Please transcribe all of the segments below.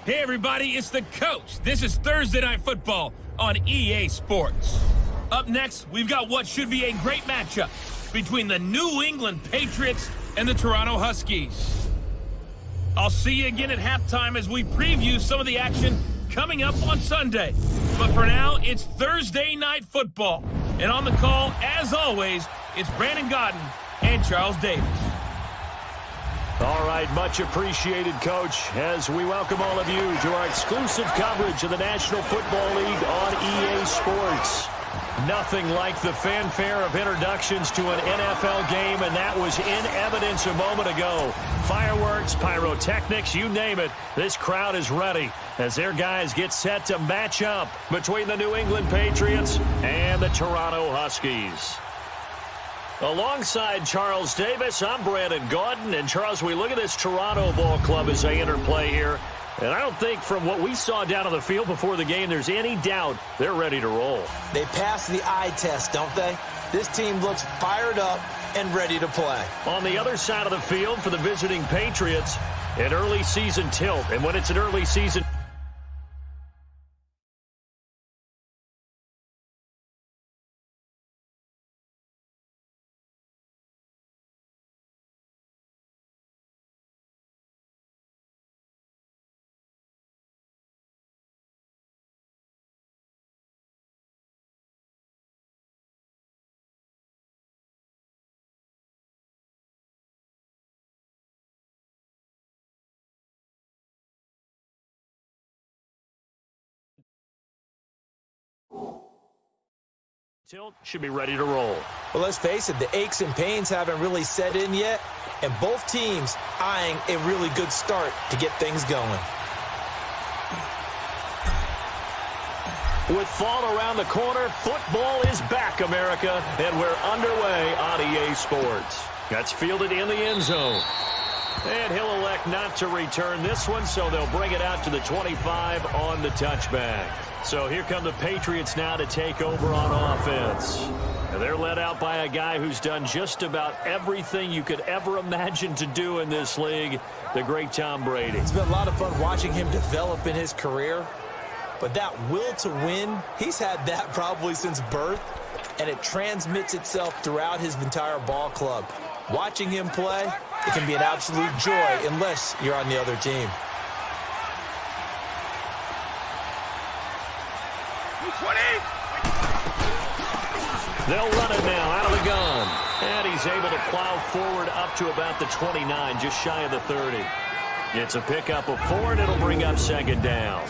Hey everybody, it's the coach. This is Thursday Night Football on EA Sports. Up next, we've got what should be a great matchup between the New England Patriots and the Toronto Huskies. I'll see you again at halftime as we preview some of the action coming up on Sunday. But for now, it's Thursday Night Football. And on the call, as always, it's Brandon Godden and Charles Davis. All right, much appreciated, Coach, as we welcome all of you to our exclusive coverage of the National Football League on EA Sports. Nothing like the fanfare of introductions to an NFL game, and that was in evidence a moment ago. Fireworks, pyrotechnics, you name it, this crowd is ready as their guys get set to match up between the New England Patriots and the Toronto Huskies. Alongside Charles Davis, I'm Brandon Gaudin. And Charles, we look at this Toronto ball club as they interplay here. And I don't think from what we saw down on the field before the game, there's any doubt they're ready to roll. They pass the eye test, don't they? This team looks fired up and ready to play. On the other side of the field for the visiting Patriots, an early season tilt. And when it's an early season tilt should be ready to roll. Well, let's face it, the aches and pains haven't really set in yet, and both teams eyeing a really good start to get things going. With fall around the corner, football is back, America, and we're underway on EA Sports. That's fielded in the end zone. And he'll elect not to return this one, so they'll bring it out to the 25 on the touchback. So here come the Patriots now to take over on offense. And they're led out by a guy who's done just about everything you could ever imagine to do in this league, the great Tom Brady. It's been a lot of fun watching him develop in his career. But that will to win, he's had that probably since birth, and it transmits itself throughout his entire ball club. Watching him play, it can be an absolute joy unless you're on the other team. They'll run it now out of the gun. And he's able to plow forward up to about the 29, just shy of the 30. It's a pickup of 4, and it'll bring up second down.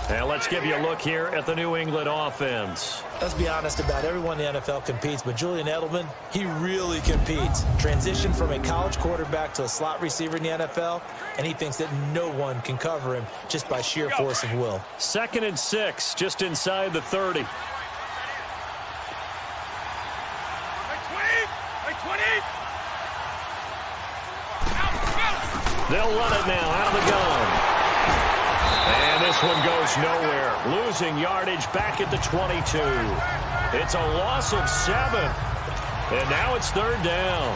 Now let's give you a look here at the New England offense. Let's be honest, about everyone in the NFL competes, but Julian Edelman, he really competes. Transitioned from a college quarterback to a slot receiver in the NFL, and he thinks that no one can cover him just by sheer force of will. 2nd and 6, just inside the 30. They'll run it now out of the gun. And this one goes nowhere. Losing yardage back at the 22. It's a loss of 7. And now it's 3rd down.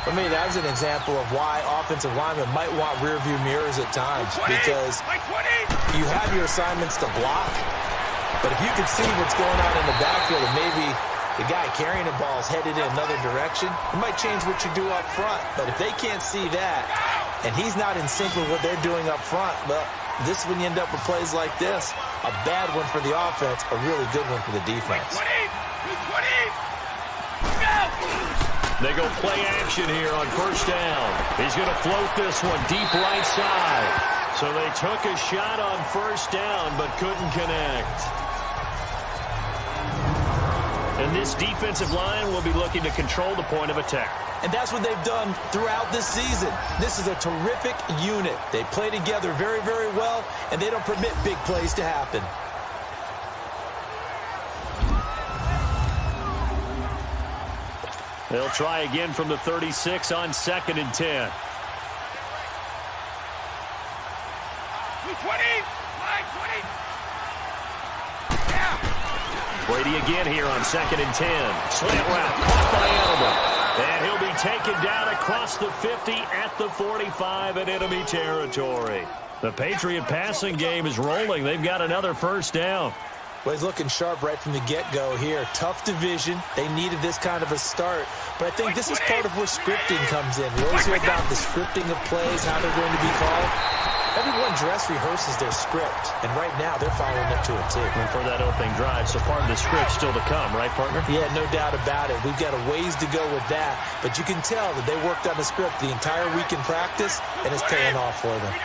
For me, that's an example of why offensive linemen might want rearview mirrors at times. Because you have your assignments to block, but if you can see what's going on in the backfield and maybe the guy carrying the ball is headed in another direction, it might change what you do up front. But if they can't see that, and he's not in sync with what they're doing up front, well, this is when you end up with plays like this. A bad one for the offense, a really good one for the defense. They go play action here on 1st down. He's going to float this one deep right side. So they took a shot on 1st down but couldn't connect. And this defensive line will be looking to control the point of attack. And that's what they've done throughout this season. This is a terrific unit. They play together very, very well, and they don't permit big plays to happen. They'll try again from the 36 on 2nd and 10. Brady again here on 2nd and 10. Slant route caught by Edelman. And he'll be taken down across the 50 at the 45 in enemy territory. The Patriot passing game is rolling. They've got another first down. Well, he's looking sharp right from the get-go here. Tough division. They needed this kind of a start. But I think this is part of where scripting comes in. We always hear about the scripting of plays, how they're going to be called. Everyone dress rehearses their script, and right now they're following it to a T. And for that opening drive, so part of the script still to come, right, partner? Yeah, no doubt about it. We've got a ways to go with that, but you can tell that they worked on the script the entire week in practice, and it's paying off for them.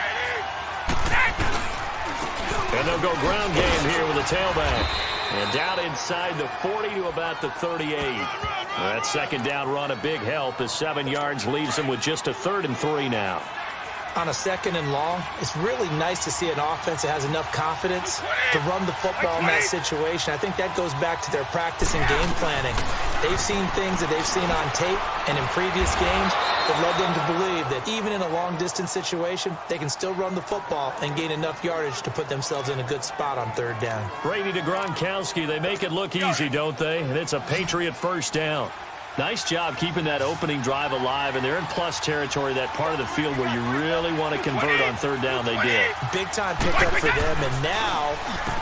And they'll go ground game here with a tailback. And down inside the 40 to about the 38. That second down run, a big help as 7 yards leaves them with just a 3rd and 3 now. On a 2nd and long, it's really nice to see an offense that has enough confidence to run the football in that situation. I think that goes back to their practice and game planning. They've seen things that they've seen on tape and in previous games that led them to believe that even in a long-distance situation, they can still run the football and gain enough yardage to put themselves in a good spot on 3rd down. Brady to Gronkowski, they make it look easy, don't they? And it's a Patriot first down. Nice job keeping that opening drive alive, and they're in plus territory, that part of the field where you really want to convert on 3rd down. They did. Big-time pickup for them, and now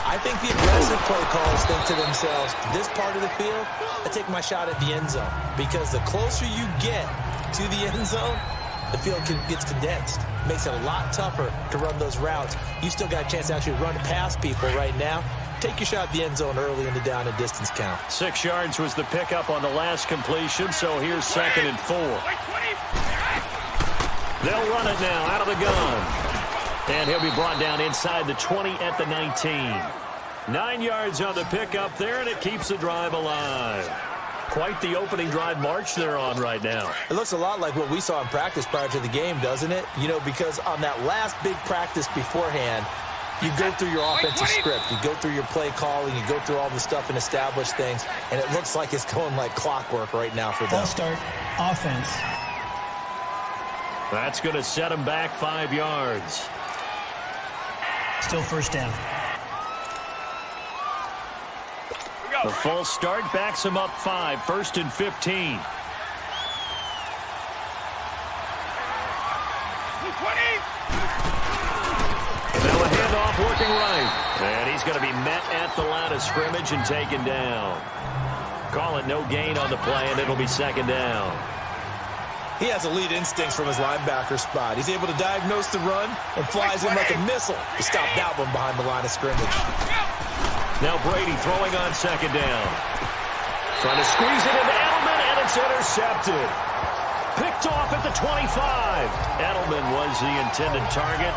I think the aggressive play callers think to themselves, this part of the field, I take my shot at the end zone, because the closer you get to the end zone, the field gets condensed. Makes it a lot tougher to run those routes. You still got a chance to actually run past people right now. Take your shot at the end zone early in the down and distance count. 6 yards was the pickup on the last completion, so here's 2nd and 4. They'll run it now out of the gun. And he'll be brought down inside the 20 at the 19. 9 yards on the pickup there, and it keeps the drive alive. Quite the opening drive march they're on right now. It looks a lot like what we saw in practice prior to the game, doesn't it? You know, because on that last big practice beforehand, you go through your offensive script. You go through your play calling. You go through all the stuff and establish things. And it looks like it's going like clockwork right now for them. Ball start, offense. That's going to set them back 5 yards. Still first down. The false start backs them up 5. 1st and 15. Now a handoff working right. And he's going to be met at the line of scrimmage and taken down. Call it no gain on the play, and it'll be 2nd down. He has elite instincts from his linebacker spot. He's able to diagnose the run and flies in like a missile to stop that one behind the line of scrimmage. Now Brady throwing on 2nd down. Trying to squeeze it into Edelman, and it's intercepted. Picked off at the 25. Edelman was the intended target.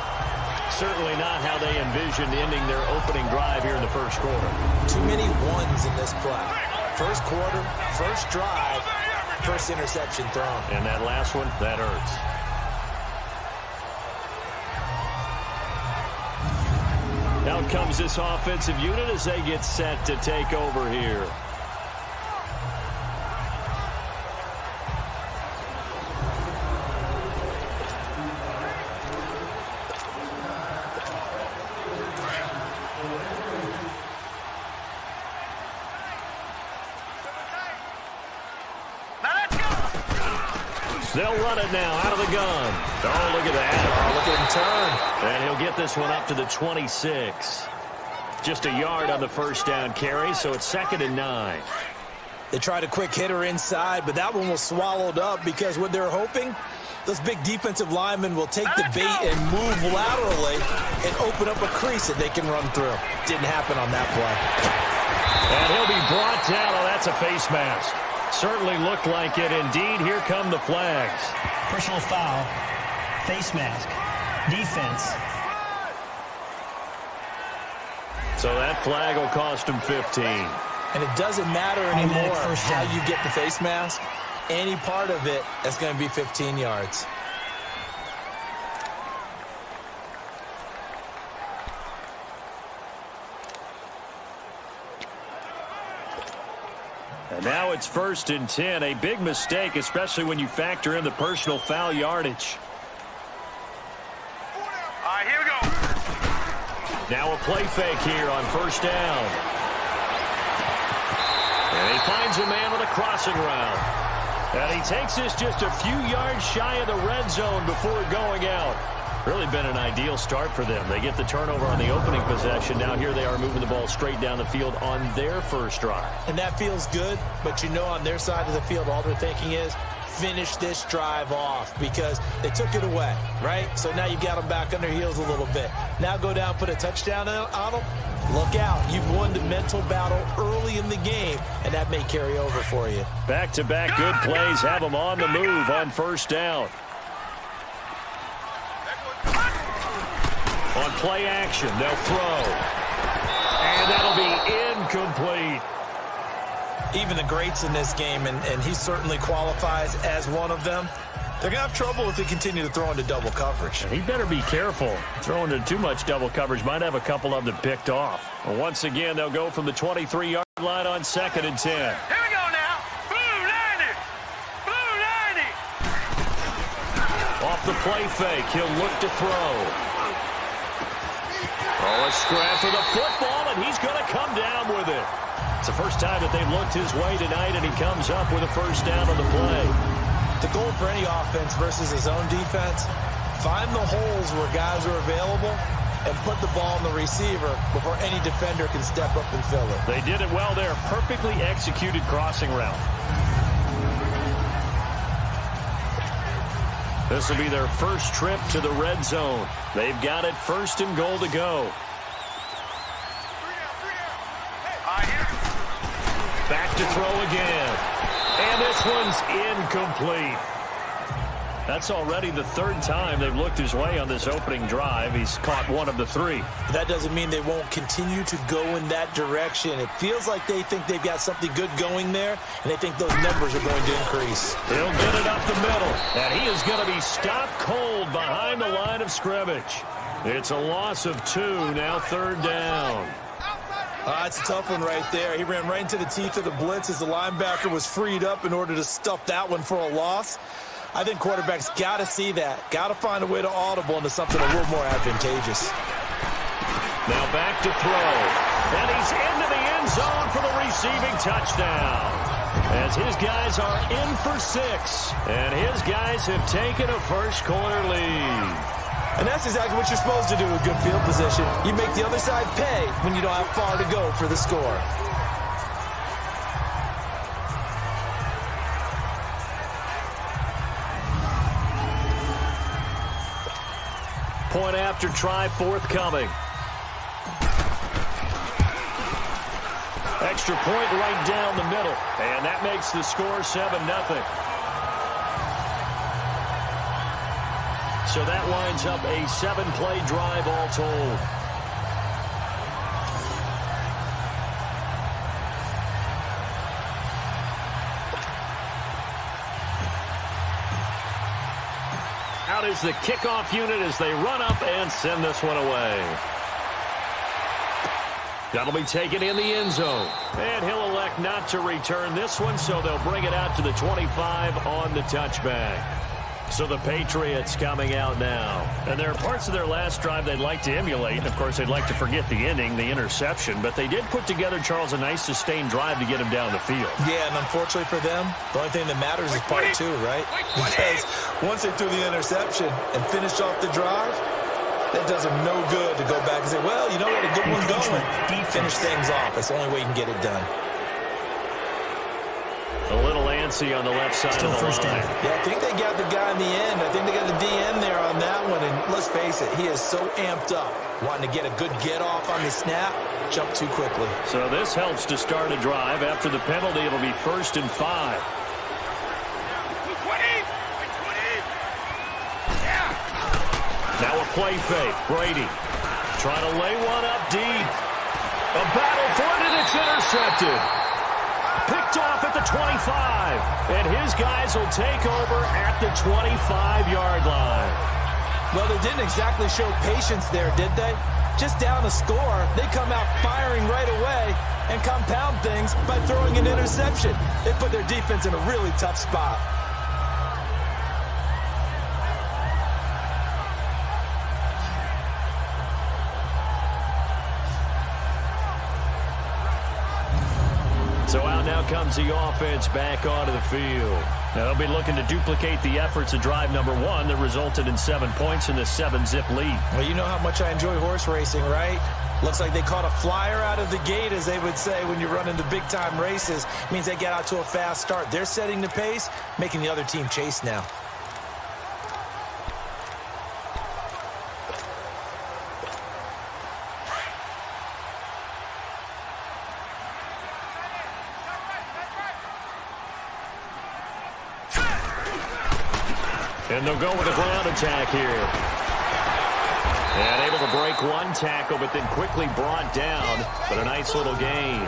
Certainly not how they envisioned ending their opening drive here in the first quarter. Too many ones in this play. First quarter, first drive, first interception thrown. And that last one, that hurts. Out comes this offensive unit as they get set to take over here. They'll run it now out of the gun. Oh, look at that. Oh, look at him turn. And he'll get this one up to the 26. Just a yard on the first down carry, so it's 2nd and 9. They tried a quick hitter inside, but that one was swallowed up because what they're hoping, those big defensive linemen will take the bait and move laterally and open up a crease that they can run through. Didn't happen on that play. And he'll be brought down. Oh, that's a face mask. Certainly looked like it. Indeed, here come the flags. Personal foul, face mask, defense. So that flag will cost him 15. And it doesn't matter anymore how you get the face mask. Any part of it, that's going to be 15 yards. And now it's 1st and 10. A big mistake, especially when you factor in the personal foul yardage. All right, here we go. Now a play fake here on 1st down. And he finds a man with a crossing route. And he takes this just a few yards shy of the red zone before going out. Really been an ideal start for them. They get the turnover on the opening possession. Now here they are moving the ball straight down the field on their first drive. And that feels good, but you know on their side of the field, all they're thinking is, finish this drive off because they took it away, right? So now you've got them back on their heels a little bit. Now go down, put a touchdown on them. Look out. You've won the mental battle early in the game, and that may carry over for you. Back-to-back good plays have them on the move on first down. On play action, they'll throw. And that'll be incomplete. Even the greats in this game, and he certainly qualifies as one of them, they're going to have trouble if they continue to throw into double coverage. He better be careful. Throwing into too much double coverage might have a couple of them picked off. Well, once again, they'll go from the 23-yard line on 2nd and 10. Here we go now. Blue 90. Blue 90. Off the play fake, he'll look to throw. Oh, a scrap for the football, and he's going to come down with it. It's the first time that they've looked his way tonight, and he comes up with a first down on the play. The goal for any offense versus his own defense, find the holes where guys are available and put the ball on the receiver before any defender can step up and fill it. They did it well there. Perfectly executed crossing route. This will be their first trip to the red zone. They've got it 1st and goal to go. Back to throw again. And this one's incomplete. That's already the 3rd time they've looked his way on this opening drive. He's caught one of the 3. That doesn't mean they won't continue to go in that direction. It feels like they think they've got something good going there, and they think those numbers are going to increase. He'll get it up the middle, and he is going to be stopped cold behind the line of scrimmage. It's a loss of 2, now 3rd down. That's a tough one right there. He ran right into the teeth of the blitz as the linebacker was freed up in order to stuff that one for a loss. I think quarterbacks got to see that. Got to find a way to audible into something a little more advantageous. Now back to throw. And he's into the end zone for the receiving touchdown. As his guys are in for 6. And his guys have taken a first-quarter lead. And that's exactly what you're supposed to do with good field position. You make the other side pay when you don't have far to go for the score. Point after try forthcoming. Extra point right down the middle. And that makes the score 7-0. So that lines up a 7-play drive all told. Out is the kickoff unit as they run up and send this one away. That'll be taken in the end zone. And he'll elect not to return this one, so they'll bring it out to the 25 on the touchback. So the Patriots coming out now. And there are parts of their last drive they'd like to emulate. And, of course, they'd like to forget the ending, the interception. But they did put together, Charles, a nice sustained drive to get him down the field. Yeah, and unfortunately for them, the only thing that matters is part 2, right? Because once they threw the interception and finished off the drive, that does them no good to go back and say, well, you know what, a good one going. Finish things off. That's the only way you can get it done. A little antsy on the left side of the line. Yeah, I think they got the guy in the end. I think they got the DN there on that one. And let's face it, he is so amped up, wanting to get a good get-off on the snap, jump too quickly. So this helps to start a drive. After the penalty, it'll be 1st and 5. Now a play fake. Brady trying to lay one up deep. A battle for it, and it's intercepted. Picked off at the 25. And his guys will take over at the 25-yard line. Well, they didn't exactly show patience there, did they? Just down a score, they come out firing right away and compound things by throwing an interception. They put their defense in a really tough spot. So out now comes the offense back onto the field. They'll be looking to duplicate the efforts of drive number 1 that resulted in 7 points in the 7-zip lead. Well, you know how much I enjoy horse racing, right? Looks like they caught a flyer out of the gate, as they would say when you're running the big-time races. It means they get out to a fast start. They're setting the pace, making the other team chase now. And they'll go with a ground attack here. And able to break one tackle, but then quickly brought down. But a nice little gain.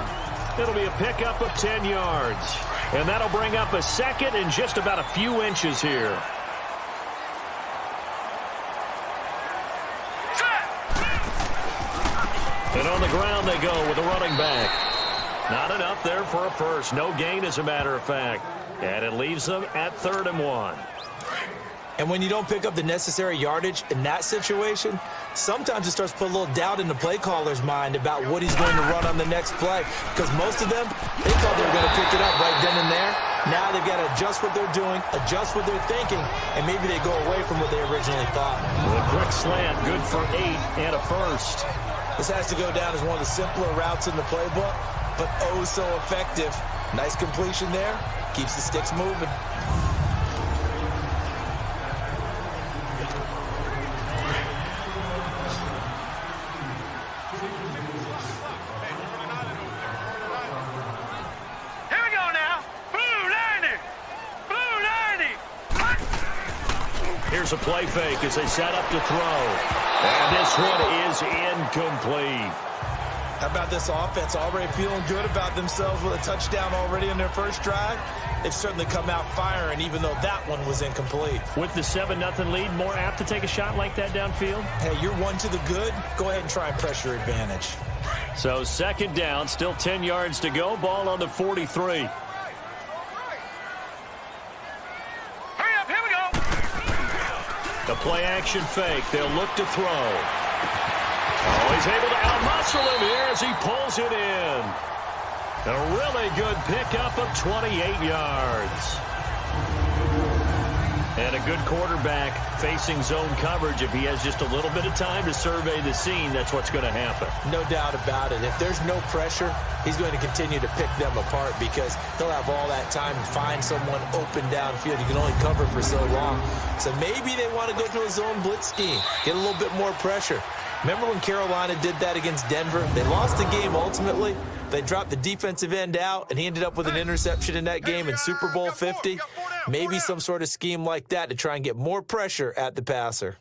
It'll be a pickup of 10 yards. And that'll bring up a second and just about a few inches here. And on the ground they go with a running back. Not enough there for a first. No gain, as a matter of fact. And it leaves them at 3rd and 1. And when you don't pick up the necessary yardage in that situation, sometimes it starts to put a little doubt in the play caller's mind about what he's going to run on the next play. Because most of them, they thought they were going to pick it up right then and there. Now they've got to adjust what they're doing, adjust what they're thinking, and maybe they go away from what they originally thought. Well, a quick slant, good for 8 and a first. This has to go down as one of the simpler routes in the playbook, but oh so effective. Nice completion there. Keeps the sticks moving. Here's a play fake as they set up to throw. And this one is incomplete. How about this offense? Already feeling good about themselves with a touchdown already in their first drive. They've certainly come out firing, even though that one was incomplete. With the 7-0 lead, more apt to take a shot like that downfield? Hey, you're one to the good. Go ahead and try and pressure advantage. So 2nd down, still 10 yards to go. Ball on the 43. The play-action fake. They'll look to throw. Oh, he's able to out-muscle him here as he pulls it in. A really good pickup of 28 yards. And a good quarterback facing zone coverage. If he has just a little bit of time to survey the scene, that's what's going to happen. No doubt about it. If there's no pressure, he's going to continue to pick them apart because he'll have all that time to find someone open downfield. You can only cover for so long. So maybe they want to go to a zone blitz scheme, get a little bit more pressure. Remember when Carolina did that against Denver? They lost the game ultimately. They dropped the defensive end out, and he ended up with an interception in that game in Super Bowl 50. Maybe some sort of scheme like that to try and get more pressure at the passer.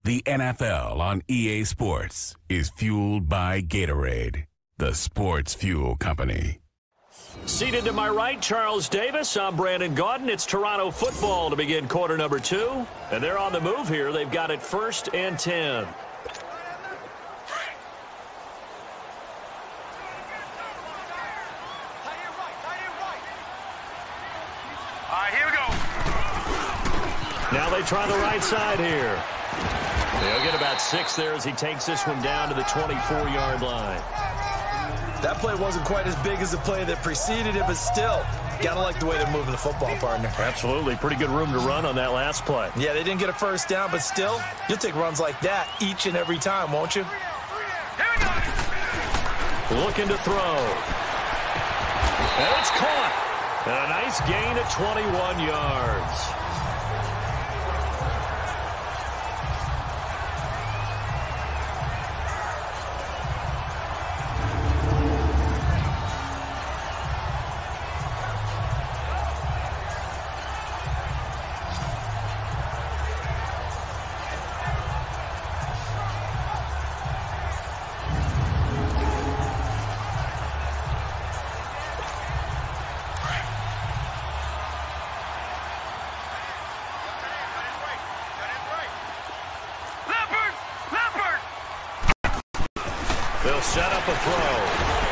The NFL on EA Sports is fueled by Gatorade, the sports fuel company. Seated to my right, Charles Davis. I'm Brandon Gaudin. It's Toronto football to begin quarter number 2. And they're on the move here. They've got it 1st and 10. Here we go. Now they try the right side here. They'll get about 6 there as he takes this one down to the 24-yard line. That play wasn't quite as big as the play that preceded it, but still, gotta like the way they're moving the football, partner. Absolutely. Pretty good room to run on that last play. Yeah, they didn't get a first down, but still, you'll take runs like that each and every time, won't you? Looking to throw. And it's caught. And a nice gain of 21 yards. They'll set up a throw.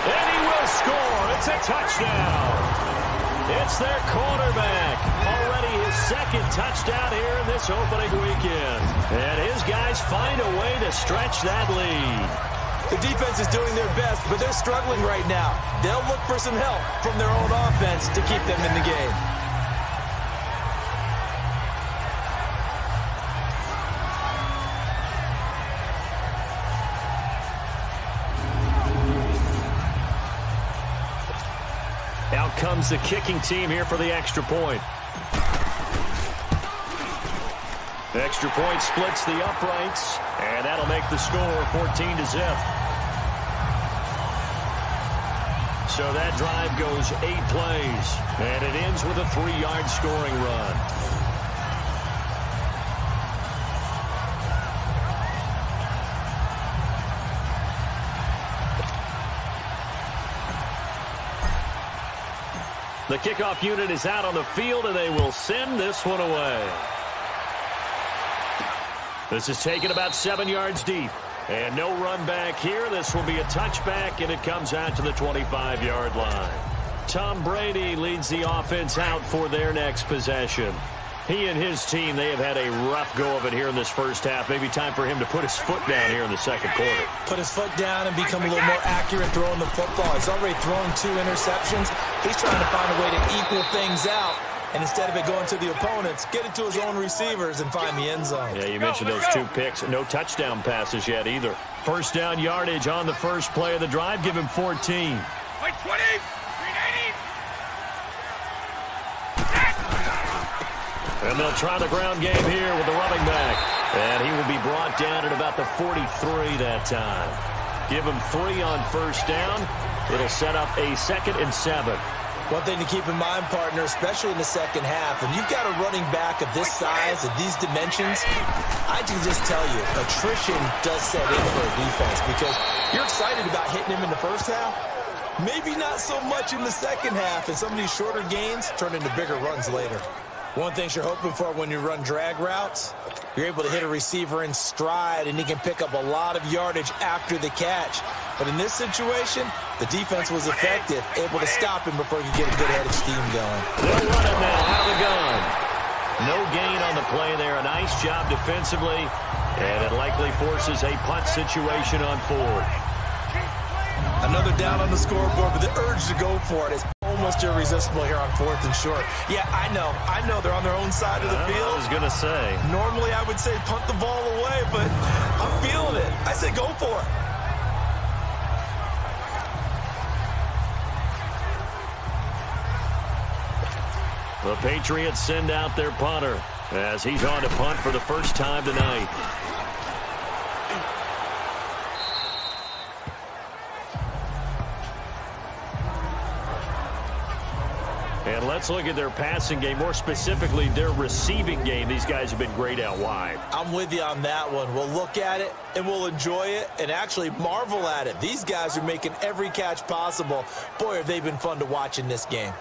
And he will score. It's a touchdown. It's their quarterback. Already his 2nd touchdown here in this opening weekend. And his guys find a way to stretch that lead. The defense is doing their best, but they're struggling right now. They'll look for some help from their own offense to keep them in the game. Out comes the kicking team here for the extra point. The extra point splits the uprights, and that'll make the score 14-0. So that drive goes 8 plays, and it ends with a 3-yard scoring run. The kickoff unit is out on the field, and they will send this one away. This is taken about 7 yards deep. And no run back here. This will be a touchback, and it comes out to the 25-yard line. Tom Brady leads the offense out for their next possession. He and his team, they have had a rough go of it here in this first half. Maybe time for him to put his foot down here in the second quarter. Put his foot down and become a little more accurate throwing the football. He's already thrown 2 interceptions. He's trying to find a way to equal things out. And instead of it going to the opponents, get it to his own receivers and find the end zone. Yeah, you mentioned those 2 picks. No touchdown passes yet either. First down yardage on the first play of the drive. Give him 14. Wait, 20, 390. And they'll try the ground game here with the running back. And he will be brought down at about the 43 that time. Give him 3 on first down. It'll set up a 2nd and 7. One thing to keep in mind, partner, especially in the second half, when you've got a running back of this size and these dimensions, I can just tell you, attrition does set in for a defense because you're excited about hitting him in the first half. Maybe not so much in the second half, and some of these shorter gains turn into bigger runs later. One thing you're hoping for when you run drag routes, you're able to hit a receiver in stride, and he can pick up a lot of yardage after the catch. But in this situation, the defense was effective, able to stop him before he could get a good head of steam going. They'll run it now out of the gun. No gain on the play there. A nice job defensively, and it likely forces a punt situation on 4th. Another down on the scoreboard, but the urge to go for it is almost irresistible here on 4th and short. Yeah, I know they're on their own side of the field. I was going to say. Normally I would say punt the ball away, but I'm feeling it. I say go for it. The Patriots send out their punter as he's on to punt for the first time tonight. And let's look at their passing game, more specifically their receiving game. These guys have been great out wide. I'm with you on that one. We'll look at it, and we'll enjoy it, and actually marvel at it. These guys are making every catch possible. Boy, have they been fun to watch in this game.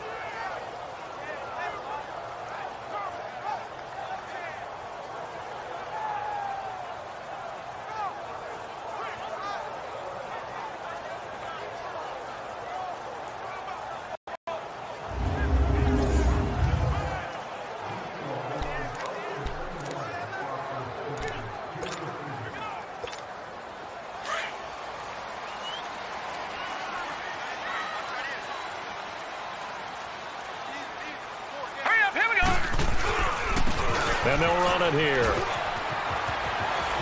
And they'll run it here.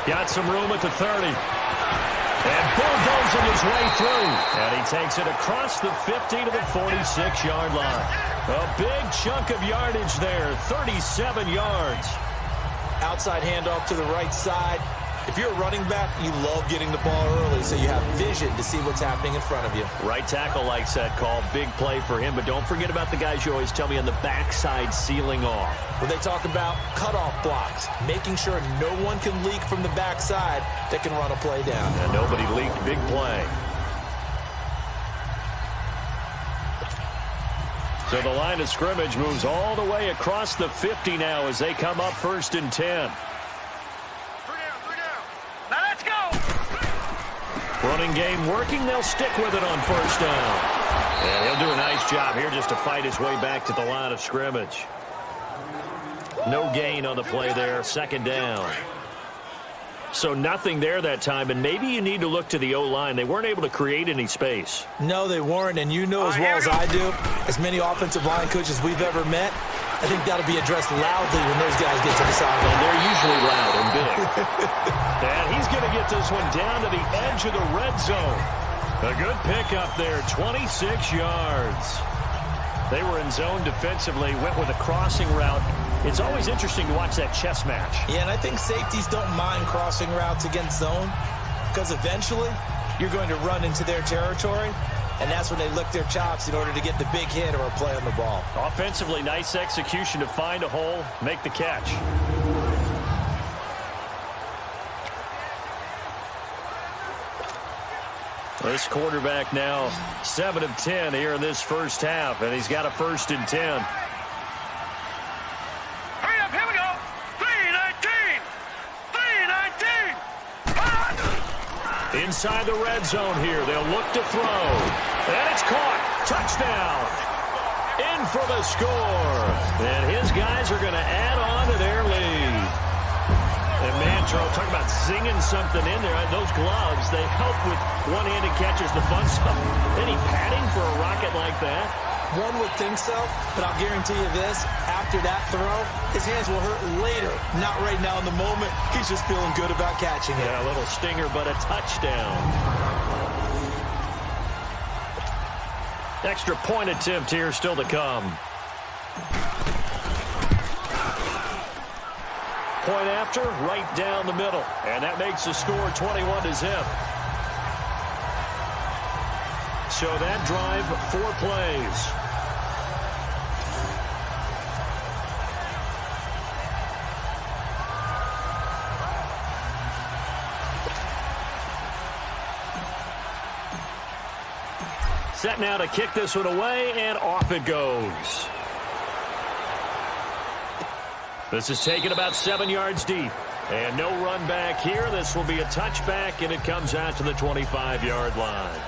Got some room at the 30. And bulldozing his way through. And he takes it across the 50 to the 46-yard line. A big chunk of yardage there, 37 yards. Outside handoff to the right side. If you're a running back, you love getting the ball early so you have vision to see what's happening in front of you. Right tackle likes that call. Big play for him. But don't forget about the guys you always tell me on the backside sealing off. When they talk about cutoff blocks, making sure no one can leak from the backside that can run a play down. And nobody leaked. Big play. So the line of scrimmage moves all the way across the 50 now as they come up 1st and 10. Running game working. They'll stick with it on first down. And he'll do a nice job here just to fight his way back to the line of scrimmage. No gain on the play there. 2nd down. So nothing there that time, and maybe you need to look to the O-line. They weren't able to create any space. No, they weren't, and you know as well as I do, as many offensive line coaches we've ever met, I think that'll be addressed loudly when those guys get to the sideline. And they're usually loud and big. And he's going to get this one down to the edge of the red zone. A good pickup there, 26 yards. They were in zone defensively, went with a crossing route. It's always interesting to watch that chess match. Yeah, and I think safeties don't mind crossing routes against zone because eventually you're going to run into their territory, and that's when they lick their chops in order to get the big hit or a play on the ball. Offensively, nice execution to find a hole, make the catch. This quarterback now 7 of 10 here in this first half, and he's got a 1st and 10. Hurry up, here we go. 3-19. 3-19. Inside the red zone here, they'll look to throw. And it's caught. Touchdown. In for the score. And his guys are going to add on to their lead. And man, Charles, talk about zinging something in there. Those gloves, they help with one-handed catches, the fun stuff. Any padding for a rocket like that? One would think so, but I'll guarantee you this. After that throw, his hands will hurt later. Not right now in the moment. He's just feeling good about catching it. Yeah, a little stinger, but a touchdown. Extra point attempt here still to come. Point after, right down the middle. And that makes the score 21-0. So that drive, 4 plays. Set now to kick this one away, and off it goes. This is taken about 7 yards deep. And no run back here. This will be a touchback, and it comes out to the 25-yard line.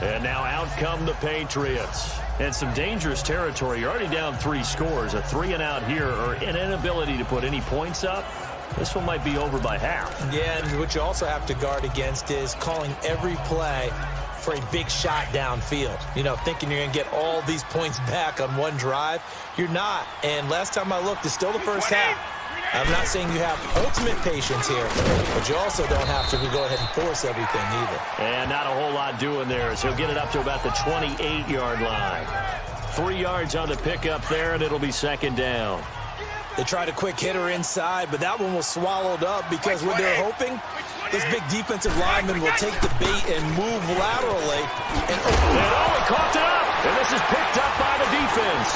And now out come the Patriots. And some dangerous territory. You're already down 3 scores. A 3-and-out here, or an inability to put any points up. This one might be over by half. Yeah, and what you also have to guard against is calling every play for a big shot downfield. You know, thinking you're going to get all these points back on one drive. You're not. And last time I looked, it's still the first half. I'm not saying you have ultimate patience here, but you also don't have to go ahead and force everything either. And not a whole lot doing there, as he'll get it up to about the 28-yard line. 3 yards on the pickup there, and it'll be 2nd down. They tried a quick hitter inside, but that one was swallowed up because what they're hoping, this big defensive lineman will take the bait and move laterally. And he caught it up, and this is picked up by the defense.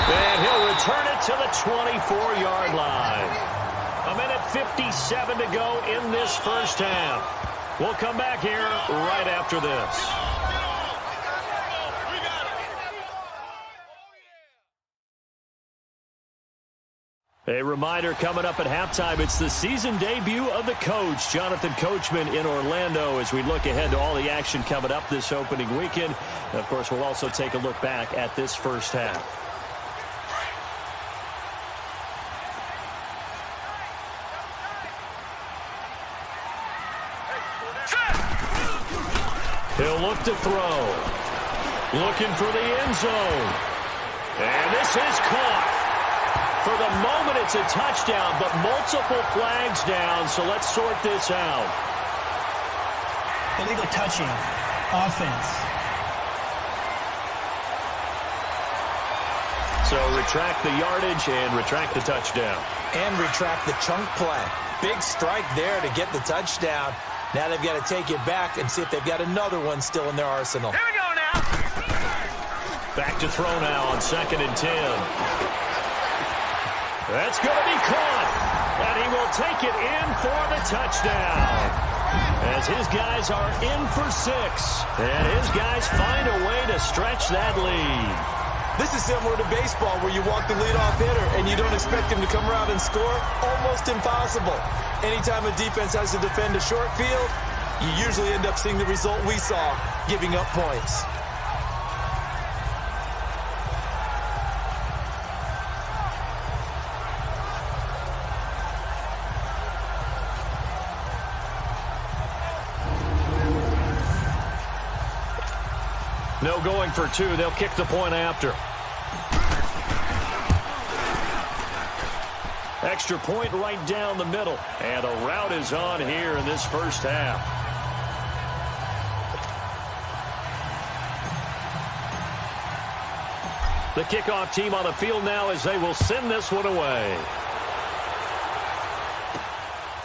And he'll return it to the 24-yard line. 1:57 to go in this first half. We'll come back here right after this. A reminder coming up at halftime, it's the season debut of the coach, Jonathan Coachman in Orlando, as we look ahead to all the action coming up this opening weekend. And of course, we'll also take a look back at this first half. He'll look to throw. Looking for the end zone. And this is caught. For the moment, it's a touchdown, but multiple flags down, so let's sort this out. Illegal touching. Offense. So retract the yardage and retract the touchdown. And retract the chunk play. Big strike there to get the touchdown. Now they've got to take it back and see if they've got another one still in their arsenal. Here we go now. Back to throw now on 2nd and 10. That's going to be caught. And he will take it in for the touchdown. As his guys are in for 6. And his guys find a way to stretch that lead. This is similar to baseball where you walk the leadoff hitter and you don't expect him to come around and score. Almost impossible. Anytime a defense has to defend a short field, you usually end up seeing the result we saw, giving up points. No going for two. They'll kick the point after. Extra point right down the middle. And a rout is on here in this first half. The kickoff team on the field now as they will send this one away.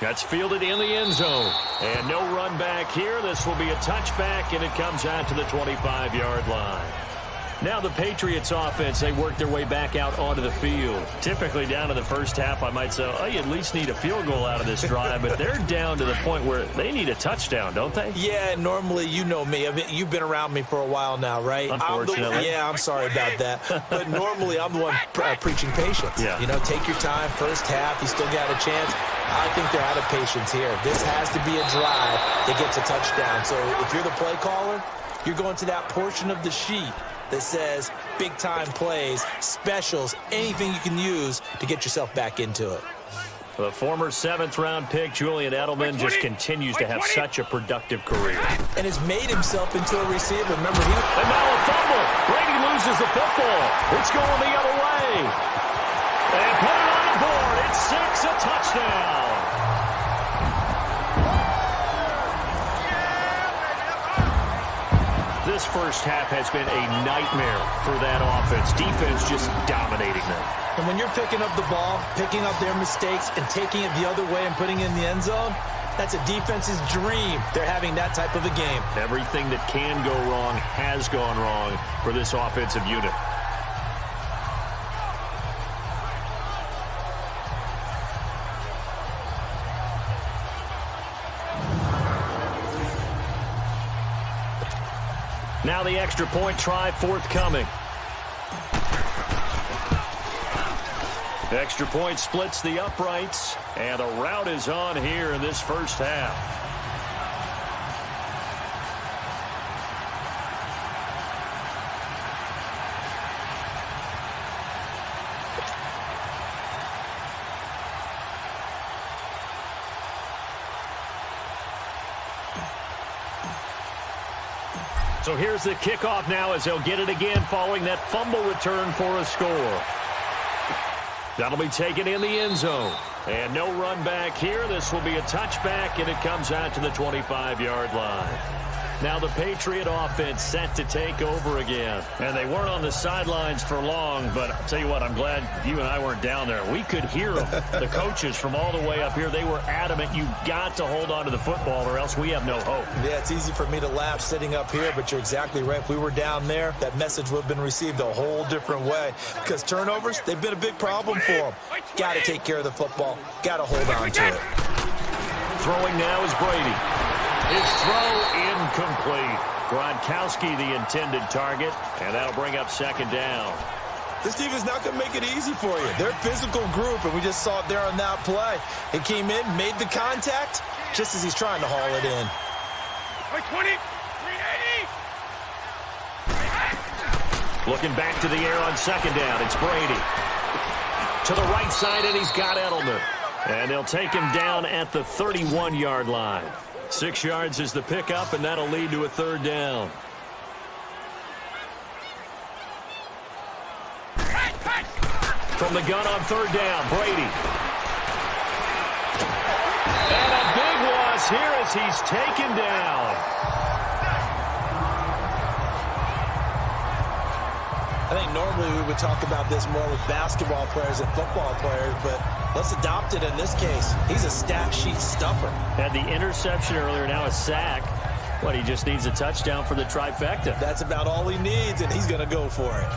That's fielded in the end zone. And no run back here. This will be a touchback, and it comes out to the 25-yard line. Now the Patriots offense, they work their way back out onto the field. Typically down to the first half, I might say, oh, you at least need a field goal out of this drive, but they're down to the point where they need a touchdown, don't they? Yeah, normally, you know me. I mean, you've been around me for a while now, right? Unfortunately. I'm sorry about that. But normally, I'm the one preaching patience. Yeah. You know, take your time, first half, you still got a chance. I think they're out of patience here. This has to be a drive that gets a touchdown. So if you're the play caller, you're going to that portion of the sheet that says big-time plays, specials, anything you can use to get yourself back into it. The former 7th-round pick, Julian Edelman, just continues to have such a productive career. And has made himself into a receiver. Remember, and now a fumble. Brady loses the football. It's going the other way. And put it on the board. It's 6, a touchdown. This first half has been a nightmare for that offense. Defense just dominating them. And when you're picking up the ball, picking up their mistakes, and taking it the other way and putting it in the end zone, that's a defense's dream. They're having that type of a game. Everything that can go wrong has gone wrong for this offensive unit. Now the extra point try forthcoming. The extra point splits the uprights, and a rout is on here in this first half. So here's the kickoff now as they'll get it again following that fumble return for a score. That'll be taken in the end zone. And no run back here. This will be a touchback, and it comes out to the 25-yard line. Now the Patriot offense set to take over again. And they weren't on the sidelines for long, but I'll tell you what, I'm glad you and I weren't down there. We could hear them. The coaches from all the way up here, they were adamant. You've got to hold on to the football or else we have no hope. Yeah, it's easy for me to laugh sitting up here, but you're exactly right. If we were down there, that message would have been received a whole different way. Because turnovers, they've been a big problem for them. Got to take care of the football. Got to hold on to it. Throwing now is Brady. His throw incomplete. Gronkowski the intended target, and that'll bring up second down. This team is not going to make it easy for you. They're a physical group, and we just saw it there on that play. It came in, made the contact, just as he's trying to haul it in. 20, 380. Looking back to the air on second down, it's Brady. To the right side, and he's got Edelman. And they'll take him down at the 31-yard line. 6 yards is the pickup, and that'll lead to a third down. From the gun on third down, Brady. And a big loss here as he's taken down. I think normally we would talk about this more with basketball players and football players, but let's adopt it in this case. He's a stat sheet stuffer. Had the interception earlier, now a sack. What, he just needs a touchdown for the trifecta. That's about all he needs, and he's going to go for it.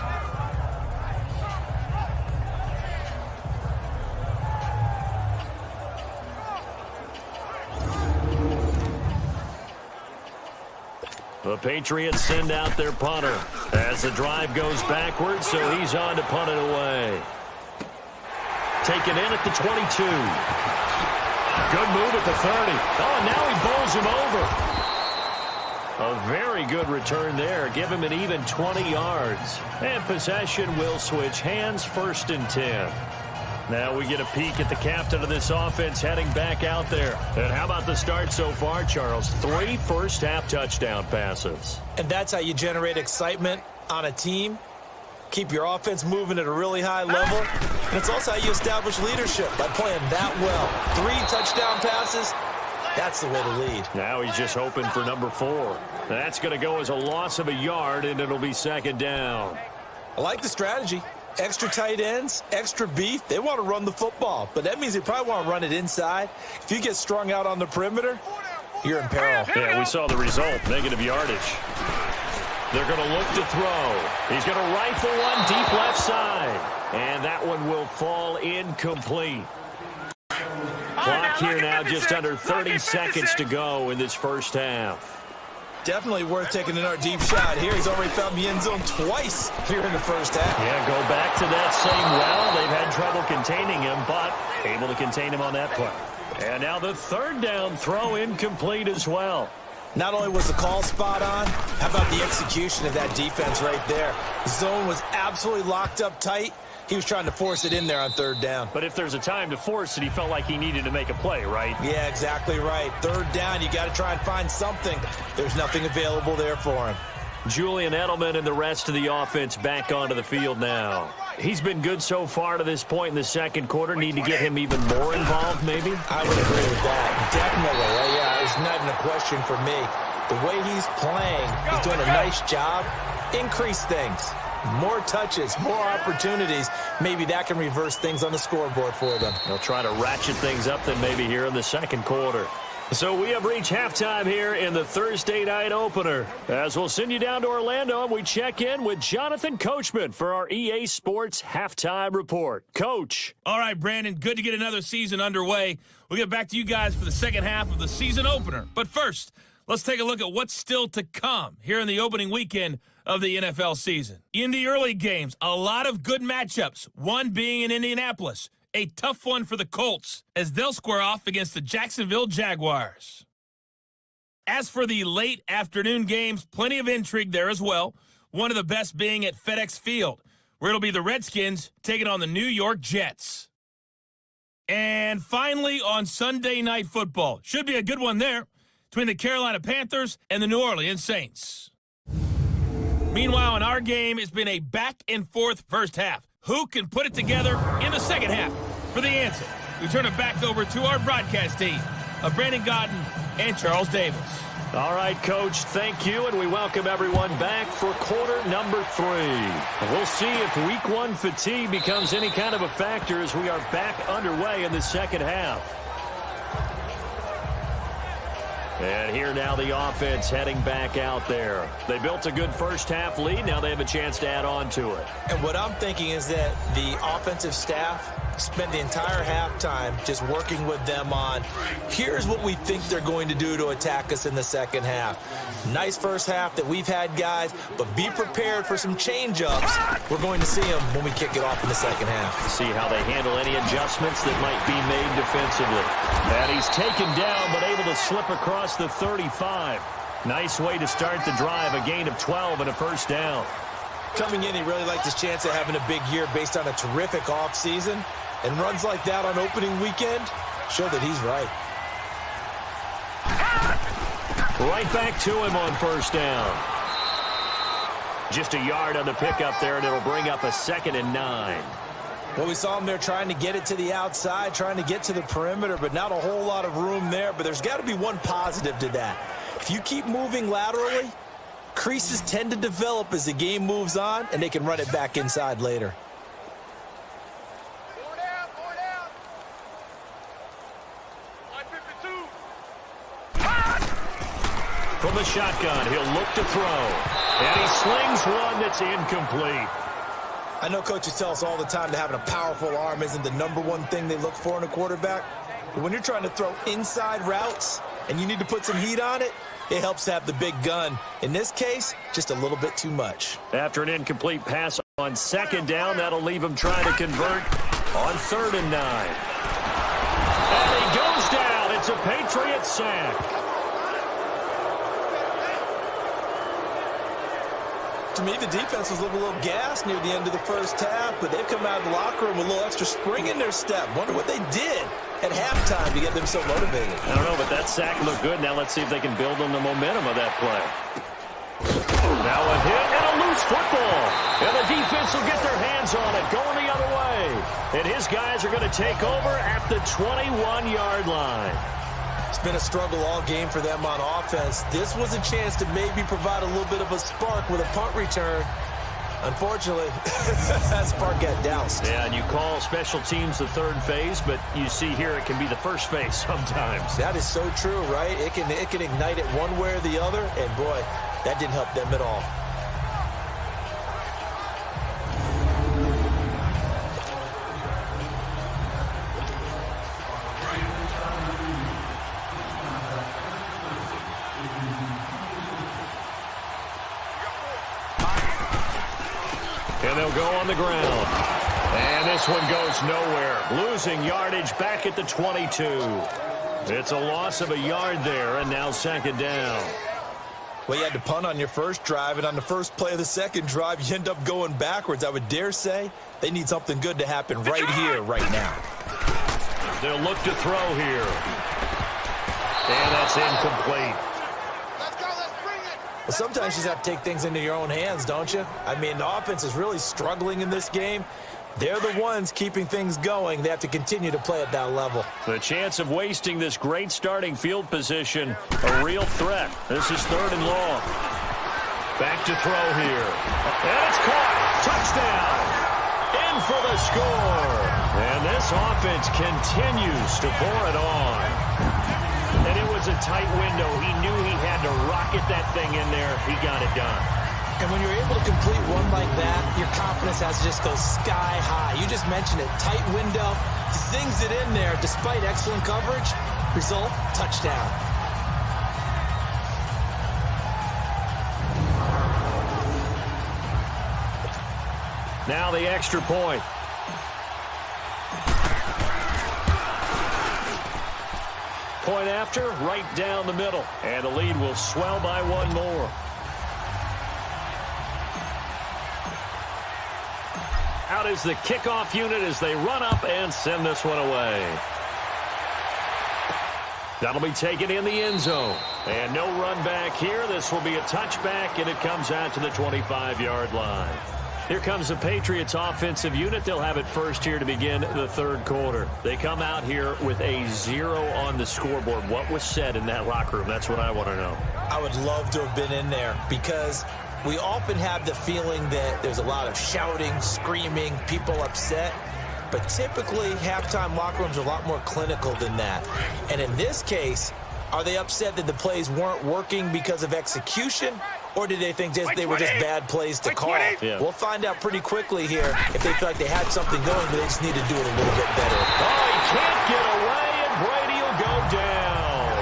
The Patriots send out their punter as the drive goes backwards, so he's on to punt it away. Taken in at the 22. Good move at the 30. Oh, and now he bowls him over. A very good return there. Give him an even 20 yards. And possession will switch hands, 1st and 10. Now we get a peek at the captain of this offense heading back out there. And how about the start so far, Charles? 3 first-half touchdown passes. And that's how you generate excitement on a team. Keep your offense moving at a really high level. And it's also how you establish leadership, by playing that well. 3 touchdown passes, that's the way to lead. Now he's just hoping for number 4. That's going to go as a loss of a yard, and it'll be 2nd down. I like the strategy. Extra tight ends, extra beef. They want to run the football, but that means they probably want to run it inside. If you get strung out on the perimeter, you're in peril. Yeah, we saw the result, negative yardage. They're going to look to throw. He's going to rifle one deep left side, and that one will fall incomplete. Clock here now, just under 30 seconds to go in this first half. Definitely worth taking another deep shot here. He's already found the end zone twice here in the first half. Yeah, go back to that same well. They've had trouble containing him, but able to contain him on that play. And now the 3rd down throw incomplete as well. Not only was the call spot on, how about the execution of that defense right there? The zone was absolutely locked up tight. He was trying to force it in there on 3rd down. But if there's a time to force it, he felt like he needed to make a play, right? Yeah, exactly right. 3rd down, you got to try and find something. There's nothing available there for him. Julian Edelman and the rest of the offense back onto the field now. He's been good so far to this point in the 2nd quarter. Need to get him even more involved, maybe? I would agree with that. Definitely. Yeah, it's not even a question for me. The way he's playing, he's doing a nice job. Increase things. More touches, more opportunities. Maybe that can reverse things on the scoreboard for them. They'll try to ratchet things up then maybe here in the 2nd quarter. So we have reached halftime here in the Thursday night opener. As we'll send you down to Orlando and we check in with Jonathan Coachman for our EA Sports Halftime Report. Coach. All right, Brandon, good to get another season underway. We'll get back to you guys for the 2nd half of the season opener. But first, let's take a look at what's still to come here in the opening weekend of the NFL season. In the early games, a lot of good matchups, one being in Indianapolis. A tough one for the Colts as they'll square off against the Jacksonville Jaguars. As for the late afternoon games, plenty of intrigue there as well. One of the best being at FedEx Field, where it'll be the Redskins taking on the New York Jets. And finally, on Sunday Night Football, should be a good one there, between the Carolina Panthers and the New Orleans Saints. Meanwhile, in our game, it's been a back-and-forth first half. Who can put it together in the 2nd half? For the answer, we turn it back over to our broadcast team of Brandon Godden and Charles Davis. All right, Coach, thank you, and we welcome everyone back for quarter number 3. And we'll see if week 1 fatigue becomes any kind of a factor as we are back underway in the 2nd half. And here now the offense heading back out there. They built a good first half lead. Now they have a chance to add on to it. And what I'm thinking is that the offensive staff spent the entire halftime just working with them on, here's what we think they're going to do to attack us in the 2nd half. Nice first half that we've had, guys, but be prepared for some change-ups. We're going to see them when we kick it off in the 2nd half. See how they handle any adjustments that might be made defensively. And he's taken down, but able to slip across the 35. Nice way to start the drive, a gain of 12 and a first down. Coming in, he really liked his chance of having a big year based on a terrific offseason. And runs like that on opening weekend show that he's right. Right back to him on first down. Just a yard on the pickup there, and it'll bring up a 2nd and 9. Well, we saw him there trying to get it to the outside, trying to get to the perimeter, but not a whole lot of room there. But there's got to be one positive to that. If you keep moving laterally, creases tend to develop as the game moves on, and they can run it back inside later. From the shotgun, he'll look to throw. And he slings one that's incomplete. I know coaches tell us all the time that having a powerful arm isn't the #1 thing they look for in a quarterback. But when you're trying to throw inside routes and you need to put some heat on it, it helps to have the big gun. In this case, just a little bit too much. After an incomplete pass on 2nd down, that'll leave him trying to convert on 3rd and 9. And he goes down. It's a Patriot sack. To me, the defense was looking a little gassed near the end of the first half, but they've come out of the locker room with a little extra spring in their step. Wonder what they did at halftime to get them so motivated. I don't know, but that sack looked good. Now let's see if they can build on the momentum of that play. Now a hit and a loose football. And the defense will get their hands on it, going the other way. And his guys are going to take over at the 21-yard line. It's been a struggle all game for them on offense. This was a chance to maybe provide a little bit of a spark with a punt return. Unfortunately, that spark got doused. Yeah, and you call special teams the third phase, but you see here it can be the first phase sometimes. That is so true, right? It can ignite it one way or the other, and boy, that didn't help them at all. And they'll go on the ground. And this one goes nowhere. Losing yardage back at the 22. It's a loss of a yard there, and now second down. Well, you had to punt on your first drive, and on the first play of the second drive, you end up going backwards. I would dare say they need something good to happen right here, right now. They'll look to throw here. And that's incomplete. Well, sometimes you just have to take things into your own hands, don't you? I mean, the offense is really struggling in this game. They're the ones keeping things going. They have to continue to play at that level. The chance of wasting this great starting field position, a real threat. This is 3rd and long. Back to throw here. And it's caught. Touchdown. In for the score. And this offense continues to pour it on. And it was a tight window. He knew he had to rocket that thing in there. He got it done. And when you're able to complete one like that, your confidence has to just go sky high. You just mentioned it. Tight window. Zings it in there despite excellent coverage. Result, touchdown. Now the extra point. Point after, right down the middle. And the lead will swell by one more. Out is the kickoff unit as they run up and send this one away. That'll be taken in the end zone. And no run back here. This will be a touchback, and it comes out to the 25-yard line. Here comes the Patriots offensive unit. They'll have it first here to begin the third quarter. They come out here with a 0 on the scoreboard. What was said in that locker room? That's what I want to know. I would love to have been in there because we often have the feeling that there's a lot of shouting, screaming, people upset. But typically, halftime locker rooms are a lot more clinical than that. And in this case, are they upset that the plays weren't working because of execution? Or did they think they were just bad plays to call? Yeah. We'll find out pretty quickly here if they feel like they had something going, but they just need to do it a little bit better. Oh, he can't get away, and Brady will go down.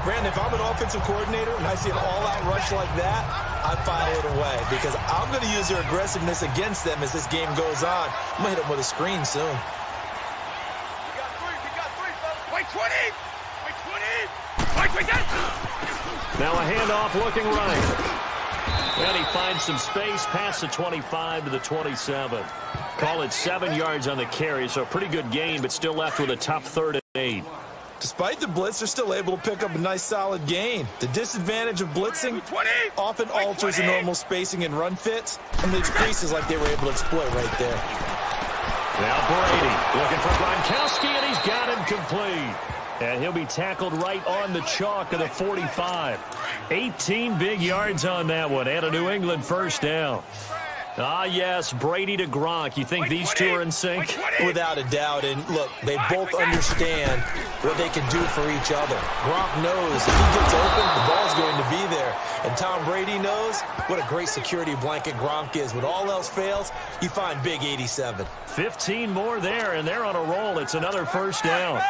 Brandon, if I'm an offensive coordinator and I see an all-out rush like that, I file it away because I'm going to use their aggressiveness against them as this game goes on. I'm going to hit them with a screen soon. Now a handoff looking right. And he finds some space past the 25 to the 27. Call it 7 yards on the carry, so a pretty good gain, but still left with a top 3rd and 8. Despite the blitz, they're still able to pick up a nice solid gain. The disadvantage of blitzing often alters the normal spacing and run fits, and leaves creases like they were able to exploit right there. Now Brady looking for Gronkowski, and he's got him complete. And he'll be tackled right on the chalk of the 45. 18 big yards on that one, and a New England first down. Ah, yes, Brady to Gronk. You think these two are in sync? Without a doubt. And look, they both understand what they can do for each other. Gronk knows if he gets open, the ball's going to be there. And Tom Brady knows what a great security blanket Gronk is. When all else fails, you find big 87. 15 more there, and they're on a roll. It's another first down.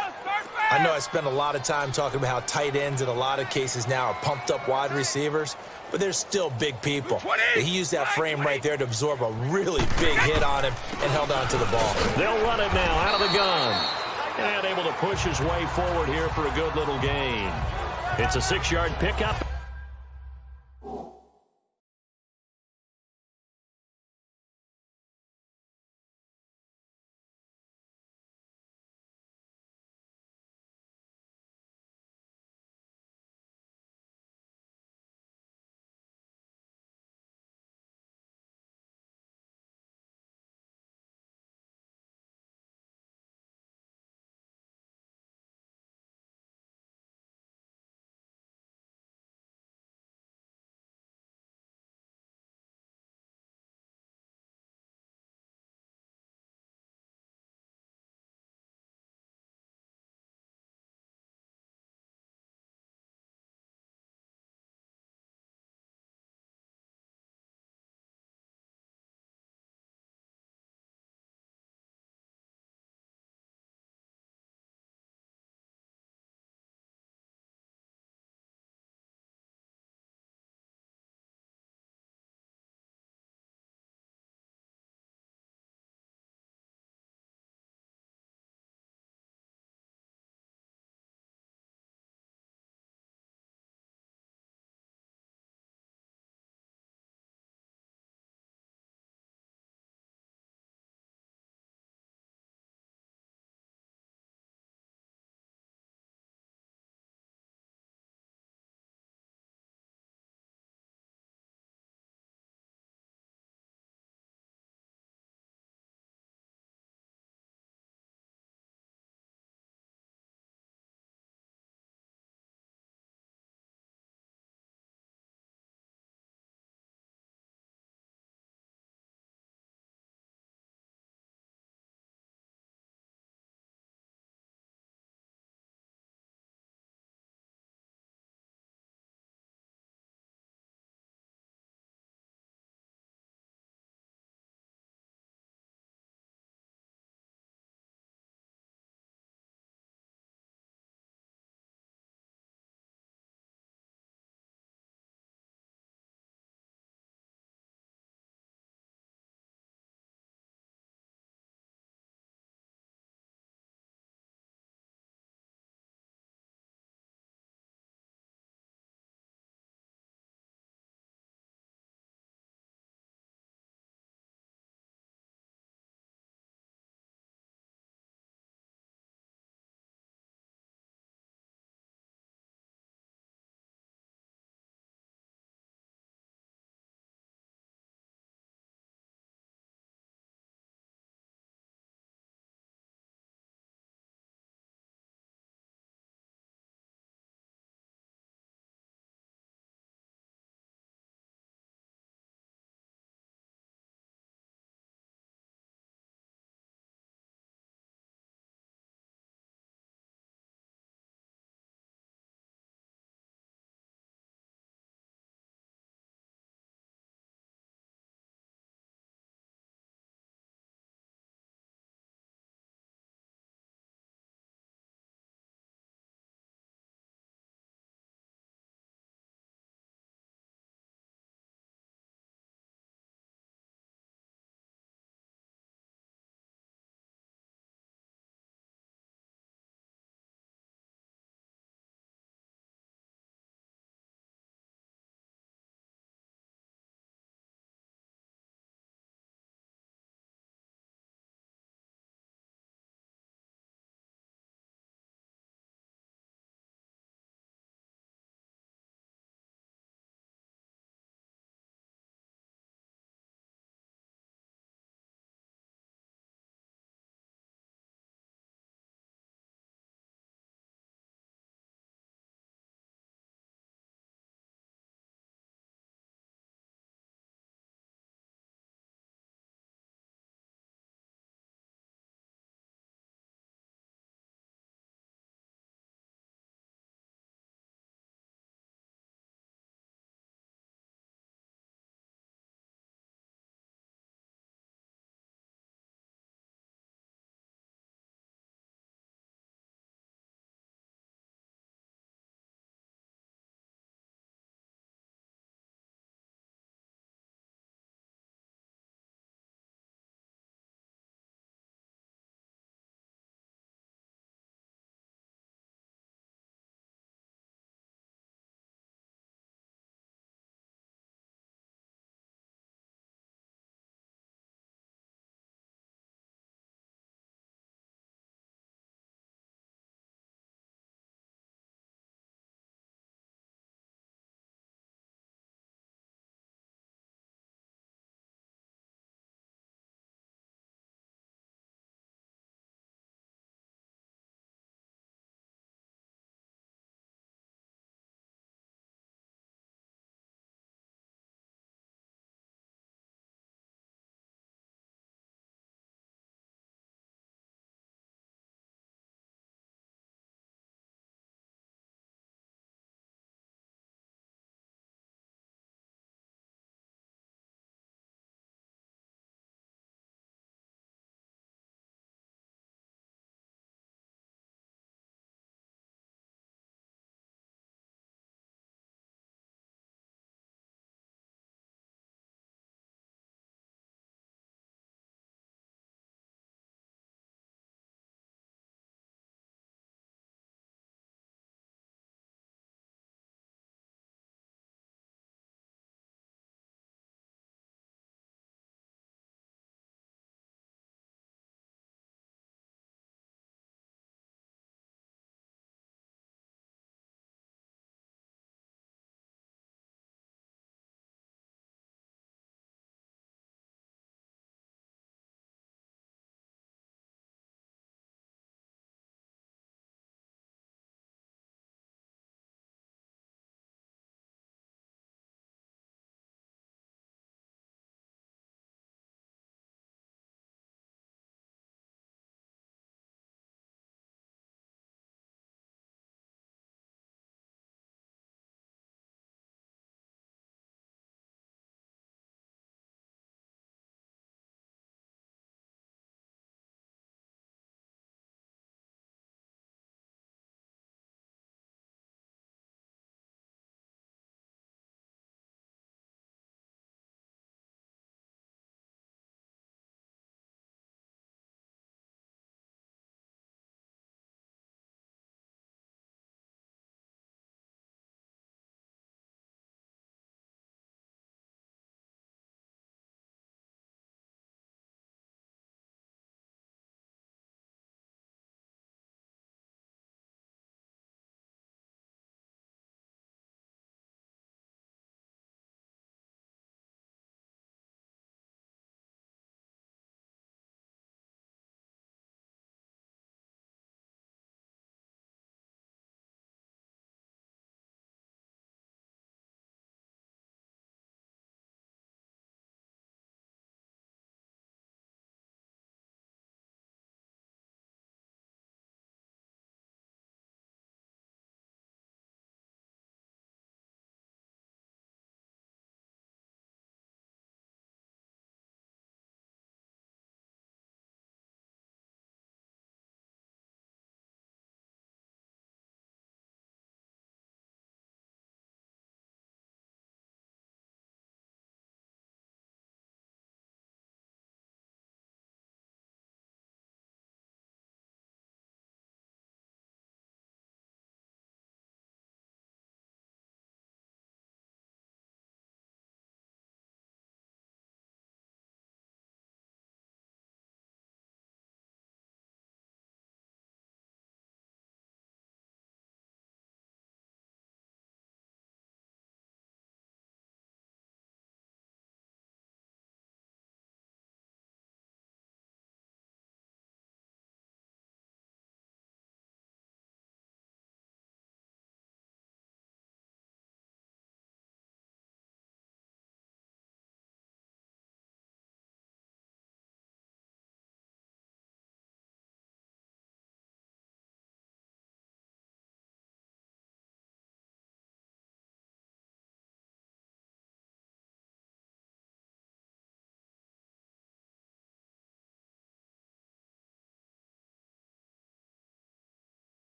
I know I spend a lot of time talking about how tight ends in a lot of cases now are pumped up wide receivers, but they're still big people. He used that frame right there to absorb a really big hit on him and held on to the ball. They'll run it now out of the gun. And able to push his way forward here for a good little gain. It's a 6-yard pickup.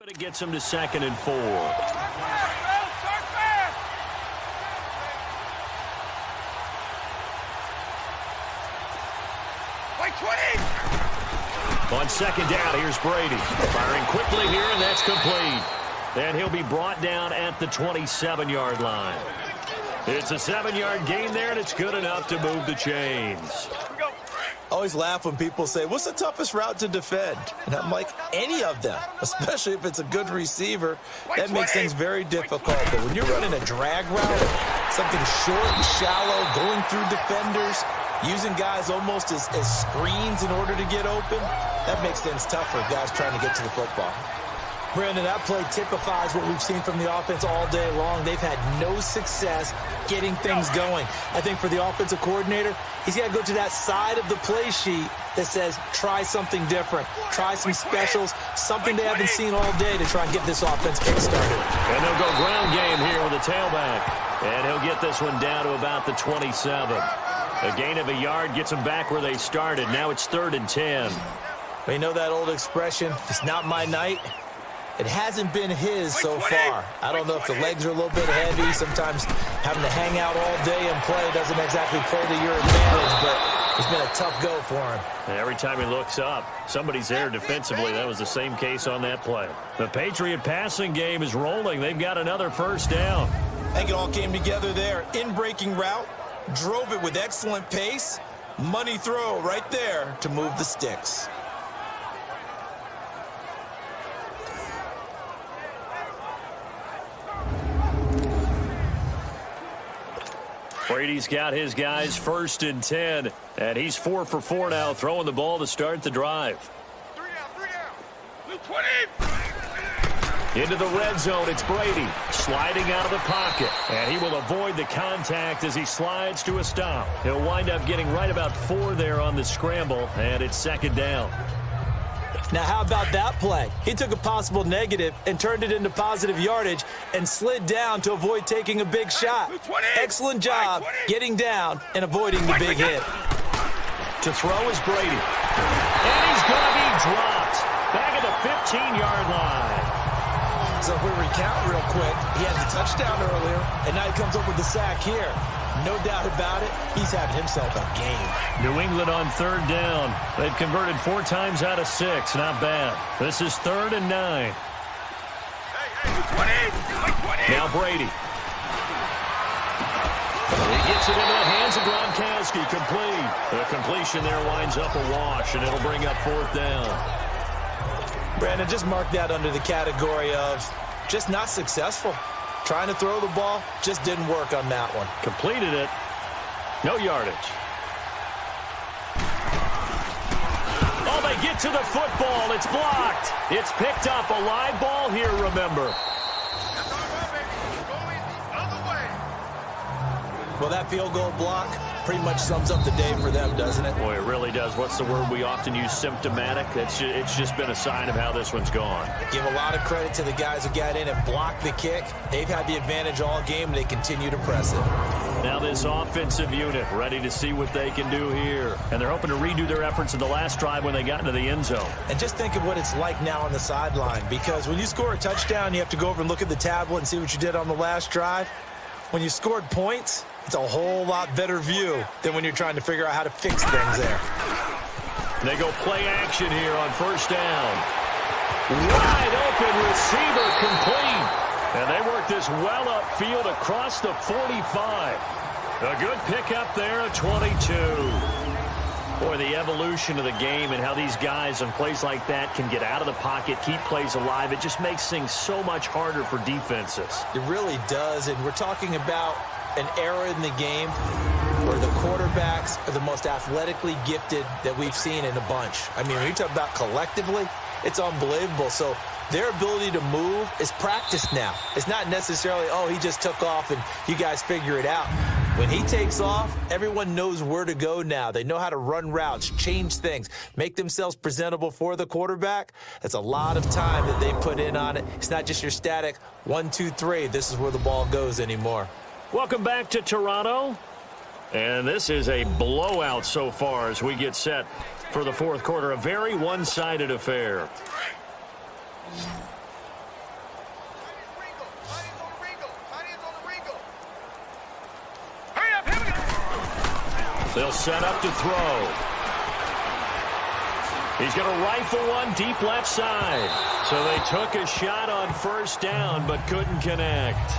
But it gets him to 2nd and 4. On 2nd down, here's Brady. Firing quickly here, and that's complete. And he'll be brought down at the 27-yard line. It's a 7-yard gain there, and it's good enough to move the chains. I always laugh when people say, what's the toughest route to defend? And I'm like, any of them, especially if it's a good receiver. That makes things very difficult. But when you're running a drag route, something short and shallow, going through defenders, using guys almost as screens in order to get open, that makes things tough for guys trying to get to the football. Brandon, that play typifies what we've seen from the offense all day long. They've had no success getting things going. I think for the offensive coordinator, he's got to go to that side of the play sheet that says, try something different. Try some specials, something they haven't seen all day to try and get this offense kick-started. And they'll go ground game here with a tailback. And he'll get this one down to about the 27. A gain of a yard gets them back where they started. Now it's 3rd and 10. You know that old expression, it's not my night? It hasn't been his so far. I don't know if the legs are a little bit heavy. Sometimes having to hang out all day and play doesn't exactly play to your advantage, but it's been a tough go for him. And every time he looks up, somebody's there defensively. That was the same case on that play. The Patriot passing game is rolling. They've got another 1st down. I think it all came together there. In-breaking route, drove it with excellent pace. Money throw right there to move the sticks. Brady's got his guys 1st and 10, and he's 4 for 4 now, throwing the ball to start the drive. 3 down. Into the red zone, it's Brady sliding out of the pocket, and he will avoid the contact as he slides to a stop. He'll wind up getting right about 4 there on the scramble, and it's 2nd down. Now, how about that play? He took a possible negative and turned it into positive yardage and slid down to avoid taking a big shot. Excellent job getting down and avoiding the big hit. To throw is Brady. And he's going to be dropped. Back at the 15-yard line. So if we recount real quick, he had the touchdown earlier, and now he comes up with the sack here. No doubt about it, he's having himself a game. New England on 3rd down. They've converted 4 times out of 6. Not bad. This is 3rd and 9. Now Brady. He gets it into the hands of Gronkowski. Complete. The completion there winds up a wash, and it'll bring up 4th down. Brandon, just mark that under the category of just not successful. Trying to throw the ball, just didn't work on that one. Completed it. No yardage. Oh, they get to the football. It's blocked. It's picked up. A live ball here, remember. Well, that field goal block pretty much sums up the day for them, doesn't it? Boy, it really does. What's the word we often use? Symptomatic. It's just been a sign of how this one's gone. Give a lot of credit to the guys who got in and blocked the kick. They've had the advantage all game, and they continue to press it. Now this offensive unit ready to see what they can do here. And they're hoping to redo their efforts in the last drive when they got into the end zone. And just think of what it's like now on the sideline, because when you score a touchdown, you have to go over and look at the tablet and see what you did on the last drive. When you scored points, it's a whole lot better view than when you're trying to figure out how to fix things there. They go play action here on 1st down. Wide open receiver complete. And they work this well upfield across the 45. A good pickup there at 22. Boy, the evolution of the game and how these guys on plays like that can get out of the pocket, keep plays alive, it just makes things so much harder for defenses. It really does, and we're talking about an era in the game where the quarterbacks are the most athletically gifted that we've seen in a bunch. I mean, when you talk about collectively, it's unbelievable. So their ability to move is practiced now. It's not necessarily, oh, he just took off and you guys figure it out. When he takes off, everyone knows where to go now. They know how to run routes, change things, make themselves presentable for the quarterback. That's a lot of time that they put in on it. It's not just your static 1, 2, 3. This is where the ball goes anymore. Welcome back to Toronto. And this is a blowout so far as we get set for the 4th quarter. A very one-sided affair. They'll set up to throw. He's going to rifle one deep left side. So they took a shot on first down but couldn't connect.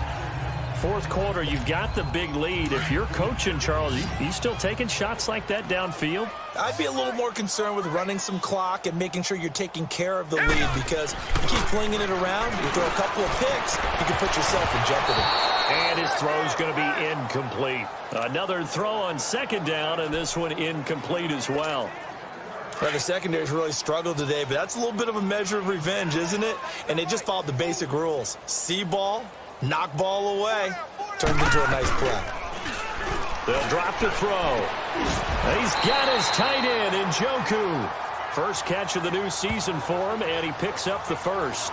Fourth quarter, you've got the big lead. If you're coaching, Charles, you still taking shots like that downfield? I'd be a little more concerned with running some clock and making sure you're taking care of the lead, because you keep flinging it around, you throw a couple of picks, you can put yourself in jeopardy. And his throw's going to be incomplete. Another throw on second down, and this one incomplete as well. Well, the secondary's really struggled today, but that's a little bit of a measure of revenge, isn't it? And they just followed the basic rules. See ball, knock ball away, turned into a nice play. They'll drop the throw. He's got his tight end in Njoku. First catch of the new season for him, and he picks up the first.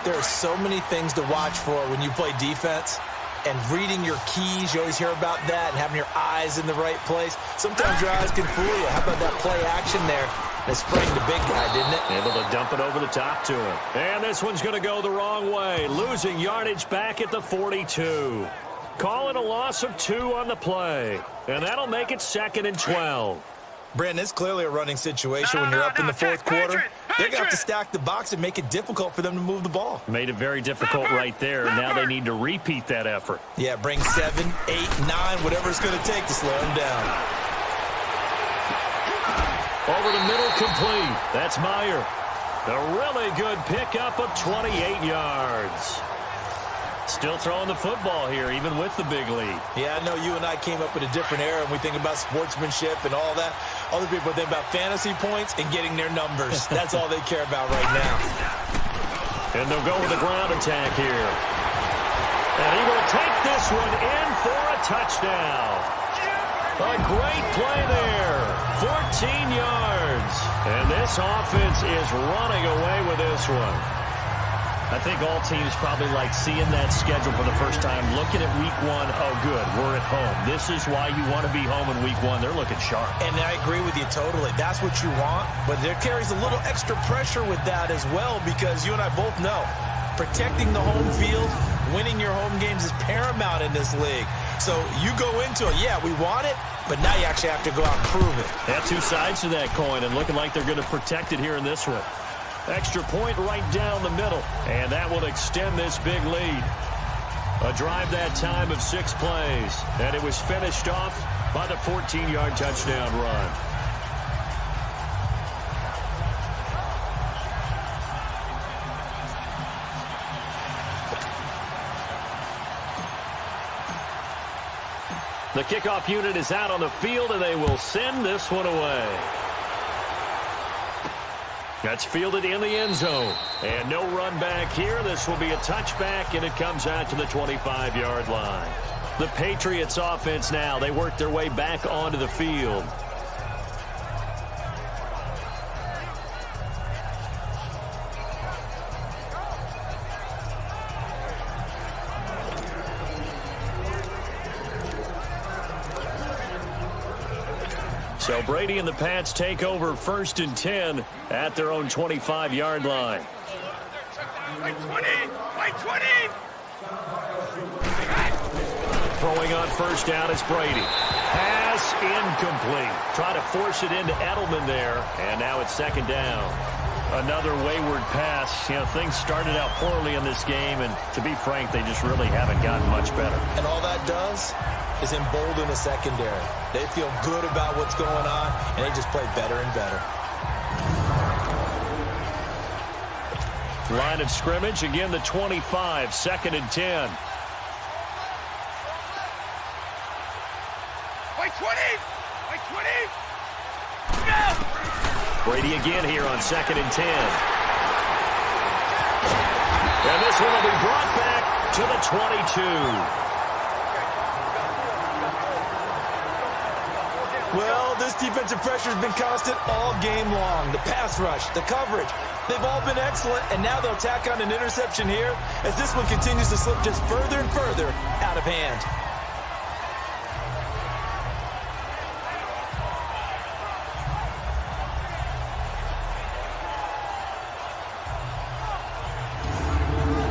There are so many things to watch for when you play defense. And reading your keys, you always hear about that, and having your eyes in the right place. Sometimes your eyes can fool you. How about that play action there? They sprang the big guy, didn't it? Able to dump it over the top to him. And this one's going to go the wrong way. Losing yardage back at the 42. Calling a loss of 2 on the play. And that'll make it 2nd and 12. Brandon, it's clearly a running situation when you're up in the fourth quarter. They're going to have to stack the box and make it difficult for them to move the ball. Made it very difficult right there. Now they need to repeat that effort. Yeah, bring 7, 8, 9, whatever it's going to take to slow them down. Over the middle, complete. That's Meyer. A really good pickup of 28 yards. Still throwing the football here, even with the big lead. Yeah, I know you and I came up in a different era, and we think about sportsmanship and all that. Other people think about fantasy points and getting their numbers. That's all they care about right now. And they'll go with a ground attack here. And he will take this one in for a touchdown. A great play there. 14 yards. And this offense is running away with this one. I think all teams probably like seeing that schedule for the first time, looking at week 1. Oh, good, we're at home. This is why you want to be home in week 1. They're looking sharp. And I agree with you totally. That's what you want, but there carries a little extra pressure with that as well, because you and I both know protecting the home field, winning your home games is paramount in this league. So you go into it, yeah, we want it, but now you actually have to go out and prove it. They have 2 sides to that coin, and looking like they're going to protect it here in this one. Extra point right down the middle, and that will extend this big lead. A drive that time of 6 plays, and it was finished off by the 14-yard touchdown run. The kickoff unit is out on the field, and they will send this one away. That's fielded in the end zone. And no run back here. This will be a touchback, and it comes out to the 25-yard line. The Patriots offense now, they work their way back onto the field. So Brady and the Pats take over 1st and 10 at their own 25-yard line. By 20! By 20! Throwing on first down is Brady. Pass incomplete. Try to force it into Edelman there, and now it's 2nd down. Another wayward pass. You know, things started out poorly in this game, and to be frank, they just really haven't gotten much better. And all that does is embolden the secondary. They feel good about what's going on, and they just play better and better. Line of scrimmage, again the 25, 2nd and 10. By 20! By 20! No! Brady again here on 2nd and 10. And this one will be brought back to the 22. Well, this defensive pressure has been constant all game long. The pass rush, the coverage, they've all been excellent, and now they'll tack on an interception here as this one continues to slip just further and further out of hand.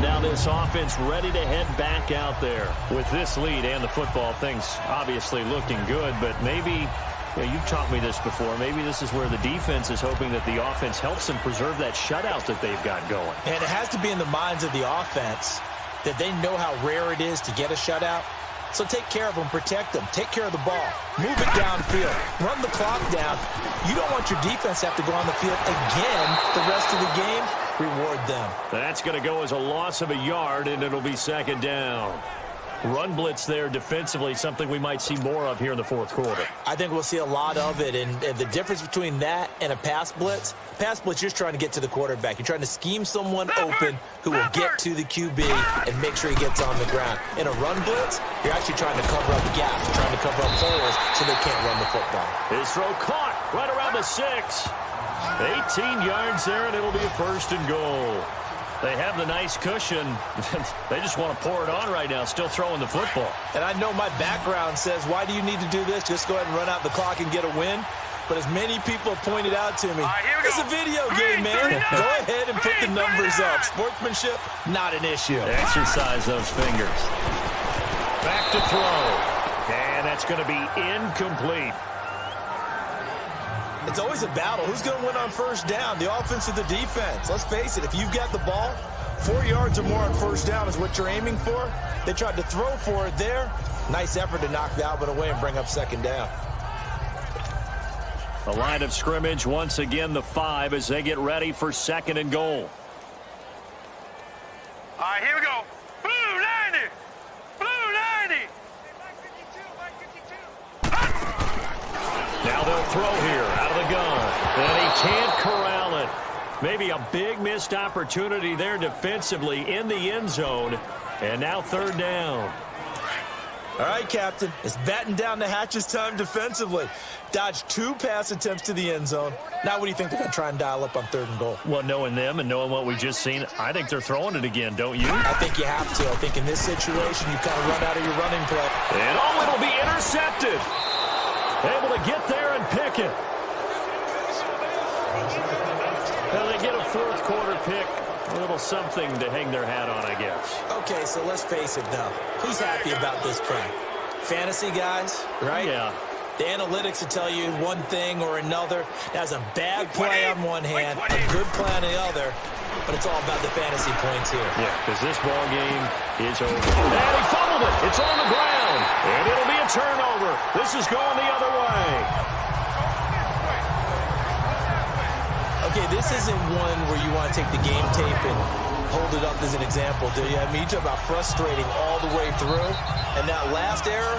Now now this offense ready to head back out there. With this lead and the football, things obviously looking good, but maybe, you've taught me this before, maybe this is where the defense is hoping that the offense helps them preserve that shutout that they've got going. And it has to be in the minds of the offense that they know how rare it is to get a shutout. So take care of them, protect them, take care of the ball, move it downfield, run the clock down. You don't want your defense to have to go on the field again the rest of the game. Reward them. That's going to go as a loss of a yard, and it'll be second down. Run blitz there defensively, something we might see more of here in the fourth quarter. I think we'll see a lot of it, and the difference between that and a pass blitz, you're just trying to get to the quarterback. You're trying to scheme someone open who will get to the QB and make sure he gets on the ground. In a run blitz, you're actually trying to cover up gaps, you're trying to cover up holes so they can't run the football. His throw caught right around the 6. 18 yards there, and it'll be a first and goal. They have the nice cushion. They just want to pour it on right now, still throwing the football. And I know my background says, why do you need to do this? Just go ahead and run out the clock and get a win. But as many people have pointed out to me, it's a video game, man. Go ahead and put the numbers up. Sportsmanship, not an issue. Exercise those fingers. Back to throw. And that's going to be incomplete. It's always a battle. Who's going to win on first down, the offense or the defense? Let's face it, if you've got the ball, 4 yards or more on first down is what you're aiming for. They tried to throw for it there. Nice effort to knock that one away and bring up second down. The line of scrimmage, once again, the 5 as they get ready for second and goal. All right, here we go. Blue 90. Blue 90. Now they'll throw here out of the gun. And he can't corral it. Maybe a big missed opportunity there defensively in the end zone. And now third down. All right, Captain. It's batten down the hatches time defensively. Dodged 2 pass attempts to the end zone. Now what do you think they're going to try and dial up on third and goal? Well, knowing them and knowing what we just seen, I think they're throwing it again, don't you? I think you have to. I think in this situation, you kind of run out of your running play. And it'll be intercepted. Able to get there and pick it. Now they get a fourth quarter pick. A little something to hang their hat on, I guess. Okay, so let's face it, though. Who's happy about this play? Fantasy guys, right? Yeah. The analytics will tell you one thing or another. That's a bad play on one hand, a good play on the other, but it's all about the fantasy points here. Yeah, because this ball game is over. And he fumbled it. It's on the ground. And it'll be a turnover. This is going the other way. Okay, this isn't one where you want to take the game tape and hold it up as an example, do you? I mean, you talk about frustrating all the way through. And that last error,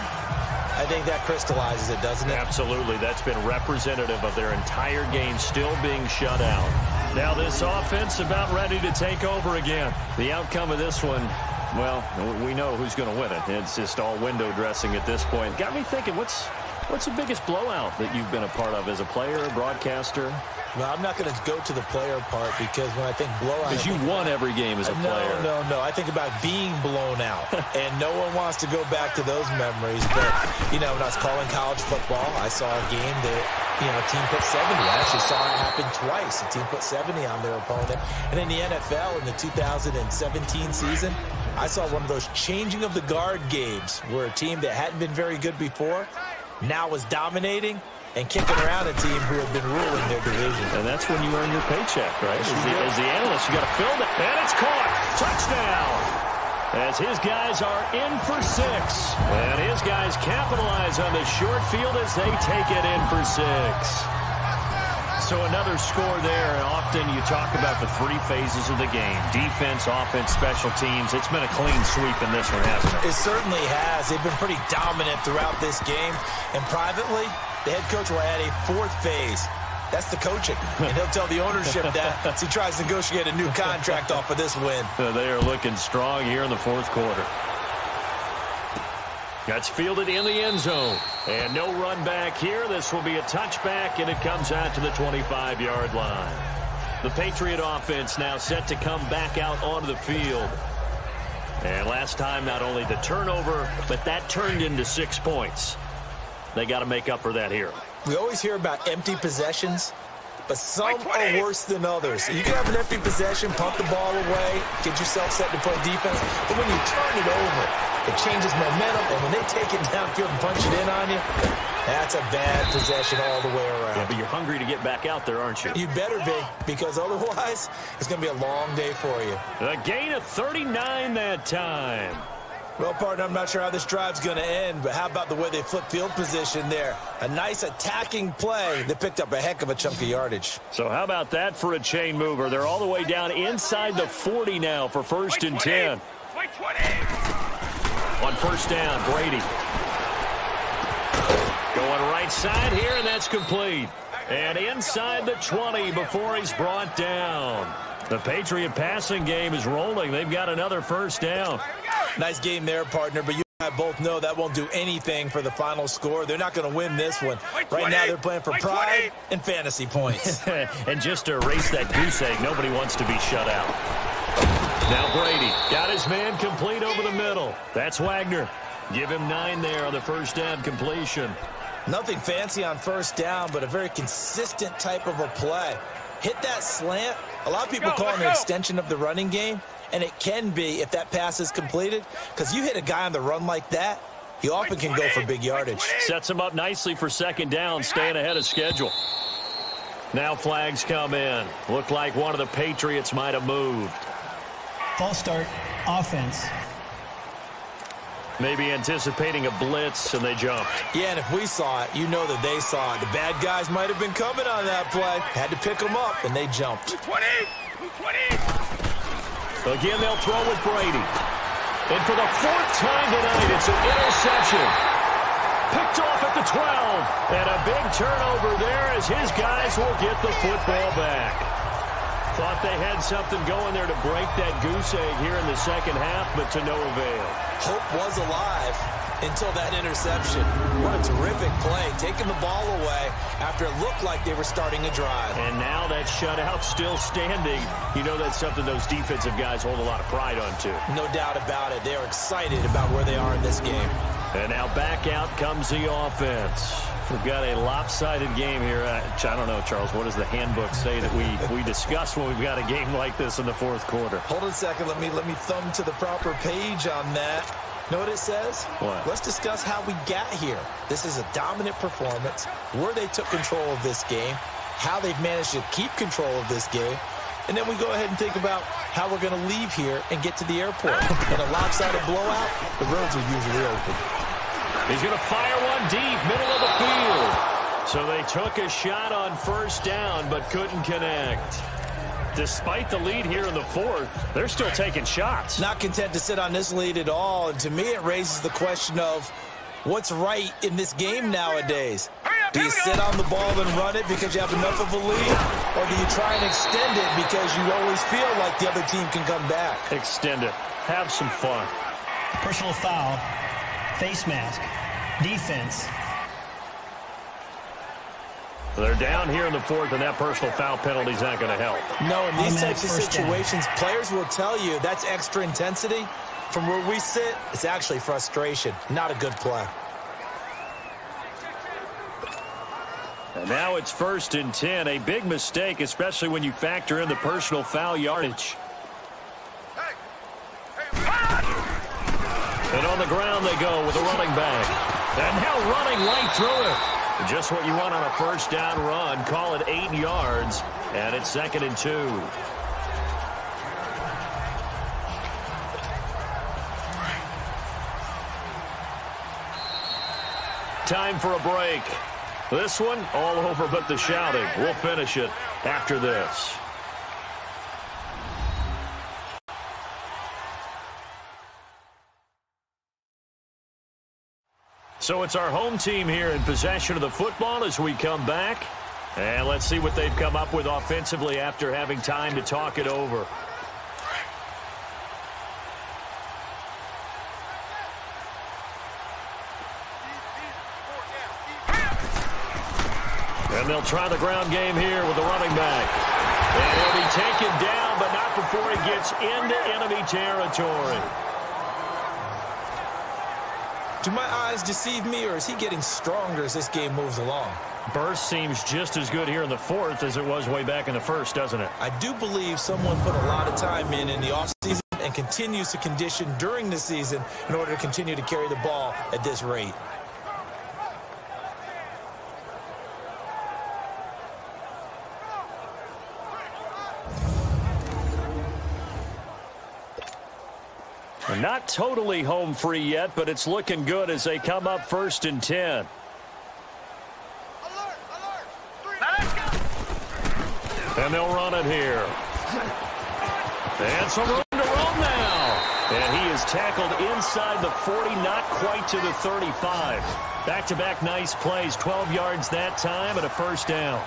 I think that crystallizes it, doesn't it? Absolutely. That's been representative of their entire game still being shut out. Now this offense about ready to take over again. The outcome of this one, well, we know who's going to win it. It's just all window dressing at this point. Got me thinking, what's the biggest blowout that you've been a part of as a player, broadcaster? No, I'm not going to go to the player part because when I think blowout... Because you won every game as a player. No. I think about being blown out. And no one wants to go back to those memories. But, when I was calling college football, I saw a game that, a team put 70. I actually saw it happen twice. A team put 70 on their opponent. And in the NFL, in the 2017 season, I saw one of those changing of the guard games where a team that hadn't been very good before now was dominating and kicking around a team who had been ruling their division. And that's when you earn your paycheck, right? As the analyst, you got to fill that. And it's caught. Touchdown. As his guys are in for 6. And his guys capitalize on the short field as they take it in for 6. So another score there. And often you talk about the 3 phases of the game. Defense, offense, special teams. It's been a clean sweep in this one, hasn't it? It certainly has. They've been pretty dominant throughout this game. And privately, the head coach will add a 4th phase. That's the coaching. And he'll tell the ownership that as he tries to negotiate a new contract off of this win. They are looking strong here in the fourth quarter. That's fielded in the end zone. And no run back here. This will be a touchback, and it comes out to the 25-yard line. The Patriot offense now set to come back out onto the field. And last time, not only the turnover, but that turned into 6 points. They got to make up for that here. We always hear about empty possessions, but some are worse than others. You can have an empty possession, punt the ball away, get yourself set to play defense, but when you turn it over, it changes momentum, and when they take it downfield and punch it in on you, that's a bad possession all the way around. Yeah, but you're hungry to get back out there, aren't you? You better be, because otherwise, it's going to be a long day for you. A gain of 39 that time. Well, partner, I'm not sure how this drive's going to end, but how about the way they flip field position there? A nice attacking play. They picked up a heck of a chunk of yardage. So how about that for a chain mover? They're all the way down inside the 40 now for 1st and 10. On 1st down, Brady. Going right side here, and that's complete. And inside the 20 before he's brought down. The Patriot passing game is rolling. They've got another 1st down. Nice game there, partner, but you and I both know that won't do anything for the final score. They're not going to win this one. Right now, they're playing for pride and fantasy points. And just to erase that goose egg, nobody wants to be shut out. Now Brady got his man complete over the middle. That's Wagner. Give him 9 there on the 1st down completion. Nothing fancy on 1st down, but a very consistent type of a play. Hit that slant. A lot of people call it an extension of the running game, and it can be if that pass is completed, because you hit a guy on the run like that, he often can go for big yardage. Sets him up nicely for 2nd down, staying ahead of schedule. Now flags come in. Looked like one of the Patriots might have moved. False start, offense. Maybe anticipating a blitz, and they jumped. Yeah, and if we saw it, you know that they saw it. The bad guys might have been coming on that play. Had to pick them up, and they jumped. 20. Again, they'll throw with Brady. And for the 4th time tonight, it's an interception. Picked off at the 12. And a big turnover there as his guys will get the football back. Thought they had something going there to break that goose egg here in the 2nd half, but to no avail. Hope was alive until that interception. What a terrific play, taking the ball away after it looked like they were starting a drive. And now that shutout still standing. You know that's something those defensive guys hold a lot of pride on, too. No doubt about it. They're excited about where they are in this game. And now back out comes the offense. We've got a lopsided game here. I don't know, Charles, what does the handbook say that we discuss when we've got a game like this in the 4th quarter? Hold on a second. Let me thumb to the proper page on that. Know what it says? What? Let's discuss how we got here. This is a dominant performance, where they took control of this game, how they've managed to keep control of this game, and then we go ahead and think about how we're going to leave here and get to the airport. In a lopsided blowout, the roads are usually open. He's going to fire one deep, middle of the field. So they took a shot on 1st down, but couldn't connect. Despite the lead here in the 4th, they're still taking shots. Not content to sit on this lead at all, and to me it raises the question of what's right in this game nowadays. Do you sit on the ball and run it because you have enough of a lead, or do you try and extend it because you always feel like the other team can come back? Extend it. Have some fun. Personal foul, face mask, defense. They're down here in the 4th, and that personal foul penalty is not going to help. No, in these types of situations, players will tell you that's extra intensity. From where we sit, it's actually frustration. Not a good play. And now it's 1st and 10. A big mistake, especially when you factor in the personal foul yardage. And on the ground they go with a running back. And now running right through it. Just what you want on a 1st down run. Call it 8 yards. And it's 2nd and 2. Time for a break. This one, all over but the shouting. We'll finish it after this. So it's our home team here in possession of the football as we come back. And let's see what they've come up with offensively after having time to talk it over. And they'll try the ground game here with the running back. And he'll be taken down, but not before he gets into enemy territory. Do my eyes deceive me, or is he getting stronger as this game moves along? Burst seems just as good here in the fourth as it was way back in the first, doesn't it? I do believe someone put a lot of time in the offseason and continues to condition during the season in order to continue to carry the ball at this rate. Not totally home free yet, but it's looking good as they come up 1st and 10. And they'll run it here. And some room to roam now. And he is tackled inside the 40, not quite to the 35. Back-to-back nice plays, 12 yards that time and a first down.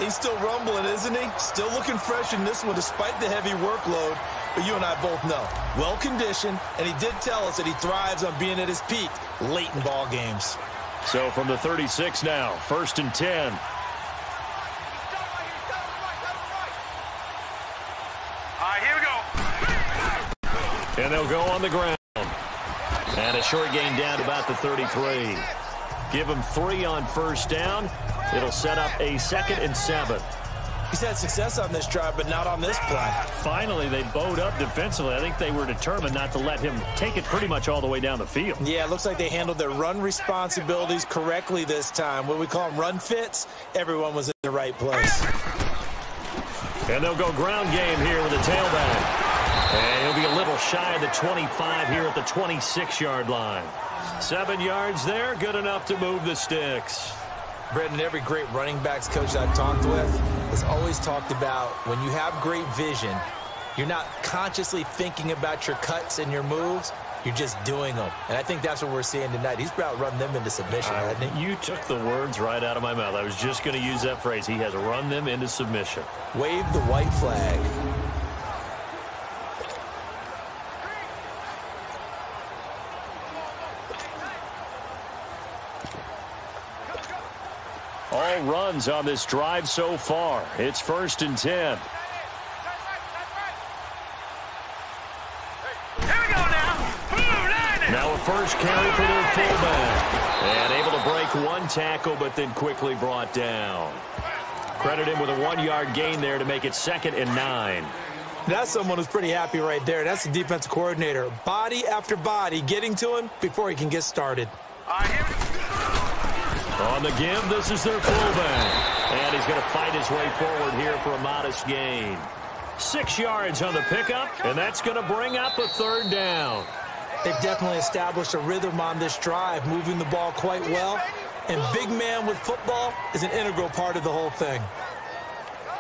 He's still rumbling, isn't he? Still looking fresh in this one despite the heavy workload. But you and I both know, well-conditioned, and he did tell us that he thrives on being at his peak late in ball games. So from the 36 now, 1st and 10. Here we go. And they'll go on the ground. And a short gain down to about the 33. Give him 3 on first down. It'll set up a 2nd and 7. He's had success on this drive, but not on this play. Finally, they bowed up defensively. I think they were determined not to let him take it pretty much all the way down the field. Yeah, it looks like they handled their run responsibilities correctly this time. What we call them run fits, everyone was in the right place. And they'll go ground game here with a tailback. And he'll be a little shy of the 25 here at the 26-yard line. 7 yards there, good enough to move the sticks. Brendan, every great running backs coach I've talked with has always talked about when you have great vision, you're not consciously thinking about your cuts and your moves. You're just doing them. And I think that's what we're seeing tonight. He's about running them into submission, hasn't he? You took the words right out of my mouth. I was just going to use that phrase. He has run them into submission. Wave the white flag. All runs on this drive so far. It's 1st and 10. Here we go now. Now a first carry for their fullback. And able to break one tackle, but then quickly brought down. Credit him with a 1-yard gain there to make it 2nd and 9. That's someone who's pretty happy right there. That's the defensive coordinator. Body after body getting to him before he can get started. On the give, this is their fullback. And he's going to fight his way forward here for a modest gain. 6 yards on the pickup, and that's going to bring up a 3rd down. They've definitely established a rhythm on this drive, moving the ball quite well. And big man with football is an integral part of the whole thing.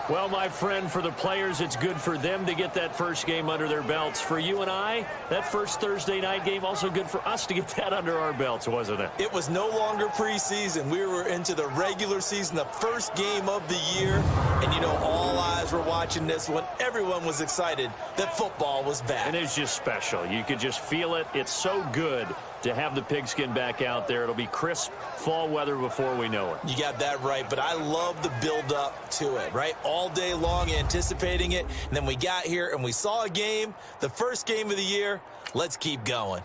Well, my friend, for the players, it's good for them to get that first game under their belts. For you and I, that first Thursday night game, also good for us to get that under our belts, wasn't it? It was no longer preseason. We were into the regular season, the first game of the year. And, you know, all eyes were watching this one. Everyone was excited that football was back. And it's just special. You could just feel it. It's so good to have the pigskin back out there. It'll be crisp fall weather before we know it. You got that right, but I love the build-up to it, right? All day long anticipating it, and then we got here and we saw a game, the first game of the year. Let's keep going.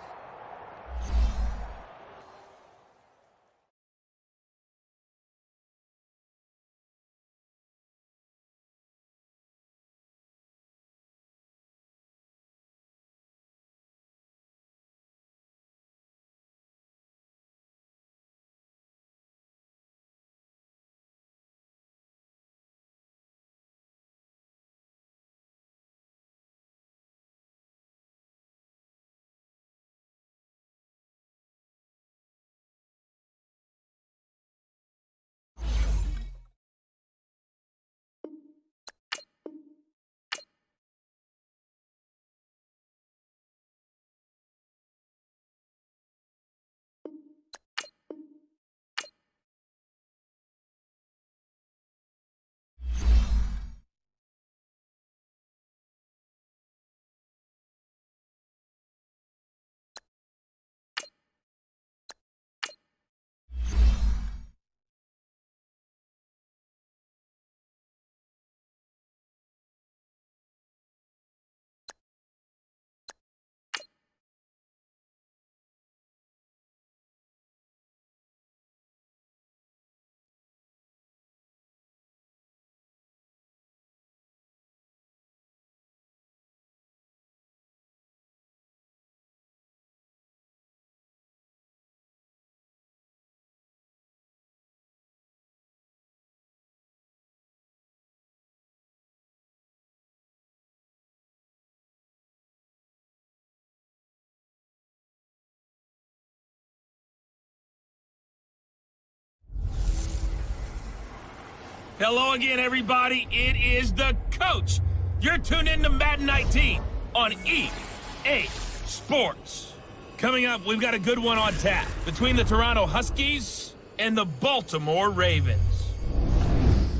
Hello again, everybody. It is the coach. You're tuned in to Madden 19 on EA Sports. Coming up, we've got a good one on tap between the Toronto Huskies and the Baltimore Ravens.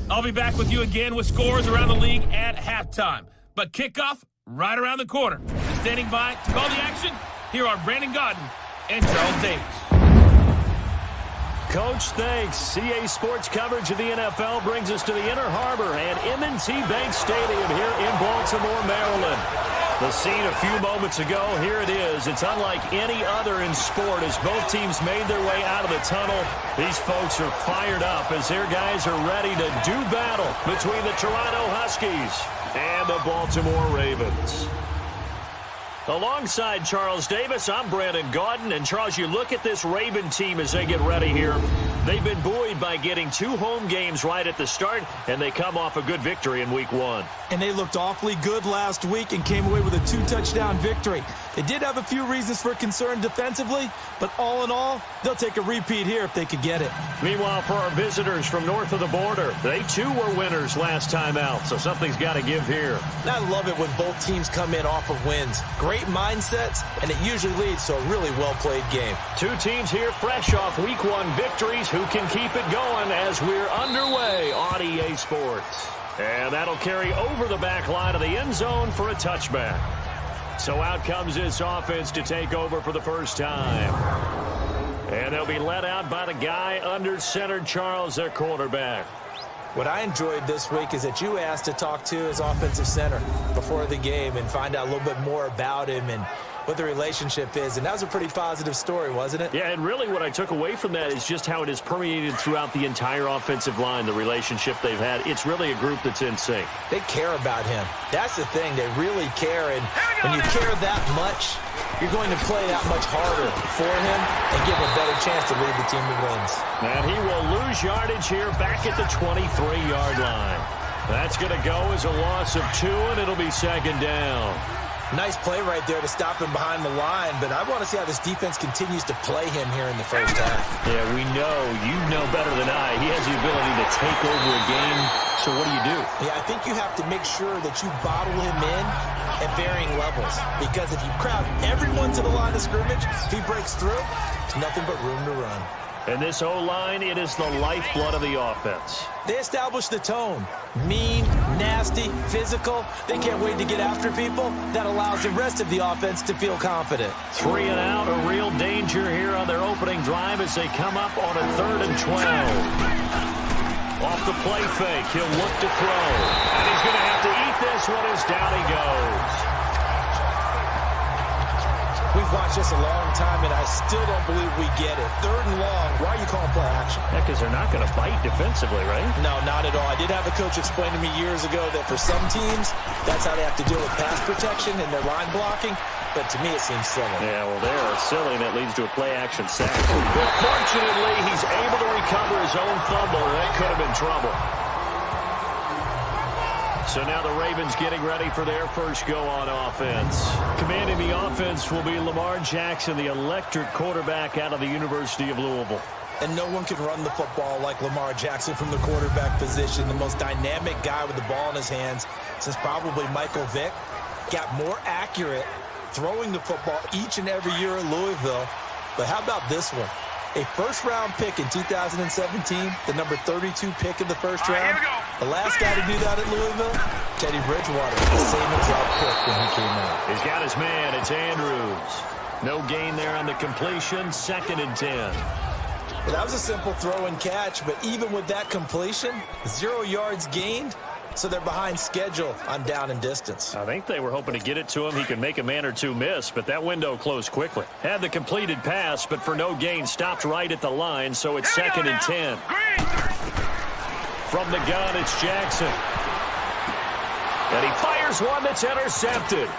I'll be back with you again with scores around the league at halftime. But kickoff right around the corner. Standing by to call the action, here are Brandon Godden and Charles Davis. Coach, thanks. EA Sports coverage of the NFL brings us to the Inner Harbor and M&T Bank Stadium here in Baltimore, Maryland. The scene a few moments ago, here it is. It's unlike any other in sport as both teams made their way out of the tunnel. These folks are fired up as their guys are ready to do battle between the Toronto Huskies and the Baltimore Ravens. Alongside Charles Davis, I'm Brandon Godden. And, Charles, you look at this Raven team as they get ready here. They've been buoyed by getting 2 home games right at the start, and they come off a good victory in Week 1. And they looked awfully good last week and came away with a 2-touchdown victory. They did have a few reasons for concern defensively, but all in all, they'll take a repeat here if they could get it. Meanwhile, for our visitors from north of the border, they too were winners last time out, so something's got to give here. I love it when both teams come in off of wins. Great mindsets, and it usually leads to a really well-played game. 2 teams here fresh off Week 1 victories. Who can keep it going as we're underway on EA Sports? And that'll carry over the back line of the end zone for a touchback. So out comes this offense to take over for the first time. And they'll be let out by the guy under center, Charles, their quarterback. What I enjoyed this week is that you asked to talk to his offensive center before the game and find out a little bit more about him and what the relationship is. And that was a pretty positive story, wasn't it? Yeah, and really what I took away from that is just how it has permeated throughout the entire offensive line, the relationship they've had. It's really a group that's in sync. They care about him. That's the thing. They really care. And when you care that much, you're going to play that much harder for him and give him a better chance to lead the team to wins. And he will lose yardage here back at the 23-yard line. That's going to go as a loss of 2, and it'll be second down. Nice play right there to stop him behind the line, but I want to see how this defense continues to play him here in the first half. Yeah, we know. You know better than I. He has the ability to take over a game, so what do? Yeah, I think you have to make sure that you bottle him in at varying levels, because if you crowd everyone to the line of scrimmage, if he breaks through, there's nothing but room to run. And this O-line, it is the lifeblood of the offense. They establish the tone. Mean, nasty, physical. They can't wait to get after people. That allows the rest of the offense to feel confident. 3 and out, a real danger here on their opening drive as they come up on a 3rd and 12. Off the play fake, he'll look to throw. And he's going to have to eat this one as down he goes. We've watched this a long time, and I still don't believe we get it. 3rd and long. Why are you calling play action? Yeah, because they're not going to bite defensively, right? No, not at all. I did have a coach explain to me years ago that for some teams, that's how they have to deal with pass protection and their line blocking. But to me, it seems silly. Yeah, well, they're silly, and that leads to a play-action sack. But fortunately, he's able to recover his own fumble, and that could have been trouble. So now the Ravens getting ready for their first go on offense. Commanding the offense will be Lamar Jackson, the electric quarterback out of the University of Louisville. And no one can run the football like Lamar Jackson from the quarterback position. The most dynamic guy with the ball in his hands since probably Michael Vick. Got more accurate throwing the football each and every year at Louisville. But how about this one? A first-round pick in 2017, the number 32 pick in the first round. The last guy to do that at Louisville, Teddy Bridgewater, the same exact pick when he came out. He's got his man. It's Andrews. No gain there on the completion. 2nd and 10. Well, that was a simple throw and catch, but even with that completion, 0 yards gained. So they're behind schedule on down and distance. I think they were hoping to get it to him. He could make a man or two miss, but that window closed quickly. Had the completed pass, but for no gain, stopped right at the line, so it's 2nd and 10. From the gun, it's Jackson. And he fires one that's intercepted.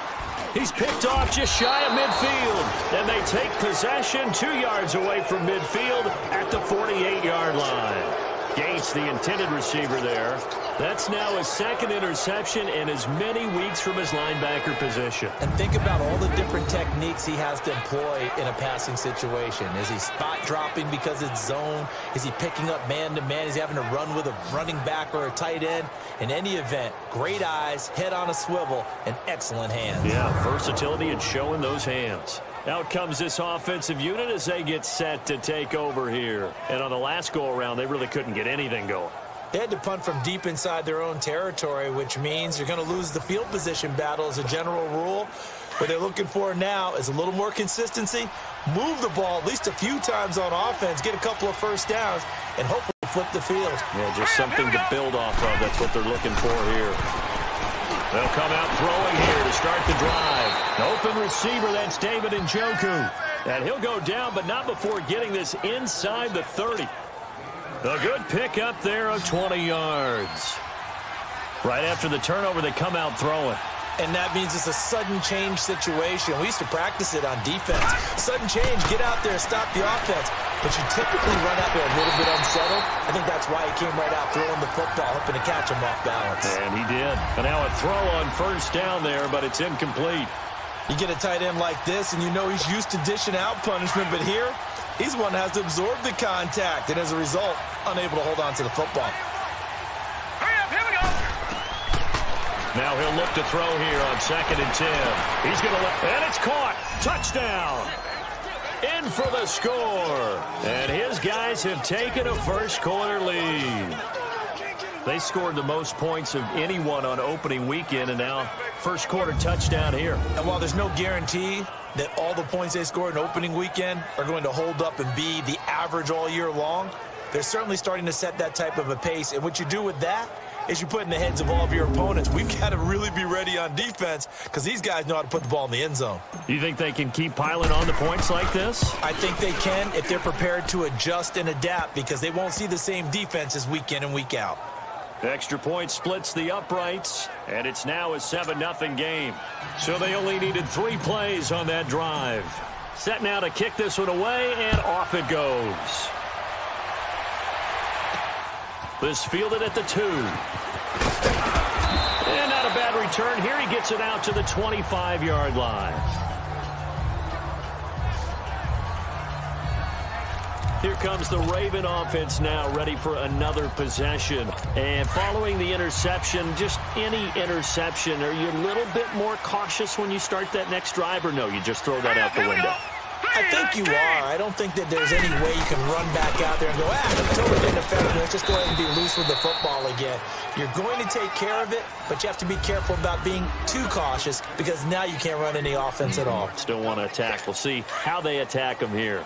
He's picked off just shy of midfield. And they take possession 2 yards away from midfield at the 48-yard line. Gates, the intended receiver there. That's now his second interception and as many weeks from his linebacker position. And think about all the different techniques he has to employ in a passing situation. Is he spot dropping because it's zone? Is he picking up man-to-man? Is he having to run with a running back or a tight end? In any event, great eyes, head on a swivel, and excellent hands. Yeah, versatility and showing those hands. Out comes this offensive unit as they get set to take over here. And on the last go-around, they really couldn't get anything going. They had to punt from deep inside their own territory, which means you're going to lose the field position battle as a general rule. What they're looking for now is a little more consistency, move the ball at least a few times on offense, get a couple of first downs, and hopefully flip the field. Yeah, just something to build off of. That's what they're looking for here. They'll come out throwing here to start the drive. An open receiver, that's David Njoku. And he'll go down, but not before getting this inside the 30. A good pickup there of 20 yards. Right after the turnover, they come out throwing. And that means it's a sudden change situation. We used to practice it on defense. Sudden change, get out there, stop the offense. But you typically run out there a little bit unsettled. I think that's why he came right out throwing the football, hoping to catch him off balance. And he did. And now a throw on first down there, but it's incomplete. You get a tight end like this, and you know he's used to dishing out punishment, but here, he's the one that has to absorb the contact, and as a result, unable to hold on to the football. Hurry up, here we go. Now he'll look to throw here on 2nd and 10. He's going to let, and it's caught. Touchdown. In for the score. And his guys have taken a first-quarter lead. They scored the most points of anyone on opening weekend, and now first-quarter touchdown here. And while there's no guarantee that all the points they scored in opening weekend are going to hold up and be the average all year long, they're certainly starting to set that type of a pace. And what you do with that is you put in the heads of all of your opponents, we've got to really be ready on defense because these guys know how to put the ball in the end zone. You think they can keep piling on the points like this? I think they can if they're prepared to adjust and adapt because they won't see the same defenses week in and week out. Extra point splits the uprights, and it's now a 7-0 game. So they only needed 3 plays on that drive. Set now to kick this one away, and off it goes. This fielded at the 2. And not a bad return here. He gets it out to the 25-yard line. Here comes the Raven offense now, ready for another possession. And following the interception, just any interception, are you a little bit more cautious when you start that next drive, or no, you just throw that out the window? I think you are. I don't think that there's any way you can run back out there and go, the totally didn't affect me. Let's just go ahead and be loose with the football again. You're going to take care of it, but you have to be careful about being too cautious because now you can't run any offense at all. Still want to attack. We'll see how they attack them here.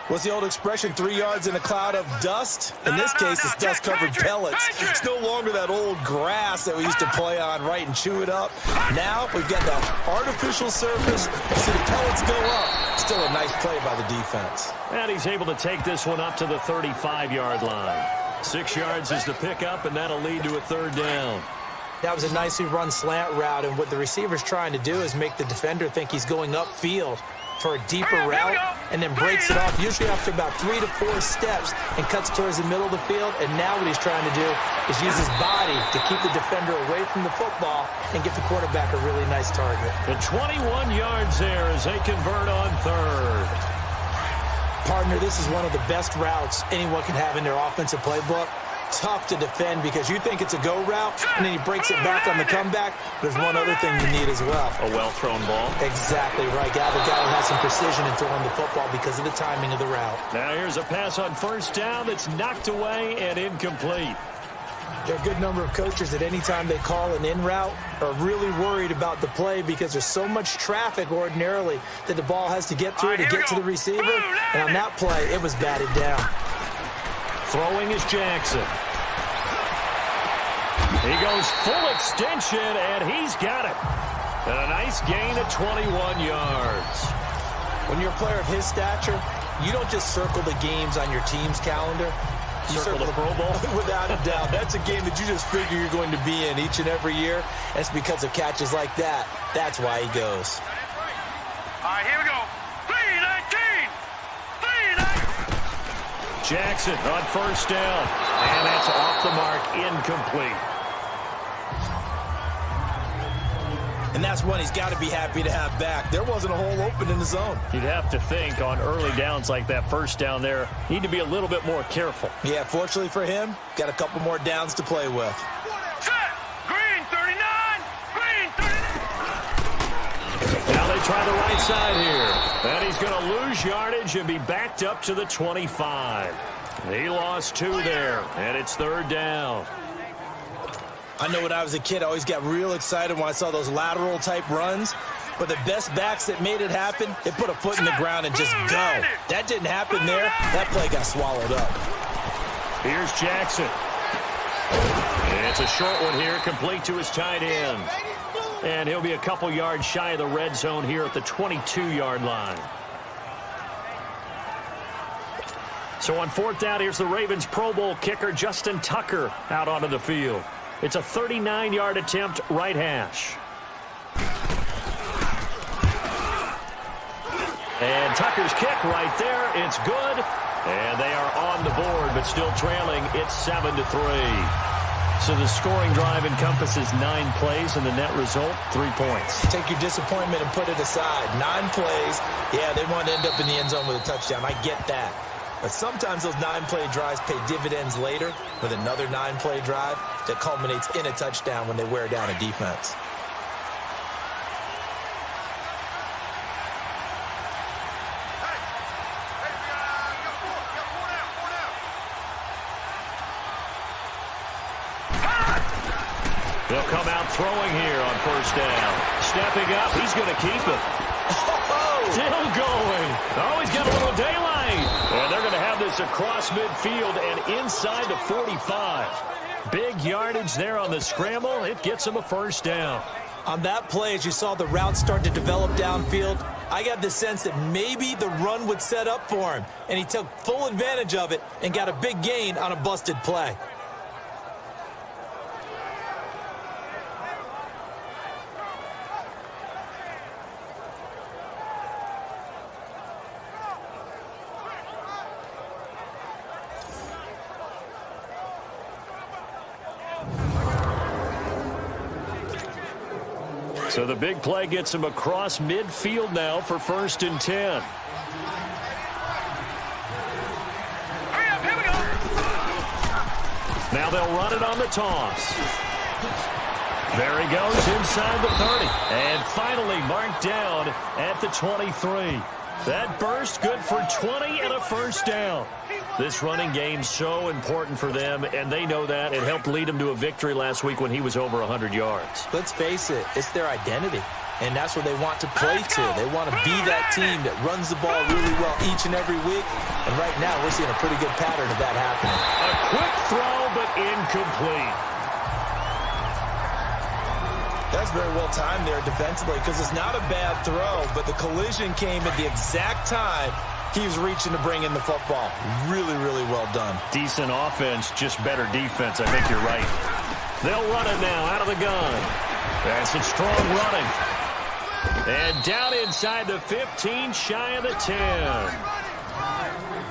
What's the old expression, 3 yards in a cloud of dust? In this case, it's dust-covered pellets. It's no longer that old grass that we used to play on, right, and chew it up. Now we've got that artificial surface. See the pellets go up. Still a nice play by the defense. And he's able to take this one up to the 35-yard line. 6 yards is the pickup, and that'll lead to a 3rd down. That was a nicely run slant route, and what the receiver's trying to do is make the defender think he's going upfield for a deeper route, and then breaks it off, usually after about 3 to 4 steps, and cuts towards the middle of the field. And now what he's trying to do is use his body to keep the defender away from the football and get the quarterback a really nice target. The 21 yards there as they convert on 3rd. Partner, this is one of the best routes anyone can have in their offensive playbook. Tough to defend because you think it's a go route, and then he breaks it back on the comeback. There's one other thing you need as well. A well-thrown ball. Exactly right. The guy has some precision in throwing the football because of the timing of the route. Now here's a pass on 1st down that's knocked away and incomplete. There are a good number of coaches that anytime they call an in route are really worried about the play because there's so much traffic ordinarily that the ball has to get through to get to the receiver. And on that play, it was batted down. Throwing is Jackson. He goes full extension, and he's got it. And a nice gain of 21 yards. When you're a player of his stature, you don't just circle the games on your team's calendar. You circle the Pro Bowl? Without a doubt. That's a game that you just figure you're going to be in each and every year. And it's because of catches like that. That's why he goes. All right, here we go. 3-19. 3-19. Jackson on 1st down. And that's off the mark, incomplete. And that's one he's got to be happy to have back. There wasn't a hole open in the zone. You'd have to think on early downs like that first down there, need to be a little bit more careful. Yeah, fortunately for him, got a couple more downs to play with. Green 39! Green 39! Now they try the right side here. And he's going to lose yardage and be backed up to the 25. He lost 2 there, and it's 3rd down. I know when I was a kid, I always got real excited when I saw those lateral-type runs. But the best backs that made it happen, they put a foot in the ground and just go. That didn't happen there. That play got swallowed up. Here's Jackson. It's a short one here, complete to his tight end. And he'll be a couple yards shy of the red zone here at the 22-yard line. So on 4th down, here's the Ravens Pro Bowl kicker, Justin Tucker, out onto the field. It's a 39-yard attempt, right hash. And Tucker's kick right there. It's good. And they are on the board, but still trailing. It's 7-3. So the scoring drive encompasses 9 plays, and the net result, 3 points. Take your disappointment and put it aside. 9 plays. Yeah, they want to end up in the end zone with a touchdown. I get that. But sometimes those 9-play drives pay dividends later with another 9-play drive that culminates in a touchdown when they wear down a defense. They'll come out throwing here on 1st down. Stepping up, he's going to keep it. Still going. Oh, he's got a little daylight. And they're going to have this across midfield and inside the 45. Big yardage there on the scramble. It gets him a 1st down. On that play, as you saw the route start to develop downfield, I got the sense that maybe the run would set up for him. And he took full advantage of it and got a big gain on a busted play. So the big play gets him across midfield now for 1st and 10. Here we go. Now they'll run it on the toss. There he goes inside the 30. And finally marked down at the 23. That burst good for 20 and a 1st down. This running game's so important for them, and they know that. It helped lead them to a victory last week when he was over 100 yards. Let's face it, it's their identity, and that's what they want to play to. They want to be that team that runs the ball really well each and every week, and right now we're seeing a pretty good pattern of that happening. A quick throw, but incomplete. That's very well timed there defensively because it's not a bad throw, but the collision came at the exact time he was reaching to bring in the football. Really, really well done. Decent offense, just better defense. I think you're right. They'll run it now out of the gun. That's a strong running. And down inside the 15, shy of the 10.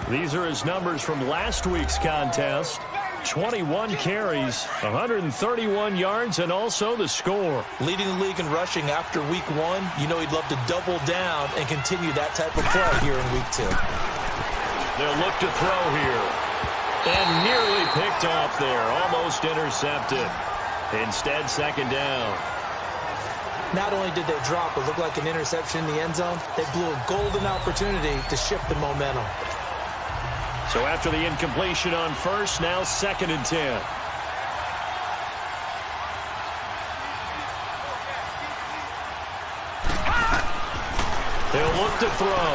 These are his numbers from last week's contest. 21 carries, 131 yards, and also the score. Leading the league in rushing after week 1, you know he'd love to double down and continue that type of play here in week 2. They'll look to throw here. And nearly picked off there, almost intercepted. Instead, 2nd down. Not only did they drop what looked like an interception in the end zone, they blew a golden opportunity to shift the momentum. So after the incompletion on 1st, now 2nd and 10. They'll look to throw.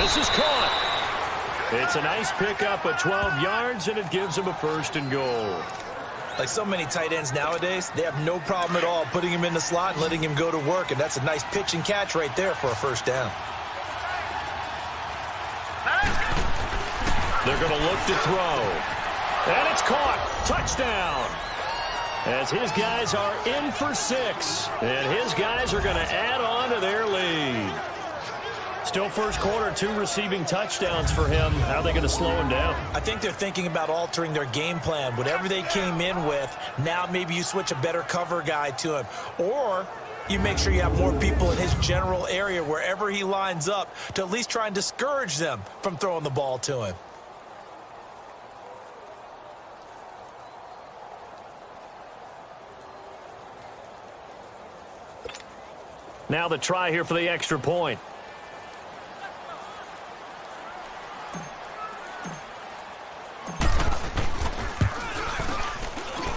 This is caught. It's a nice pickup of 12 yards, and it gives them a 1st and goal. Like so many tight ends nowadays, they have no problem at all putting him in the slot and letting him go to work, and that's a nice pitch and catch right there for a 1st down. They're going to look to throw. And it's caught. Touchdown. As his guys are in for 6. And his guys are going to add on to their lead. Still first quarter, 2 receiving touchdowns for him. How are they going to slow him down? I think they're thinking about altering their game plan. Whatever they came in with, now maybe you switch a better cover guy to him. Or you make sure you have more people in his general area wherever he lines up to at least try and discourage them from throwing the ball to him. Now the try here for the extra point.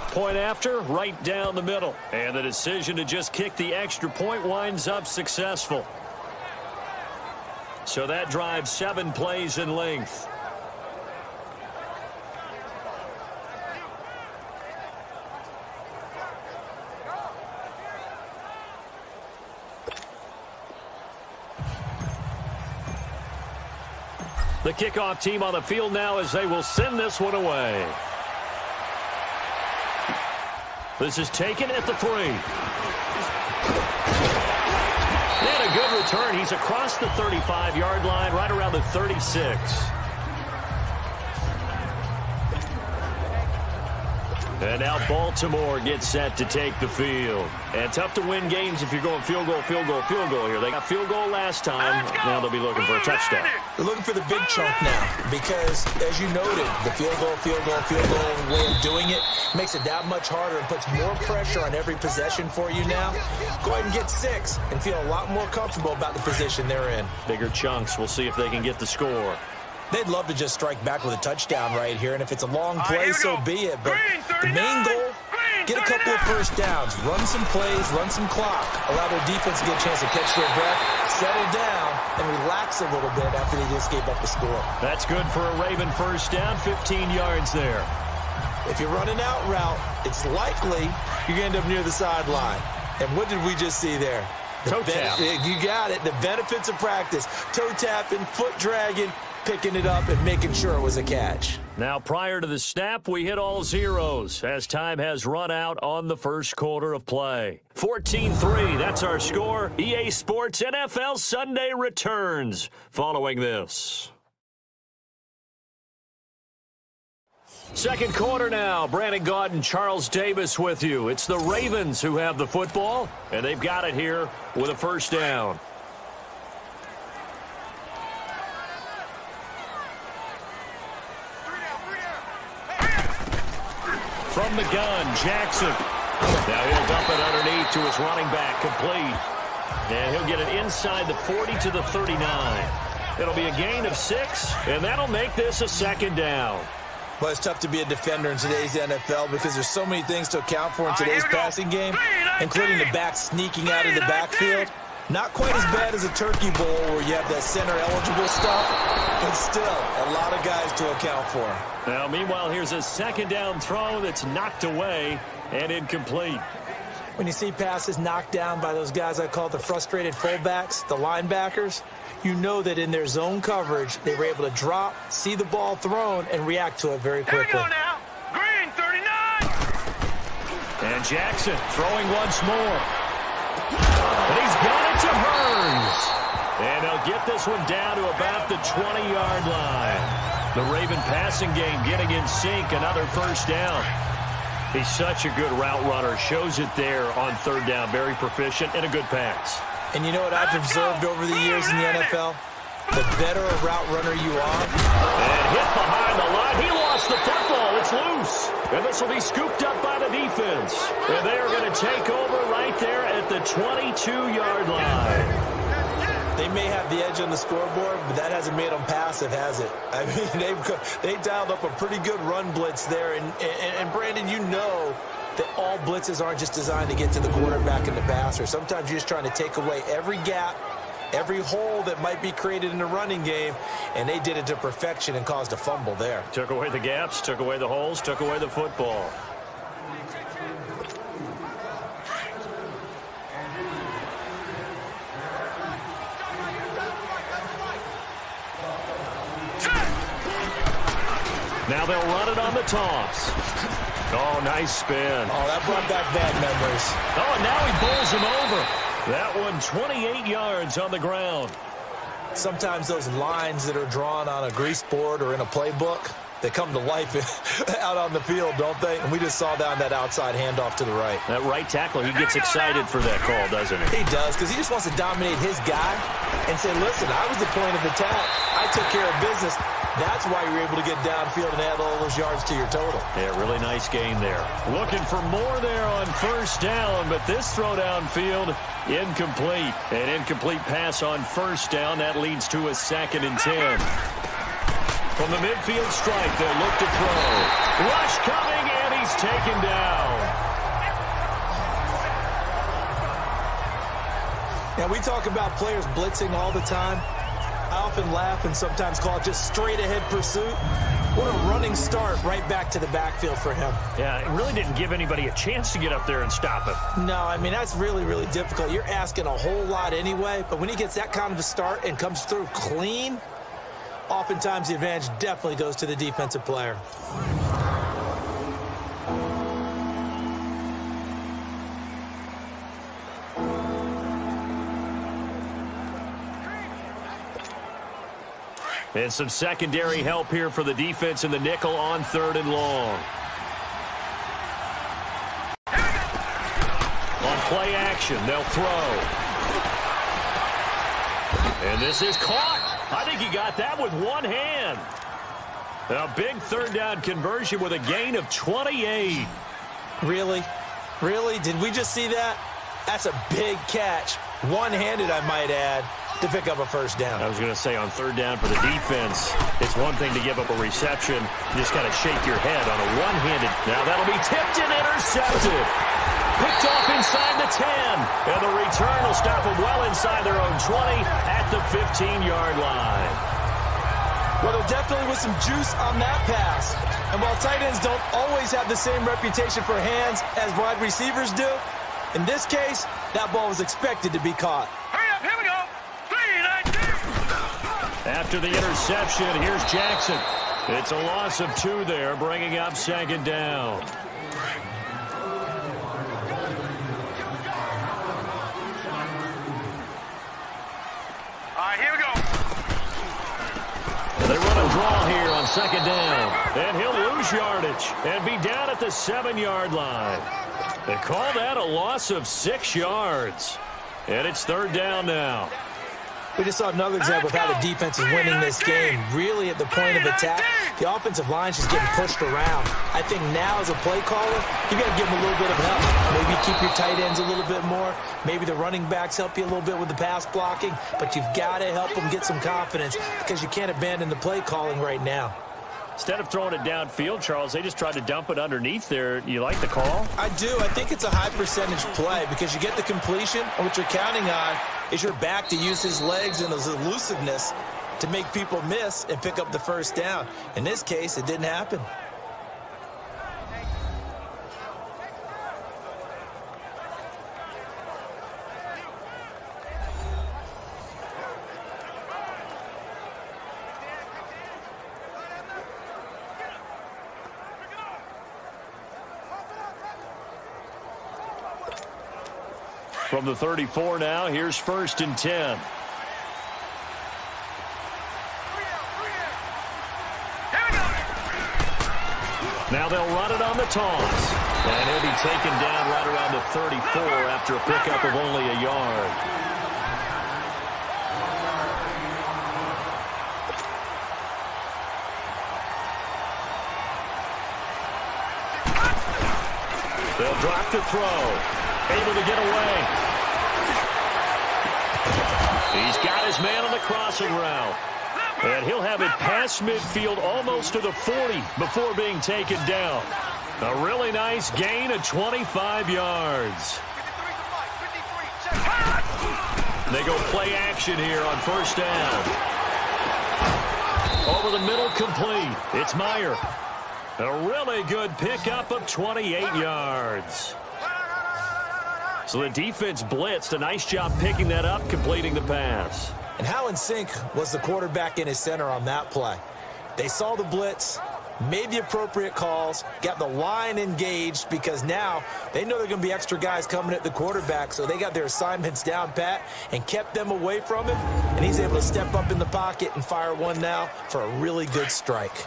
Point after, right down the middle. And the decision to just kick the extra point winds up successful. So that drives 7 plays in length. The kickoff team on the field now as they will send this one away. This is taken at the 3. And a good return. He's across the 35-yard line, right around the 36. And now Baltimore gets set to take the field. And tough to win games if you're going field goal, field goal, field goal here. They got field goal last time. Now they'll be looking for a touchdown. They're looking for the big chunk now because, as you noted, the field goal way of doing it makes it that much harder and puts more pressure on every possession for you now. Go ahead and get 6 and feel a lot more comfortable about the position they're in. Bigger chunks. We'll see if they can get the score. They'd love to just strike back with a touchdown right here, and if it's a long play, so be it. But the main goal, get a couple of first downs, run some plays, run some clock, allow their defense to get a chance to catch their breath, settle down, and relax a little bit after they just gave up the score. That's good for a Raven first down, 15 yards there. If you run an out route, it's likely you're going to end up near the sideline. And what did we just see there? Toe tap. You got it. The benefits of practice. Toe tapping, foot dragging, picking it up and making sure it was a catch. Now, prior to the snap, we hit all zeros as time has run out on the first quarter of play. 14-3, that's our score. EA Sports NFL Sunday returns following this. Second quarter now. Brandon Gaud and Charles Davis with you. It's the Ravens who have the football, and they've got it here with a first down. From the gun, Jackson. Now he'll dump it underneath to his running back, complete. And he'll get it inside the 40 to the 39. It'll be a gain of 6, and that'll make this a second down. Well, it's tough to be a defender in today's NFL because there's so many things to account for in today's passing game, including the back sneaking out of the backfield. Not quite as bad as a Turkey Bowl where you have that center-eligible stuff, but still a lot of guys to account for. Now, meanwhile, here's a second down throw that's knocked away and incomplete. When you see passes knocked down by those guys I call the frustrated fullbacks, the linebackers, you know that in their zone coverage, they were able to drop, see the ball thrown, and react to it very quickly. Here we go now. Green, 39. And Jackson throwing once more. And he's got it to Burns. And they'll get this one down to about the 20-yard line. The Raven passing game getting in sync, another first down. He's such a good route runner. Shows it there on third down. Very proficient and a good pass. And you know what I've observed over the years in the NFL? The better a route runner you are. And hit behind the line. He lost the football. It's loose. And this will be scooped up by the defense. And they are going to take over right there at the 22-yard line. They may have the edge on the scoreboard, but that hasn't made them passive, has it? I mean, they dialed up a pretty good run blitz there. And Brandon, you know that all blitzes aren't just designed to get to the quarterback and the passer. Sometimes you're just trying to take away every gap, every hole that might be created in the running game, and they did it to perfection and caused a fumble there. Took away the gaps, took away the holes, took away the football. Now they'll run it on the toss. Oh, nice spin. Oh, that brought back bad memories. Oh, and now he bowls him over. That one 28 yards on the ground. sometimes those lines that are drawn on a grease board or in a playbook, they come to life out on the field, don't they? And we just saw down that outside handoff to the right. That right tackle, he gets excited for that call, doesn't he? He does, because he just wants to dominate his guy and say, listen, I was the point of attack. I took care of business. That's why you're able to get downfield and add all those yards to your total. Yeah, really nice gain there. Looking for more there on first down, but this throw downfield, incomplete. An incomplete pass on first down. That leads to a 2nd and 10. From the midfield stripe, they'll look to throw. Rush coming, and he's taken down. Now, we talk about players blitzing all the time. I often laugh and sometimes call it just straight-ahead pursuit. What a running start right back to the backfield for him. Yeah, it really didn't give anybody a chance to get up there and stop him. No, I mean, that's really, really difficult. You're asking a whole lot anyway, but when he gets that kind of a start and comes through clean, oftentimes the advantage definitely goes to the defensive player. And some secondary help here for the defense in the nickel on 3rd and long. On play action, they'll throw. And this is caught. I think he got that with one hand. A big 3rd down conversion with a gain of 28. Really? Really? Did we just see that? That's a big catch. One-handed, I might add, to pick up a first down. I was going to say on 3rd down for the defense, it's one thing to give up a reception. You just got to shake your head on a one-handed. Now that'll be tipped and intercepted. Picked off inside the 10. And the return will stop them well inside their own 20 at the 15-yard line. Well, there definitely was some juice on that pass. And while tight ends don't always have the same reputation for hands as wide receivers do, in this case, that ball was expected to be caught. Hurry up, here we go. 3, 9, 2. After the interception, here's Jackson. It's a loss of 2 there, bringing up 2nd down. All right, here we go. They run a draw here on 2nd down. And he'll lose yardage and be down at the 7-yard line. They call that a loss of 6 yards. And it's 3rd down now. We just saw another example of how the defense is winning this game. Really at the point of attack, the offensive line's just getting pushed around. I think now as a play caller, you got to give them a little bit of help. Maybe keep your tight ends a little bit more. Maybe the running backs help you a little bit with the pass blocking. But you've got to help them get some confidence because you can't abandon the play calling right now. Instead of throwing it downfield, Charles, they just tried to dump it underneath there. You like the call? I do. I think it's a high percentage play because you get the completion, and what you're counting on is your back to use his legs and his elusiveness to make people miss and pick up the first down. In this case, it didn't happen. From the 34 now, here's 1st and 10. Now they'll run it on the toss. And he'll be taken down right around the 34 after a pickup of only a yard. They'll drop to throw. Able to get away. He's got his man on the crossing route. And he'll have it past midfield almost to the 40 before being taken down. A really nice gain of 25 yards. They go play action here on 1st down. Over the middle, complete. It's Meyer. A really good pickup of 28 yards. So the defense blitzed. A nice job picking that up, completing the pass. And how in sync was the quarterback and his center on that play? They saw the blitz, made the appropriate calls, got the line engaged, because now they know there are going to be extra guys coming at the quarterback, so they got their assignments down pat and kept them away from him, and he's able to step up in the pocket and fire one now for a really good strike.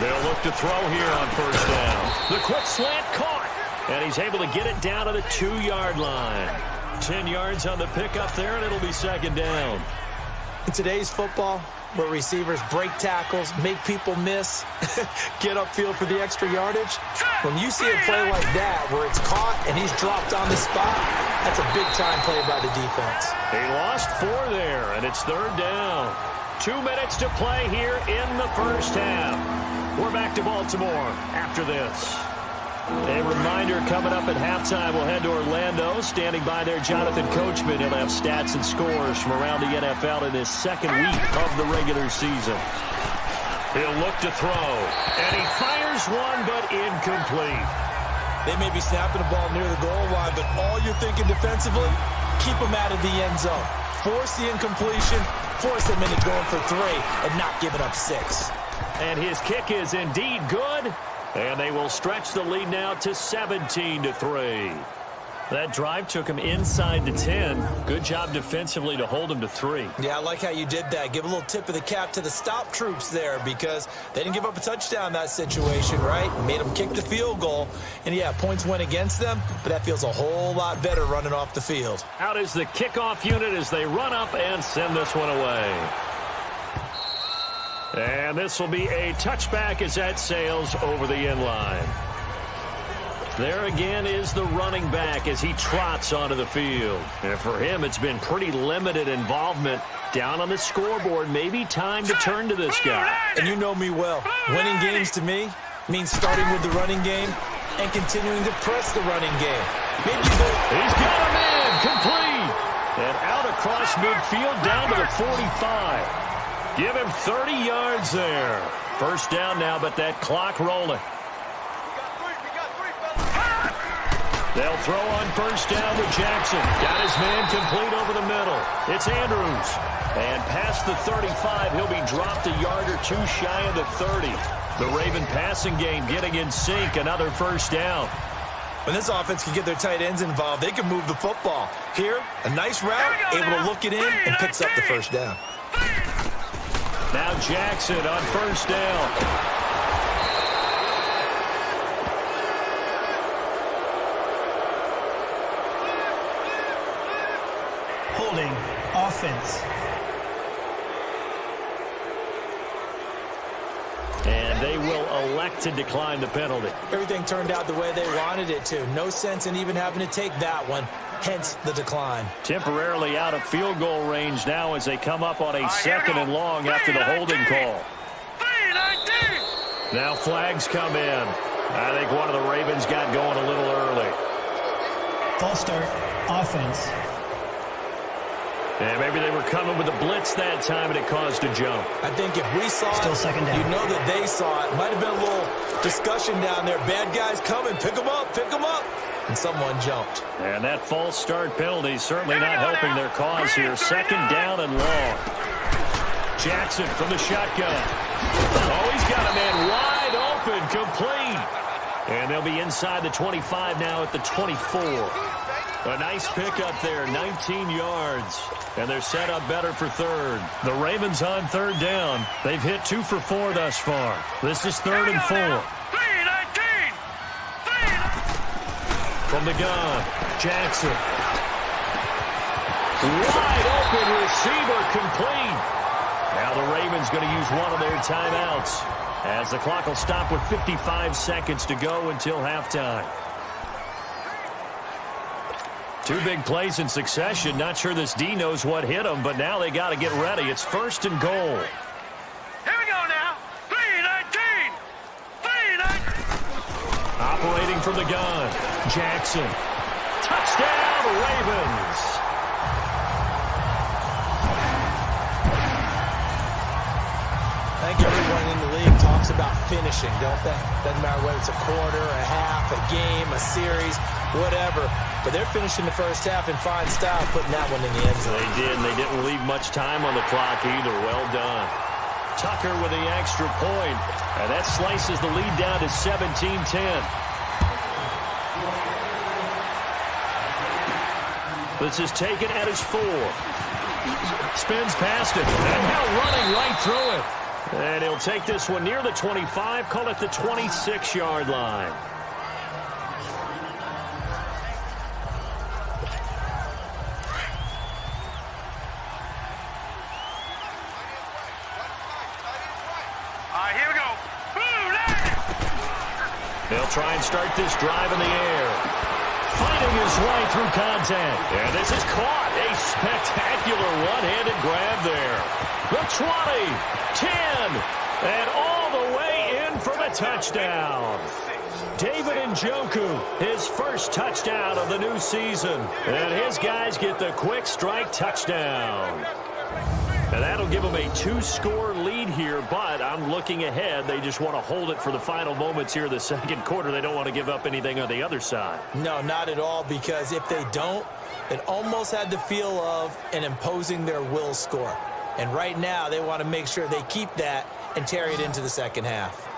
They'll look to throw here on first down. The quick slant caught, and he's able to get it down to the 2-yard line. 10 yards on the pickup there, and it'll be second down. In today's football, where receivers break tackles, make people miss, get upfield for the extra yardage, when you see a play like that where it's caught and he's dropped on the spot, that's a big-time play by the defense. He lost 4 there, and it's third down. 2 minutes to play here in the first half. We're back to Baltimore after this. A reminder, coming up at halftime, we'll head to Orlando. Standing by there, Jonathan Coachman. He'll have stats and scores from around the NFL in his second week of the regular season. He'll look to throw, and he fires one, but incomplete. They may be snapping the ball near the goal line, but all you're thinking defensively, keep them out of the end zone. Force the incompletion, force them into going for 3 and not giving up 6. And his kick is indeed good. And they will stretch the lead now to 17-3. That drive took him inside the 10. Good job defensively to hold him to 3. Yeah, I like how you did that. Give a little tip of the cap to the stop troops there, because they didn't give up a touchdown in that situation, right? Made them kick the field goal. And, yeah, points went against them, but that feels a whole lot better running off the field. Out is the kickoff unit as they run up and send this one away. And this will be a touchback as that sails over the end line. There again is the running back as he trots onto the field. And for him, it's been pretty limited involvement down on the scoreboard. Maybe time to turn to this guy. And you know me well. Winning games to me means starting with the running game and continuing to press the running game. Maybe he's got a man, complete. And out across midfield down to the 45. Give him 30 yards there. First down now, but that clock rolling. They'll throw on first down to Jackson. Got his man complete over the middle. It's Andrews. And past the 35, he'll be dropped a yard or 2 shy of the 30. The Raven passing game getting in sync. Another first down. When this offense can get their tight ends involved, they can move the football. Here, a nice route, able to look it in, and picks up the first down. Now Jackson on first down. Holding offense. And they will elect to decline the penalty. Everything turned out the way they wanted it to. No sense in even having to take that one. Hence the decline. Temporarily out of field goal range now as they come up on a second and long after the holding call. Now flags come in. I think one of the Ravens got going a little early. False start, offense. And maybe they were coming with a blitz that time and it caused a jump. I think if we saw Still it, second down. You know that they saw it. Might have been a little discussion down there. Bad guys coming. Pick them up. Pick them up. And someone jumped. And that false start penalty certainly not helping their cause here. Second down and long. Jackson from the shotgun. Oh, he's got a man wide open, complete. And they'll be inside the 25 now at the 24. A nice pickup there, 19 yards. And they're set up better for third. The Ravens on third down. They've hit 2 for 4 thus far. This is 3rd and 4. From the gun, Jackson. Wide open receiver, complete. Now the Ravens going to use one of their timeouts as the clock will stop with 55 seconds to go until halftime. 2 big plays in succession. Not sure this D knows what hit them, but now they got to get ready. It's 1st and goal. Here we go now. 3-19. 3-19. Operating from the gun, Jackson. Touchdown, Ravens. I think everyone in the league talks about finishing, don't they? Doesn't matter whether it's a quarter, a half, a game, a series, whatever. But they're finishing the first half in fine style, putting that one in the end zone. They did, and they didn't leave much time on the clock either. Well done. Tucker with the extra point, and that slices the lead down to 17-10. This is taken at his 4. Spins past it, and now running right through it. And he'll take this one near the 25, call it the 26-yard line. Here we go. Boom, They'll try and start this drive in the air. Fighting his way through contact. And this is caught. A spectacular one-handed grab there. The 20, 10, and all the way in for the touchdown. David Njoku, his first touchdown of the new season. And his guys get the quick strike touchdown. And that'll give them a 2-score lead here, but I'm looking ahead. They just want to hold it for the final moments here in the second quarter. They don't want to give up anything on the other side. No, not at all, because if they don't, it almost had the feel of an imposing their will score. And right now, they want to make sure they keep that and carry it into the second half.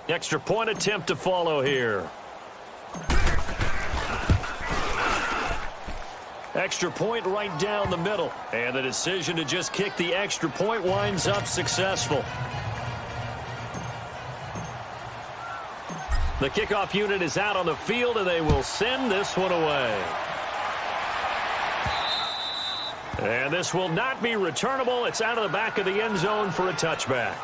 Extra point attempt to follow here. Extra point right down the middle. And the decision to just kick the extra point winds up successful. The kickoff unit is out on the field, and they will send this one away. And this will not be returnable. It's out of the back of the end zone for a touchback.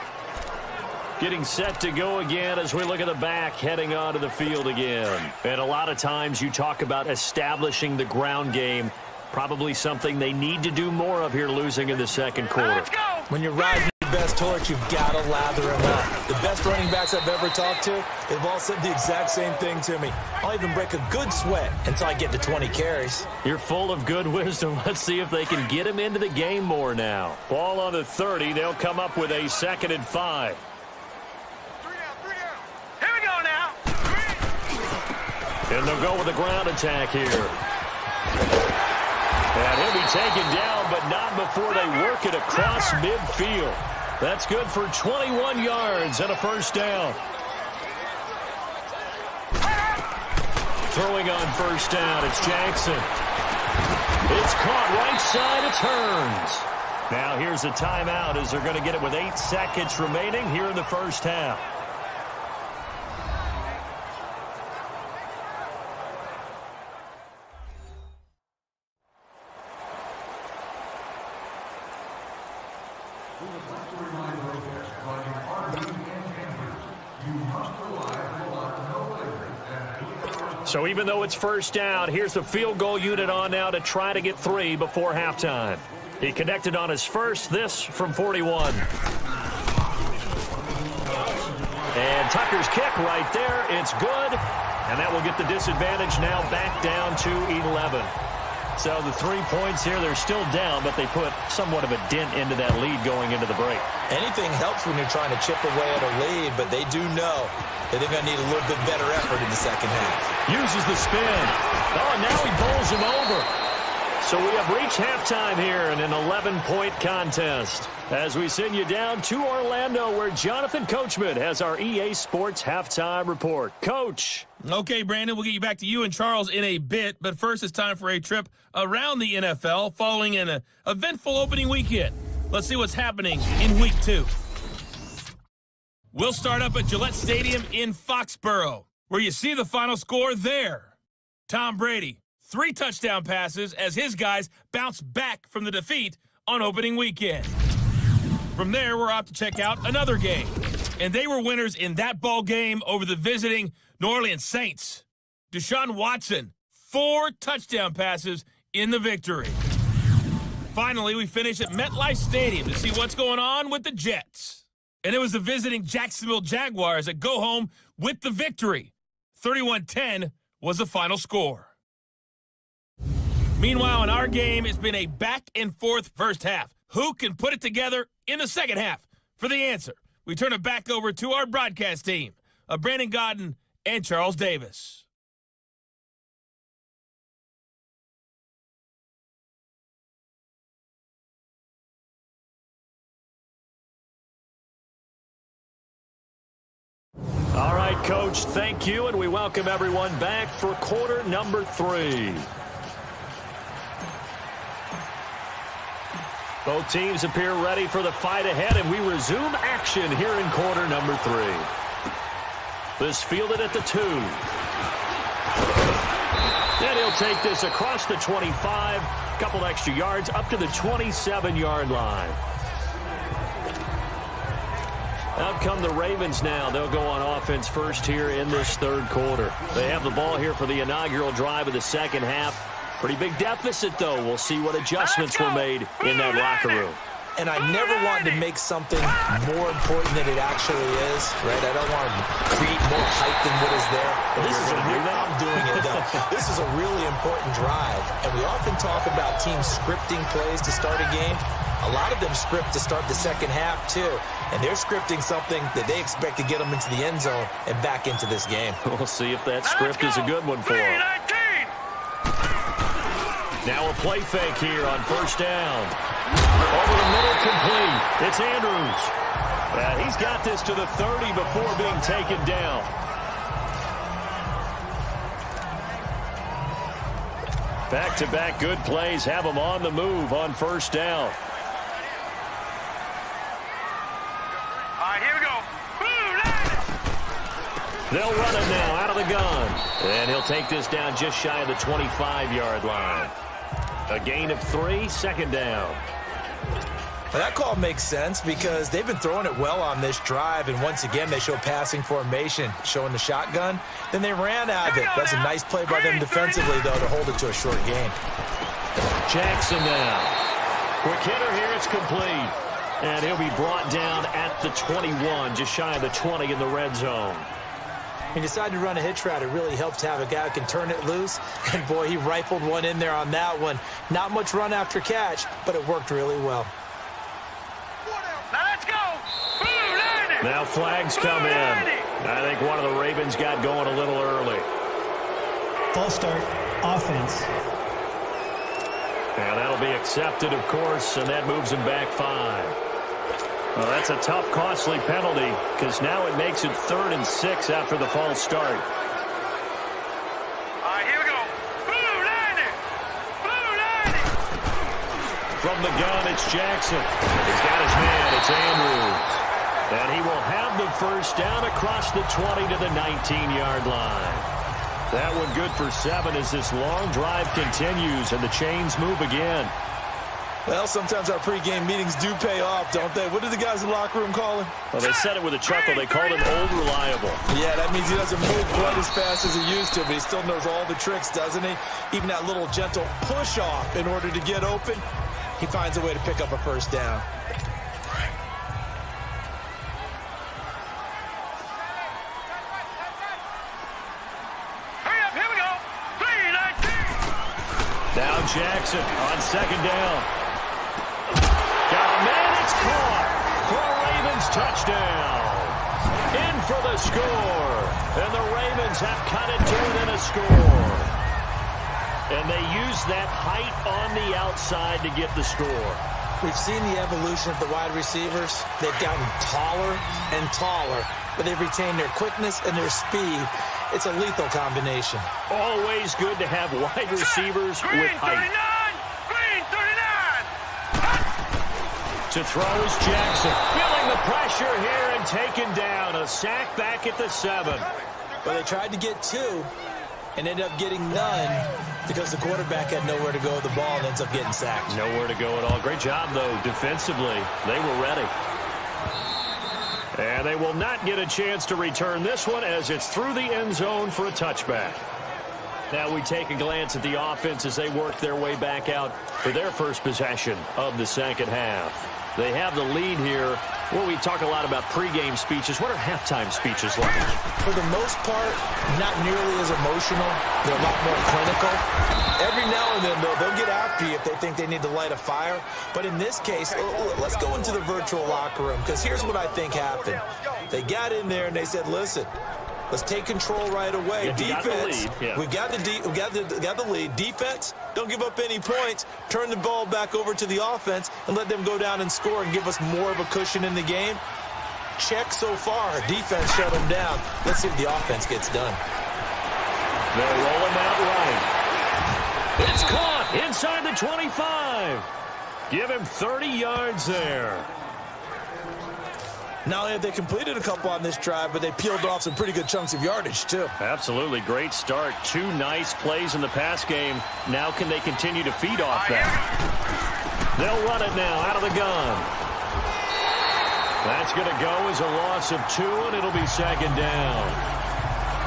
Getting set to go again as we look at the back heading onto the field again. And a lot of times you talk about establishing the ground game. Probably something they need to do more of here losing in the second quarter. Let's go. When you're riding your best torch, you've got to lather them up. The best running backs I've ever talked to, they've all said the exact same thing to me. I'll even break a good sweat until I get to 20 carries. You're full of good wisdom. Let's see if they can get him into the game more now. Ball on the 30. They'll come up with a 2nd and 5. And they'll go with a ground attack here. And he'll be taken down, but not before they work it across midfield. That's good for 21 yards and a first down. Throwing on first down, it's Jackson. It's caught right side, it turns. Now here's a timeout as they're going to get it with 8 seconds remaining here in the first half. So even though it's first down, here's the field goal unit on now to try to get 3 before halftime. He connected on his first, this from 41. And Tucker's kick right there, it's good. And that will get the disadvantage now back down to 11. So the 3 points here, they're still down, but they put somewhat of a dent into that lead going into the break. Anything helps when you're trying to chip away at a lead, but they do know that they're going to need a little bit better effort in the second half. Uses the spin. Oh, and now he bowls him over. So we have reached halftime here in an 11-point contest as we send you down to Orlando where Jonathan Coachman has our EA Sports halftime report. Coach. Okay, Brandon, we'll get you back to you and Charles in a bit, but first it's time for a trip around the NFL following an eventful opening weekend. Let's see what's happening in Week 2. We'll start up at Gillette Stadium in Foxborough, where you see the final score there. Tom Brady, 3 touchdown passes as his guys bounce back from the defeat on opening weekend. From there, we're off to check out another game, and they were winners in that ball game over the visiting New Orleans Saints. Deshaun Watson, 4 touchdown passes in the victory. Finally, we finish at MetLife Stadium to see what's going on with the Jets. And it was the visiting Jacksonville Jaguars that go home with the victory. 31-10 was the final score. Meanwhile, in our game, it's been a back-and-forth first half. Who can put it together in the second half? For the answer, we turn it back over to our broadcast team of Brandon Godden and Charles Davis. All right, Coach, thank you, and we welcome everyone back for quarter number 3. Both teams appear ready for the fight ahead, and we resume action here in quarter number 3. This fielded at the 2. And he'll take this across the 25, couple extra yards up to the 27-yard line. Out come the Ravens now. They'll go on offense first here in this third quarter. They have the ball here for the inaugural drive of the second half. Pretty big deficit, though. We'll see what adjustments were made in that locker room. And I never wanted to make something more important than it actually is, right? I don't want to create more hype than what is there. But this is I'm doing it, though. This is a really important drive. And we often talk about teams scripting plays to start a game. A lot of them script to start the second half, too. And they're scripting something that they expect to get them into the end zone and back into this game. We'll see if that script is a good one for them. Now a play fake here on first down. Over the middle, complete. It's Andrews. He's got this to the 30 before being taken down. Back-to-back good plays have him on the move on first down. They'll run it now out of the gun. And he'll take this down just shy of the 25-yard line. A gain of 3, second down. Well, that call makes sense because they've been throwing it well on this drive, and once again they show passing formation, showing the shotgun. Then they ran out of it. That's a nice play by them defensively, though, to hold it to a short gain. Jackson now. Quick hitter here, it's complete. And he'll be brought down at the 21, just shy of the 20 in the red zone. He decided to run a hitch route. It really helped to have a guy who can turn it loose. And, boy, he rifled one in there on that one. Not much run after catch, but it worked really well. Now let's go. Now flags come in. I think one of the Ravens got going a little early. False start, offense. And that'll be accepted, of course, and that moves him back 5. Well, that's a tough, costly penalty because now it makes it 3rd and 6 after the false start. All right, here we go. Blue landing. Blue landing. From the gun, it's Jackson. He's got his man. It's Andrews. And he will have the first down across the 20 to the 19-yard line. That one good for 7 as this long drive continues and the chains move again. Well, sometimes our pregame meetings do pay off, don't they? What did the guys in the locker room call him? Well, they said it with a chuckle. They called him Old Reliable. Yeah, that means he doesn't move quite as fast as he used to, but he still knows all the tricks, doesn't he? Even that little gentle push-off in order to get open, he finds a way to pick up a first down. Hurry up, here we go. 3-19. Now Jackson on second down. Got a man, it's caught for a Ravens touchdown. In for the score. And the Ravens have cut it to within a score. And they use that height on the outside to get the score. We've seen the evolution of the wide receivers. They've gotten taller and taller, but they've retained their quickness and their speed. It's a lethal combination. Always good to have wide receivers with height. Green 39. To throw is Jackson. Feeling the pressure here and taken down. A sack back at the 7. But they tried to get 2 and ended up getting none because the quarterback had nowhere to go with the ball and ends up getting sacked. Nowhere to go at all. Great job, though, defensively. They were ready. And they will not get a chance to return this one as it's through the end zone for a touchback. Now we take a glance at the offense as they work their way back out for their first possession of the second half. They have the lead here Well, we talk a lot about pregame speeches. What are halftime speeches like? For the most part, not nearly as emotional. They're a lot more clinical. Every now and then, though, they'll get after you if they think they need to light a fire. But in this case, let's go into the virtual locker room, because here's what I think happened. They got in there and they said, listen, let's take control right away. Yeah, defense, we got the lead. Defense, don't give up any points. Turn the ball back over to the offense and let them go down and score and give us more of a cushion in the game. Check so far. Defense shut them down. Let's see if the offense gets done. They'll roll him out right. It's caught inside the 25. Give him 30 yards there. Not only have they completed a couple on this drive, but they peeled off some pretty good chunks of yardage, too. Absolutely. Great start. 2 nice plays in the pass game. Now can they continue to feed off that? They'll run it now out of the gun. That's going to go as a loss of 2, and it'll be second down.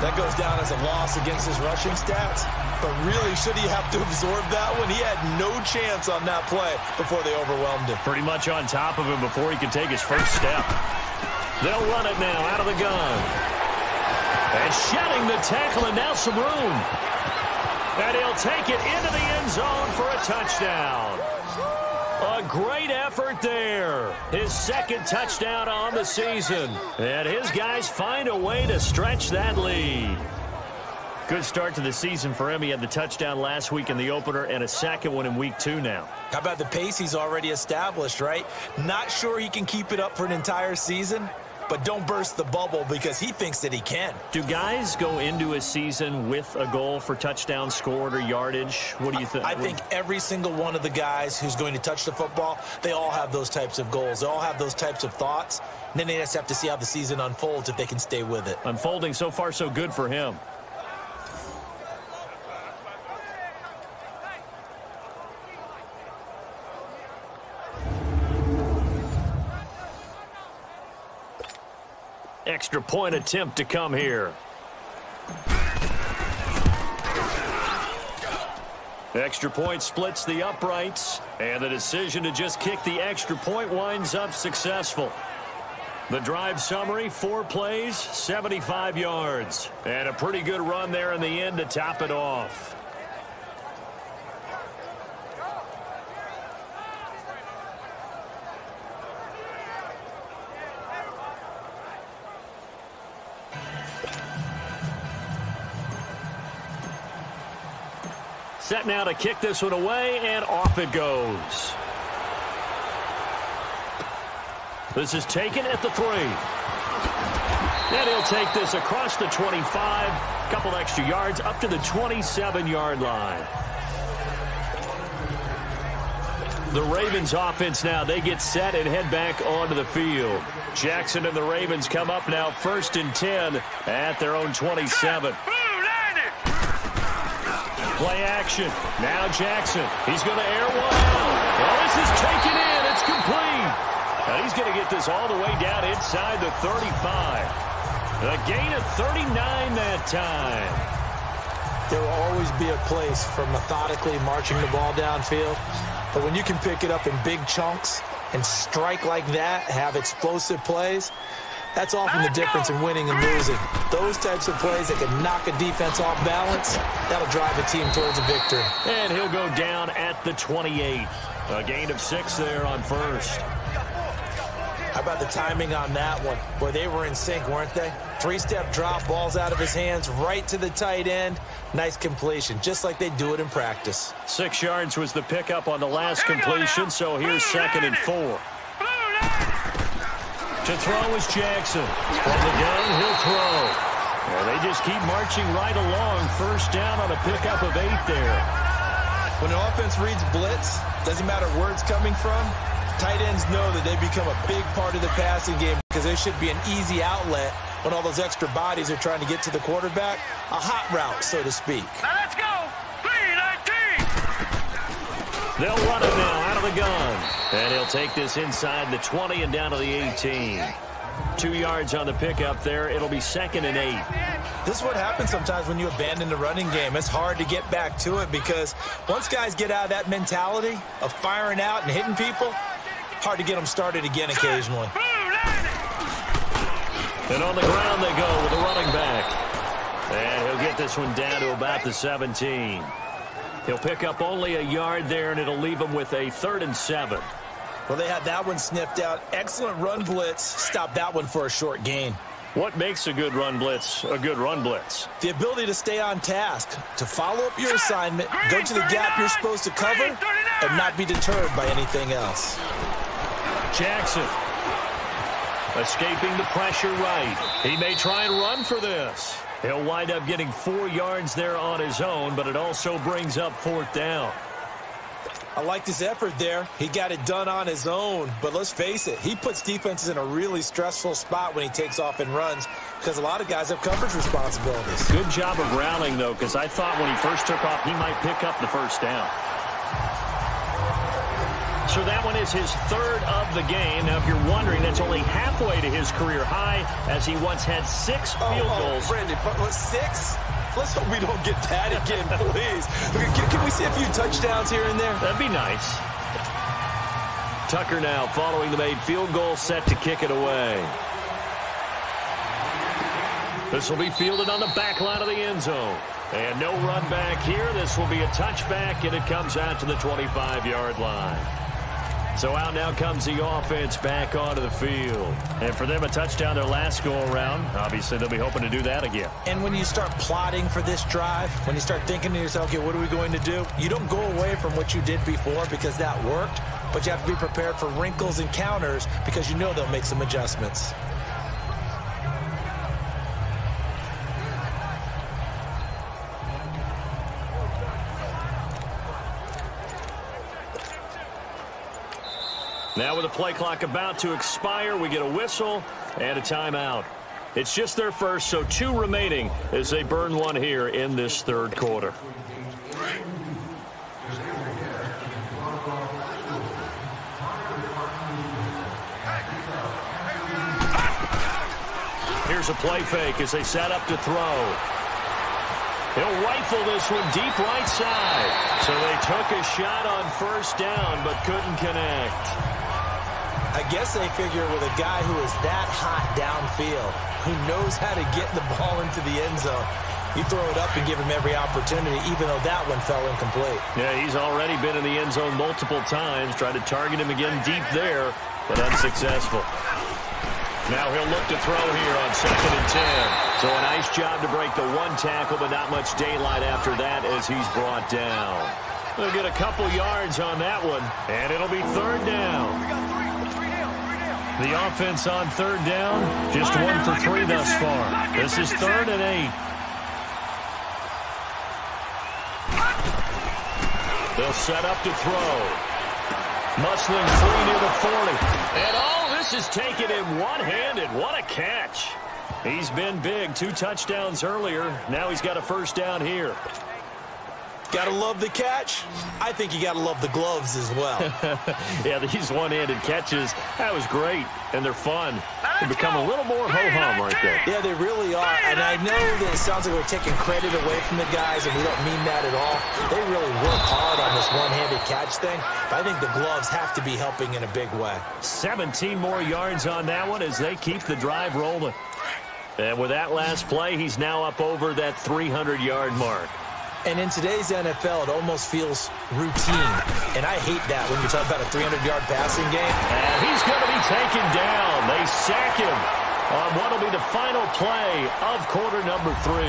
That goes down as a loss against his rushing stats. But really, should he have to absorb that one? He had no chance on that play before they overwhelmed him. Pretty much on top of him before he could take his first step. They'll run it now out of the gun. And shedding the tackle, and now some room. And he'll take it into the end zone for a touchdown. A great effort there. His second touchdown on the season. And his guys find a way to stretch that lead. Good start to the season for him. He had the touchdown last week in the opener and a second one in week 2 now. How about the pace he's already established, right? Not sure he can keep it up for an entire season, but don't burst the bubble because he thinks that he can. Do guys go into a season with a goal for touchdowns scored or yardage? What do you think? I think every single one of the guys who's going to touch the football, they all have those types of goals. They all have those types of thoughts. And then they just have to see how the season unfolds if they can stay with it. Unfolding so far so good for him. Extra point attempt to come here. Extra point splits the uprights, and the decision to just kick the extra point winds up successful. The drive summary, 4 plays, 75 yards. And a pretty good run there in the end to top it off. Set now to kick this one away, and off it goes. This is taken at the 3. And he'll take this across the 25, couple extra yards up to the 27-yard line. The Ravens offense now, they get set and head back onto the field. Jackson and the Ravens come up now 1st and 10 at their own 27. Play action. Now Jackson. He's going to air one out. Well, this is taken in. It's complete. And he's going to get this all the way down inside the 35. A gain of 39 that time. There will always be a place for methodically marching the ball downfield. But when you can pick it up in big chunks and strike like that, have explosive plays, that's often the difference in winning and losing. Those types of plays that can knock a defense off balance, that'll drive a team towards a victory. And he'll go down at the 28. A gain of 6 there on first. How about the timing on that one? Boy, they were in sync, weren't they? 3-step drop, balls out of his hands, right to the tight end. Nice completion, just like they do it in practice. 6 yards was the pickup on the last completion, so here's 2nd and 4. To throw is Jackson. From the gun, he'll throw. And they just keep marching right along. First down on a pickup of 8 there. When an offense reads blitz, doesn't matter where it's coming from, tight ends know that they become a big part of the passing game because there should be an easy outlet when all those extra bodies are trying to get to the quarterback. A hot route, so to speak. Now let's go. 3-19. They'll run it now out of the gun. And he'll take this inside the 20 and down to the 18. 2 yards on the pickup there. It'll be 2nd and 8. This is what happens sometimes when you abandon the running game. It's hard to get back to it because once guys get out of that mentality of firing out and hitting people, hard to get them started again occasionally. And on the ground they go with a running back. And he'll get this one down to about the 17. He'll pick up only a yard there, and it'll leave him with a 3rd and 7. Well, they had that one sniffed out. Excellent run blitz. Stop that one for a short gain. What makes a good run blitz a good run blitz? The ability to stay on task, to follow up your assignment, go to the gap you're supposed to cover, and not be deterred by anything else. Jackson escaping the pressure right. He may try and run for this. He'll wind up getting 4 yards there on his own, but it also brings up 4th down. I like his effort there. He got it done on his own, but let's face it, he puts defenses in a really stressful spot when he takes off and runs because a lot of guys have coverage responsibilities. Good job of rallying, though, because I thought when he first took off, he might pick up the 1st down. So that one is his 3rd of the game. Now, if you're wondering, that's only halfway to his career high as he once had 6 field goals. Brandon, but 6? Let's hope we don't get that again, please. Can we see a few touchdowns here and there? That'd be nice. Tucker now following the made field goal, set to kick it away. This will be fielded on the back line of the end zone. And no run back here. This will be a touchback, and it comes out to the 25-yard line. So out now comes the offense back onto the field. And for them, a touchdown their last go-around. Obviously, they'll be hoping to do that again. And when you start plotting for this drive, when you start thinking to yourself, okay, what are we going to do? You don't go away from what you did before because that worked, but you have to be prepared for wrinkles and counters because you know they'll make some adjustments. Now with the play clock about to expire, we get a whistle and a timeout. It's just their first, so 2 remaining as they burn one here in this 3rd quarter. Here's a play fake as they set up to throw. He'll rifle this one deep right side. So they took a shot on 1st down but couldn't connect. I guess they figure with a guy who is that hot downfield, who knows how to get the ball into the end zone, you throw it up and give him every opportunity, even though that one fell incomplete. Yeah, he's already been in the end zone multiple times, tried to target him again deep there, but unsuccessful. Now he'll look to throw here on 2nd and 10. So a nice job to break the 1 tackle, but not much daylight after that as he's brought down. They'll get a couple yards on that one, and it'll be 3rd down. The offense on 3rd down, just 1 for 3 thus far. This is 3rd and 8. They'll set up to throw. Musling free near the 40. And all this is taken in one-handed. What a catch. He's been big. 2 touchdowns earlier. Now he's got a 1st down here. Got to love the catch. I think you got to love the gloves as well. Yeah, these one-handed catches, that was great, and they're fun. They become a little more ho-hum, aren't they? Yeah, they really are. And I know that it sounds like we're taking credit away from the guys, and we don't mean that at all. They really work hard on this one-handed catch thing. But I think the gloves have to be helping in a big way. 17 more yards on that one as they keep the drive rolling. And with that last play, he's now up over that 300-yard mark. And in today's NFL, it almost feels routine. And I hate that when you talk about a 300-yard passing game. And he's going to be taken down. They sack him on what will be the final play of quarter number 3.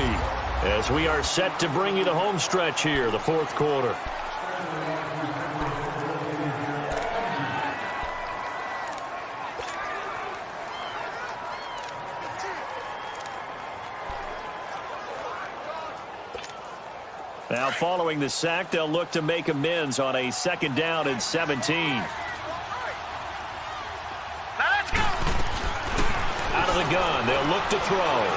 As we are set to bring you the home stretch here, the 4th quarter. Now, following the sack, they'll look to make amends on a 2nd down and 17. Out of the gun, they'll look to throw.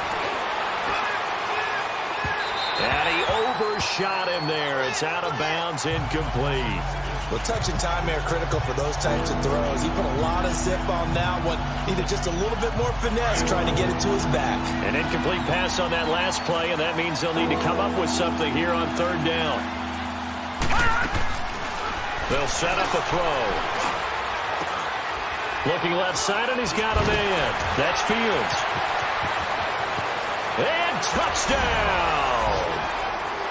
And he overshot him there. It's out of bounds, incomplete. Well, touch and time are critical for those types of throws. He put a lot of zip on that one. Needed just a little bit more finesse trying to get it to his back. An incomplete pass on that last play, and that means they'll need to come up with something here on 3rd down. They'll set up a throw. Looking left side, and he's got a man. That's Fields. And touchdown!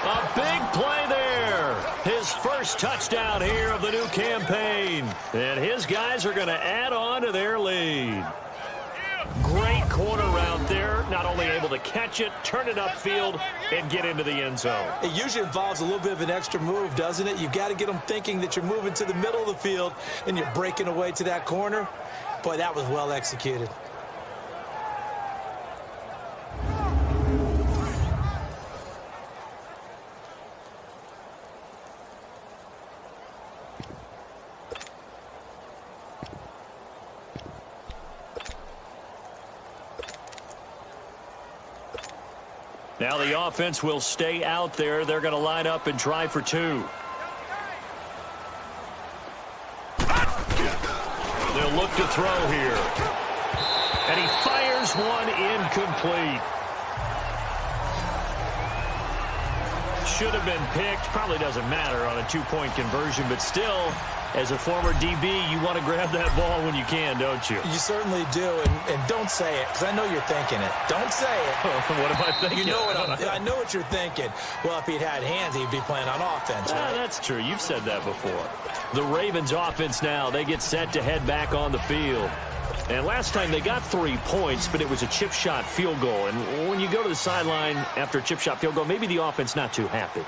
A big play there. His first touchdown here of the new campaign. And his guys are going to add on to their lead. Great corner route there. Not only able to catch it, turn it upfield, and get into the end zone. It usually involves a little bit of an extra move, doesn't it? You've got to get them thinking that you're moving to the middle of the field and you're breaking away to that corner. Boy, that was well executed. Now the offense will stay out there. They're going to line up and try for two. They'll look to throw here. And he fires one incomplete. Should have been picked. Probably doesn't matter on a two-point conversion, but still, as a former DB, you want to grab that ball when you can, don't you? You certainly do, and don't say it, because I know you're thinking it. Don't say it. What am I thinking? You know I know what you're thinking. Well, if he'd had hands, he'd be playing on offense, right? That's true. You've said that before. The Ravens offense now, they get set to head back on the field. And last time they got 3 points, but it was a chip shot field goal. And when you go to the sideline after a chip shot field goal, maybe the offense not too happy.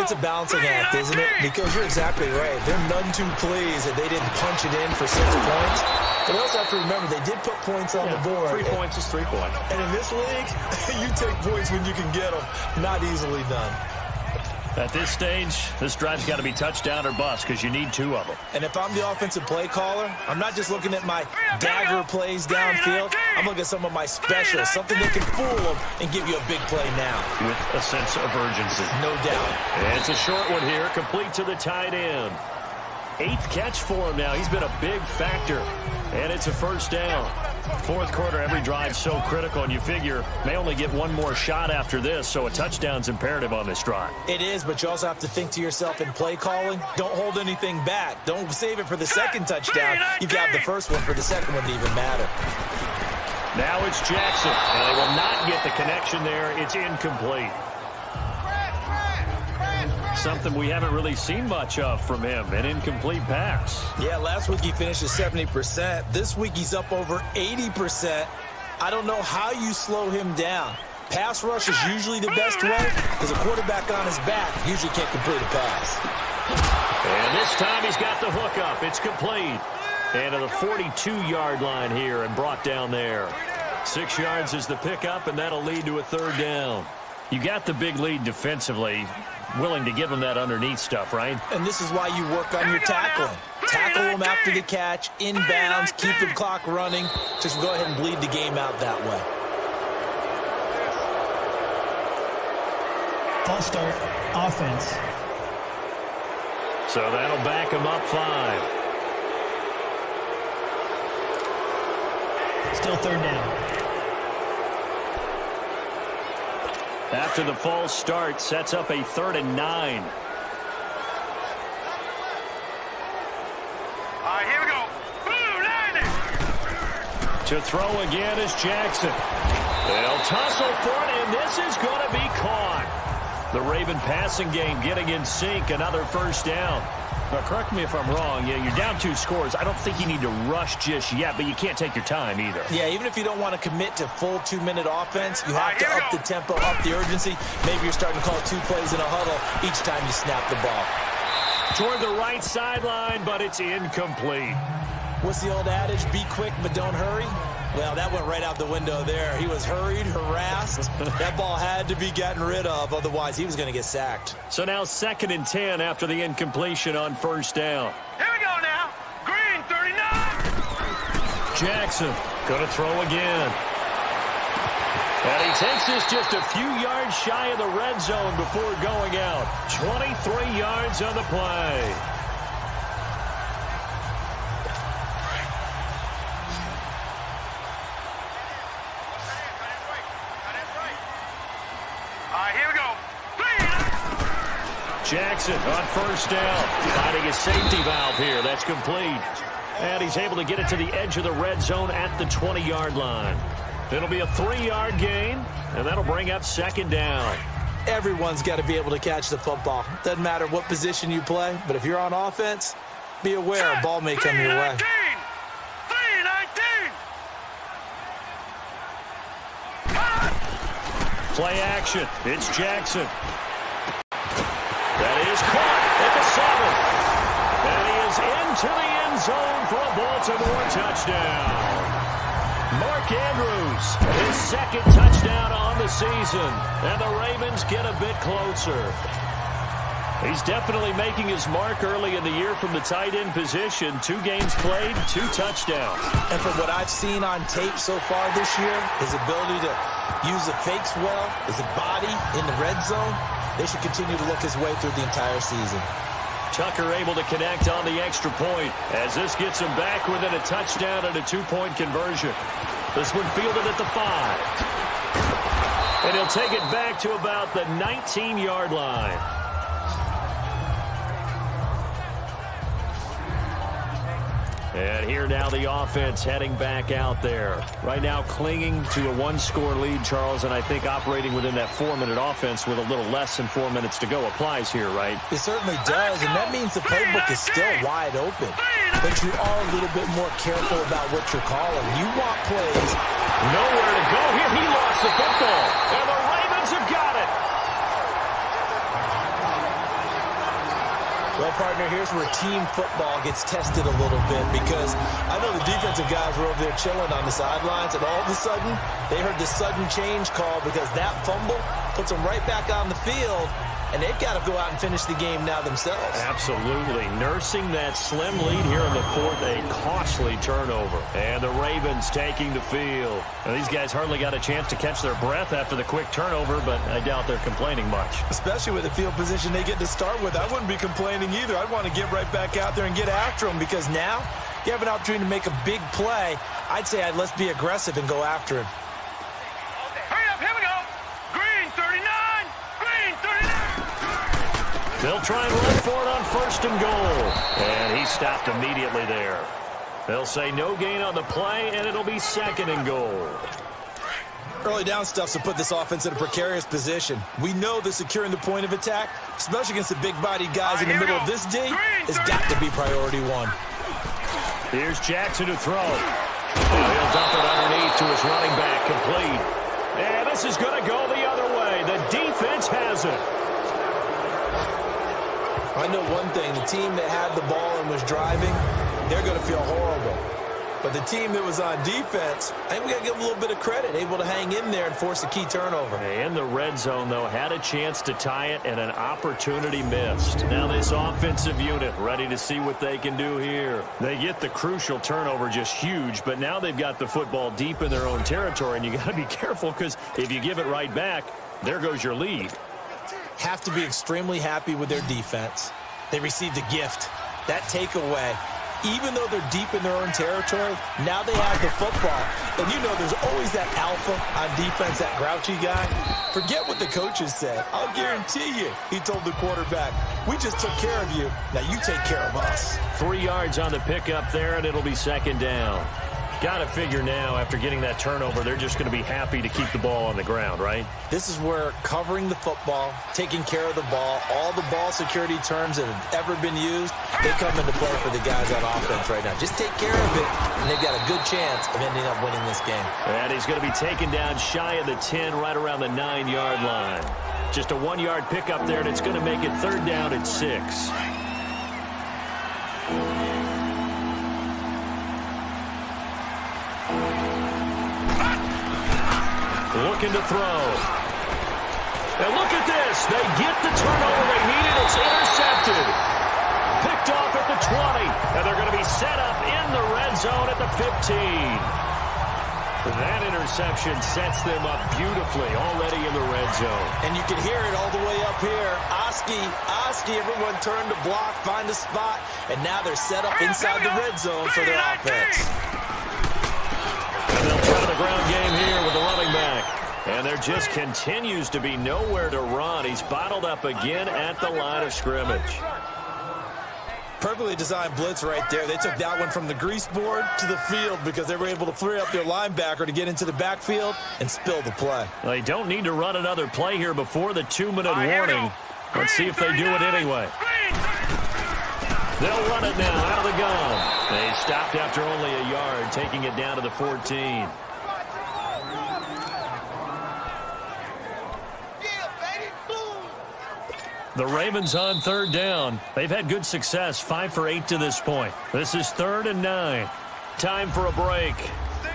It's a balancing act, isn't it? Because you're exactly right. They're none too pleased that they didn't punch it in for 6 points. But also have to remember, they did put points on the board. 3 points is 3 points. And in this league, you take points when you can get them. Not easily done. At this stage, this drive's got to be touchdown or bust because you need 2 of them. And if I'm the offensive play caller, I'm not just looking at my dagger plays downfield. I'm looking at some of my specials, something that can fool them and give you a big play now. With a sense of urgency. No doubt. And it's a short one here, complete to the tight end. 8th catch for him now. He's been a big factor. And it's a first down. 4th quarter, every drive so critical, and you figure may only get 1 more shot after this, so a touchdown's imperative on this drive. It is, but you also have to think to yourself in play calling, don't hold anything back. Don't save it for the second touchdown. You've got the first one for the second one to even matter. Now it's Jackson, and they will not get the connection there. It's incomplete. Something we haven't really seen much of from him, an incomplete pass. Yeah, last week he finished at 70%. This week he's up over 80%. I don't know how you slow him down. Pass rush is usually the best way because a quarterback on his back usually can't complete a pass. And this time he's got the hook up. It's complete. And to the 42-yard line here and brought down there. 6 yards is the pickup, and that'll lead to a 3rd down. You got the big lead defensively. Willing to give them that underneath stuff, right? And this is why you work on your tackling. Tackle them after the catch, inbounds, keep the clock running. Just go ahead and bleed the game out that way. False start, offense. So that'll back them up 5. Still 3rd down. After the false start, sets up a 3rd and 9. All right, here we go. Boom, landing. To throw again is Jackson. They'll tussle for it, and this is going to be caught. The Raven passing game getting in sync, another first down. Now, correct me if I'm wrong. Yeah, you're down 2 scores. I don't think you need to rush just yet, but you can't take your time either. Yeah, even if you don't want to commit to full 2-minute offense, you have to up the tempo, up the urgency. Maybe you're starting to call 2 plays in a huddle each time you snap the ball. Toward the right sideline, but it's incomplete. What's the old adage? Be quick, but don't hurry. Well, that went right out the window there. He was hurried, harassed. That ball had to be gotten rid of, otherwise he was going to get sacked. So now 2nd and 10 after the incompletion on first down. Here we go now. Green, 39. Jackson going to throw again. And he takes this just a few yards shy of the red zone before going out. 23 yards on the play. Jackson on first down, finding a safety valve here. That's complete. And he's able to get it to the edge of the red zone at the 20-yard line. It'll be a 3-yard gain, and that'll bring up second down. Everyone's got to be able to catch the football. Doesn't matter what position you play, but if you're on offense, be aware a ball may come your way. 319! Play action. It's Jackson. That is caught at the 7. And he is into the end zone for a Baltimore touchdown. Mark Andrews, his second touchdown on the season. And the Ravens get a bit closer. He's definitely making his mark early in the year from the tight end position. 2 games played, 2 touchdowns. And from what I've seen on tape so far this year, his ability to use the fakes well, his body in the red zone, they should continue to look his way through the entire season. Tucker able to connect on the extra point as this gets him back within a touchdown and a 2-point conversion. This one fielded at the 5. And he'll take it back to about the 19-yard line. And here now the offense heading back out there. Right now clinging to a 1-score lead, Charles, and I think operating within that 4-minute offense with a little less than 4 minutes to go applies here, right? It certainly does, and that means the playbook is still wide open. But you are a little bit more careful about what you're calling. You want plays. Nowhere to go here. He lost the football, and the Ravens have got it. Well, partner, here's where team football gets tested a little bit because I know the defensive guys were over there chilling on the sidelines, and all of a sudden, they heard the sudden change call because that fumble puts them right back on the field, and they've got to go out and finish the game now themselves. Absolutely. Nursing that slim lead here in the 4th, a costly turnover. And the Ravens taking the field. Now, these guys hardly got a chance to catch their breath after the quick turnover, but I doubt they're complaining much. Especially with the field position they get to start with. I wouldn't be complaining either. I'd want to get right back out there and get after them because now you have an opportunity to make a big play. I'd say let's be aggressive and go after him. Hurry up, here we go. Green 39, green 39. They'll try and run for it on 1st and goal. And he stopped immediately there. They'll say no gain on the play, and it'll be 2nd and goal. Early down stuff to put this offense in a precarious position. We know that securing the point of attack, especially against the big-bodied guys in the middle of this D, has got to be priority 1. Here's Jackson to throw. He'll dump it underneath to his running back, complete. And this is going to go the other way. The defense has it. I know one thing. The team that had the ball and was driving, they're going to feel horrible. But the team that was on defense, I think we got to give them a little bit of credit, able to hang in there and force a key turnover. In the red zone, though, had a chance to tie it and an opportunity missed. Now this offensive unit ready to see what they can do here. They get the crucial turnover, just huge, but now they've got the football deep in their own territory, and you got to be careful because if you give it right back, there goes your lead. Have to be extremely happy with their defense. They received a gift. That takeaway, even though they're deep in their own territory, now they have the football. And you know there's always that alpha on defense, that grouchy guy. Forget what the coaches said. I'll guarantee you, he told the quarterback, we just took care of you. Now you take care of us. 3 yards on the pickup there, and it'll be 2nd down. Got to figure now, after getting that turnover, they're just going to be happy to keep the ball on the ground, right? This is where covering the football, taking care of the ball, all the ball security terms that have ever been used, they come into play for the guys on offense right now. Just take care of it, and they've got a good chance of ending up winning this game. And he's going to be taken down shy of the 10, right around the 9-yard line. Just a 1-yard pickup there, and it's going to make it 3rd down and 6. Looking to throw. And look at this. They get the turnover they needed. It's intercepted. Picked off at the 20. And they're going to be set up in the red zone at the 15. That interception sets them up beautifully already in the red zone. And you can hear it all the way up here. Oski, everyone turned to block, find a spot, and now they're set up inside the red zone for their offense. And they'll try the ground game here with the running back. And there just continues to be nowhere to run. He's bottled up again at the line of scrimmage. Perfectly designed blitz right there. They took that one from the grease board to the field because they were able to free up their linebacker to get into the backfield and spill the play. They don't need to run another play here before the 2-minute warning. Let's see if they do it anyway. They'll run it now out of the gun. They stopped after only a yard, taking it down to the 14. The Ravens on 3rd down. They've had good success, 5 for 8 to this point. This is 3rd and 9. Time for a break.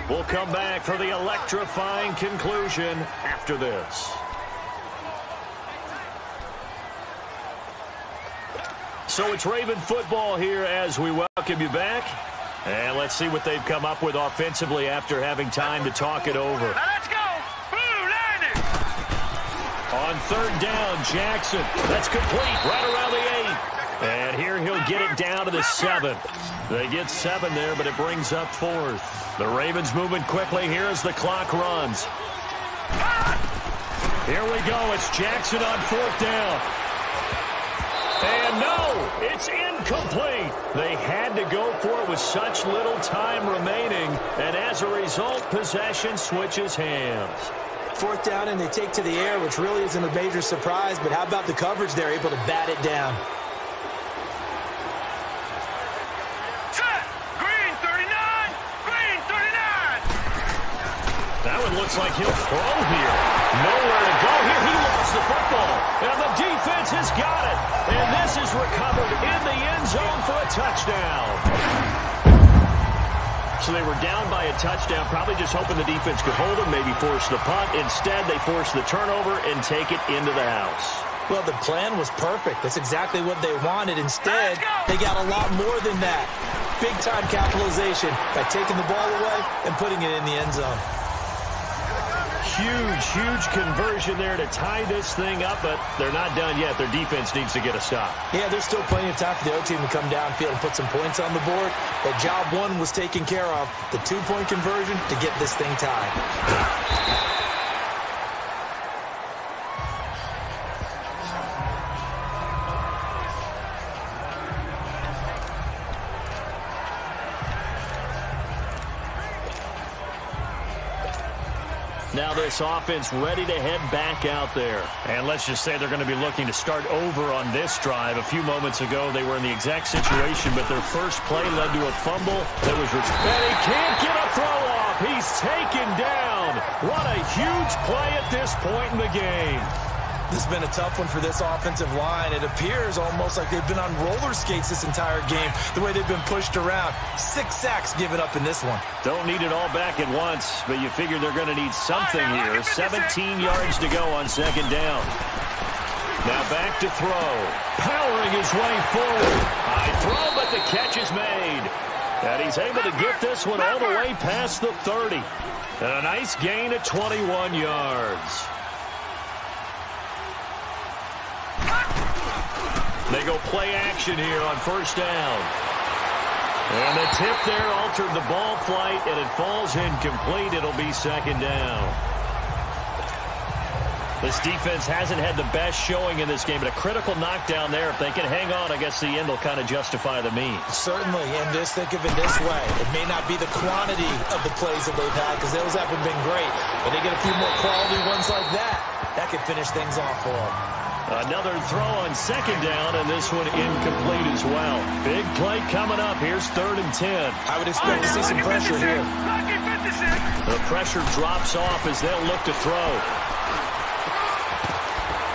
We'll come back for the electrifying conclusion after this. So it's Raven football here as we welcome you back. And let's see what they've come up with offensively after having time to talk it over. Now let's go. Blue line. On 3rd down, Jackson. That's complete right around the 8. And here he'll get it down to the 7. They get 7 there, but it brings up 4th. The Ravens moving quickly here as the clock runs. Here we go. It's Jackson on 4th down. And no, it's incomplete. They had to go for it with such little time remaining. And as a result, possession switches hands. 4th down and they take to the air, which really isn't a major surprise. But how about the coverage there, able to bat it down? Set. Green 39. Green 39. That one looks like he'll throw here. Nowhere to go here. He lost the football. And the defense has got it. And this is recovered in the end zone for a touchdown. So they were down by a touchdown, probably just hoping the defense could hold them, maybe force the punt. Instead, they force the turnover and take it into the house. Well, the plan was perfect. That's exactly what they wanted. Instead, they got a lot more than that. Big-time capitalization by taking the ball away and putting it in the end zone. Huge conversion there to tie this thing up, but they're not done yet. Their defense needs to get a stop. Yeah, there's still plenty of time for the O team to come downfield and put some points on the board. But job 1 was taken care of. The 2-point conversion to get this thing tied. Now this offense ready to head back out there. And let's just say they're going to be looking to start over on this drive. A few moments ago, they were in the exact situation, but their first play led to a fumble that was returned. And he can't get a throw off. He's taken down. What a huge play at this point in the game. This has been a tough one for this offensive line. It appears almost like they've been on roller skates this entire game, the way they've been pushed around. 6 sacks given up in this one. Don't need it all back at once, but you figure they're going to need something here. 17 yards to go on 2nd down. Now back to throw. Powering his way forward. High throw, but the catch is made. And he's able to get this one all the way past the 30. And a nice gain at 21 yards. They go play action here on 1st down. And the tip there altered the ball flight, and it falls incomplete. It'll be 2nd down. This defense hasn't had the best showing in this game, but a critical knockdown there. If they can hang on, I guess the end will kind of justify the means. Certainly, and just think of it this way. It may not be the quantity of the plays that they've had, because those haven't been great, but they get a few more quality ones like that. That could finish things off for them. Another throw on 2nd down, and this one incomplete as well. Big play coming up. Here's 3rd and 10. I would expect to see some pressure here. The pressure drops off as they'll look to throw.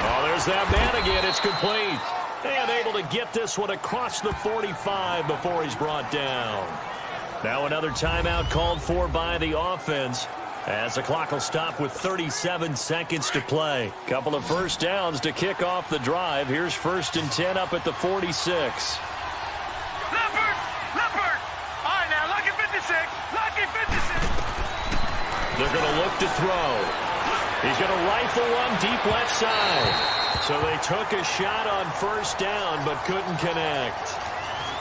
Oh, there's that man again. It's complete. And able to get this one across the 45 before he's brought down. Now another timeout called for by the offense, as the clock will stop with 37 seconds to play. Couple of 1st downs to kick off the drive. Here's 1st and 10 up at the 46. Leopard! Leopard! All right, now, lucky 56. Lucky 56. They're going to look to throw. He's going to rifle one deep left side. So they took a shot on 1st down, but couldn't connect.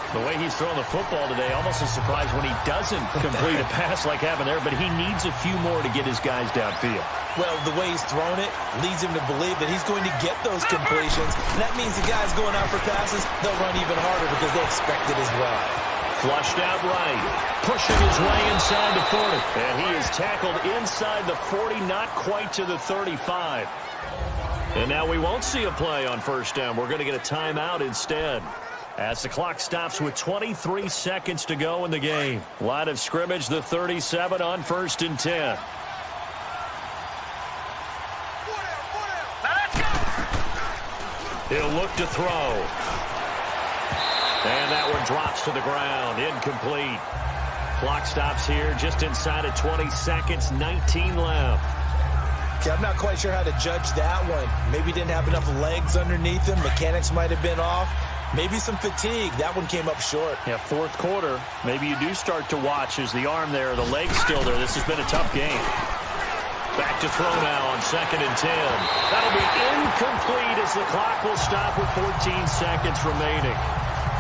The way he's throwing the football today, almost a surprise when he doesn't complete a pass like happened there, but he needs a few more to get his guys downfield. Well, the way he's thrown it leads him to believe that he's going to get those completions. And that means the guys going out for passes, they'll run even harder because they expect it as well. Flushed out right, pushing his way inside the 40. And he is tackled inside the 40, not quite to the 35. And now we won't see a play on first down. We're going to get a timeout instead, as the clock stops with 23 seconds to go in the game. Line of scrimmage, the 37 on 1st and 10. He'll look to throw. And that one drops to the ground. Incomplete. Clock stops here just inside of 20 seconds, 19 left. Okay, I'm not quite sure how to judge that one. Maybe didn't have enough legs underneath him. Mechanics might have been off. Maybe some fatigue. That one came up short. Yeah, fourth quarter. Maybe you do start to watch as the arm there, the leg's still there. This has been a tough game. Back to throw now on 2nd and 10. That'll be incomplete as the clock will stop with 14 seconds remaining.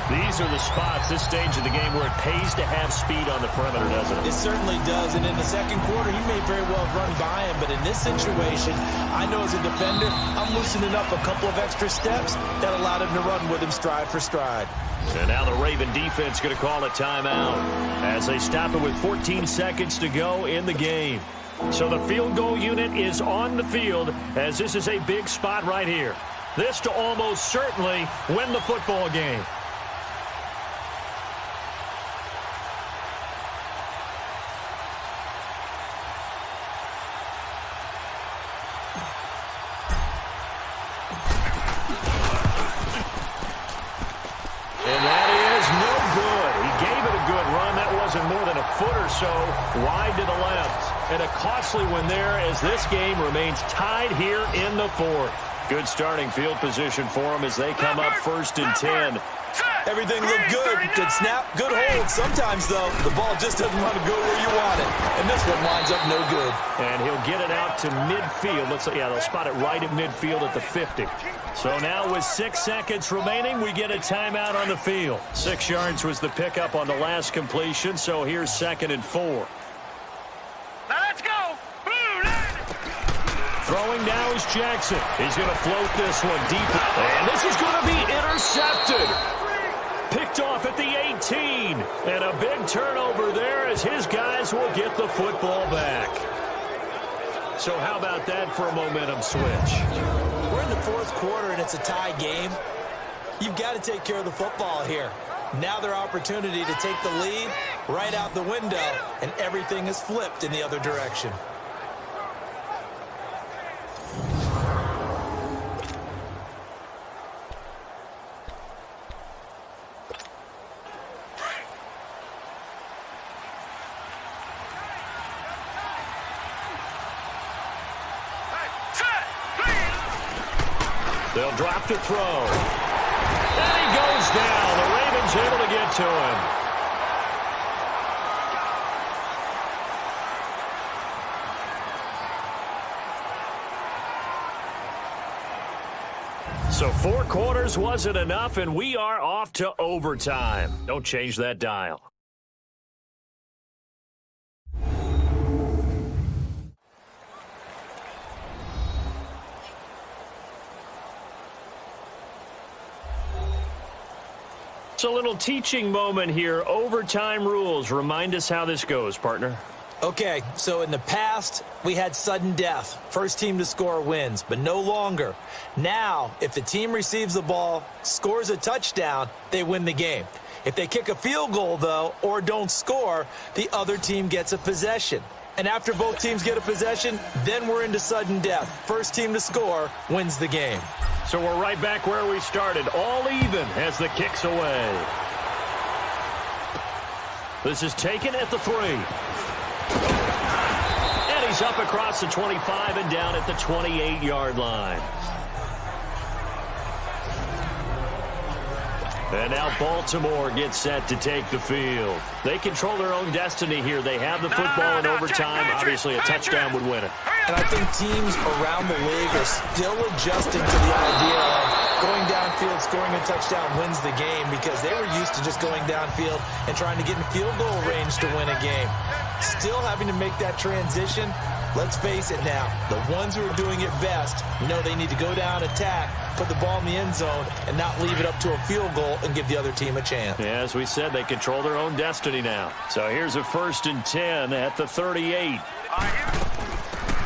These are the spots, this stage of the game, where it pays to have speed on the perimeter, doesn't it? It certainly does, and in the second quarter, he may very well run by him, but in this situation, I know as a defender, I'm loosening up a couple of extra steps that allowed him to run with him stride for stride. And now the Raven defense going to call a timeout as they stop it with 14 seconds to go in the game. So the field goal unit is on the field, as this is a big spot right here. This to almost certainly win the football game. So wide to the left, and a costly one there as this game remains tied here in the 4th. Good starting field position for them as they come up 1st and 10. Everything looked good. Good snap, good hold. Sometimes, though, the ball just doesn't want to go where you want it. And this one winds up no good. And he'll get it out to midfield. Looks like, yeah, they'll spot it right at midfield at the 50. So now with 6 seconds remaining, we get a timeout on the field. 6 yards was the pickup on the last completion, so here's 2nd and 4. Now let's go. Throwing now is Jackson. He's going to float this one deep. And this is going to be intercepted. Picked off at the 18. And a big turnover there as his guys will get the football back. So how about that for a momentum switch? We're in the 4th quarter and it's a tie game. You've got to take care of the football here. Now their opportunity to take the lead right out the window, and everything is flipped in the other direction. They'll drop to throw. And he goes down. The Ravens able to get to him. So 4 quarters wasn't enough, and we are off to overtime. Don't change that dial. It's a little teaching moment here. Overtime rules. Remind us how this goes, partner. Okay, so in the past, we had sudden death. First team to score wins, but no longer. Now, if the team receives the ball, scores a touchdown, they win the game. If they kick a field goal, though, or don't score, the other team gets a possession. And after both teams get a possession, then we're into sudden death. First team to score wins the game. So we're right back where we started, all even as the kick's away. This is taken at the 3. And he's up across the 25 and down at the 28-yard line. And now Baltimore gets set to take the field. They control their own destiny here. They have the football in overtime. Obviously, a touchdown would win it. And I think teams around the league are still adjusting to the idea of going down downfield, scoring a touchdown wins the game because they were used to just going downfield and trying to get in field goal range to win a game. Still having to make that transition. Let's face it now, the ones who are doing it best know they need to go down, attack, put the ball in the end zone, and not leave it up to a field goal and give the other team a chance. Yeah, as we said, they control their own destiny now. So here's a 1st and 10 at the 38.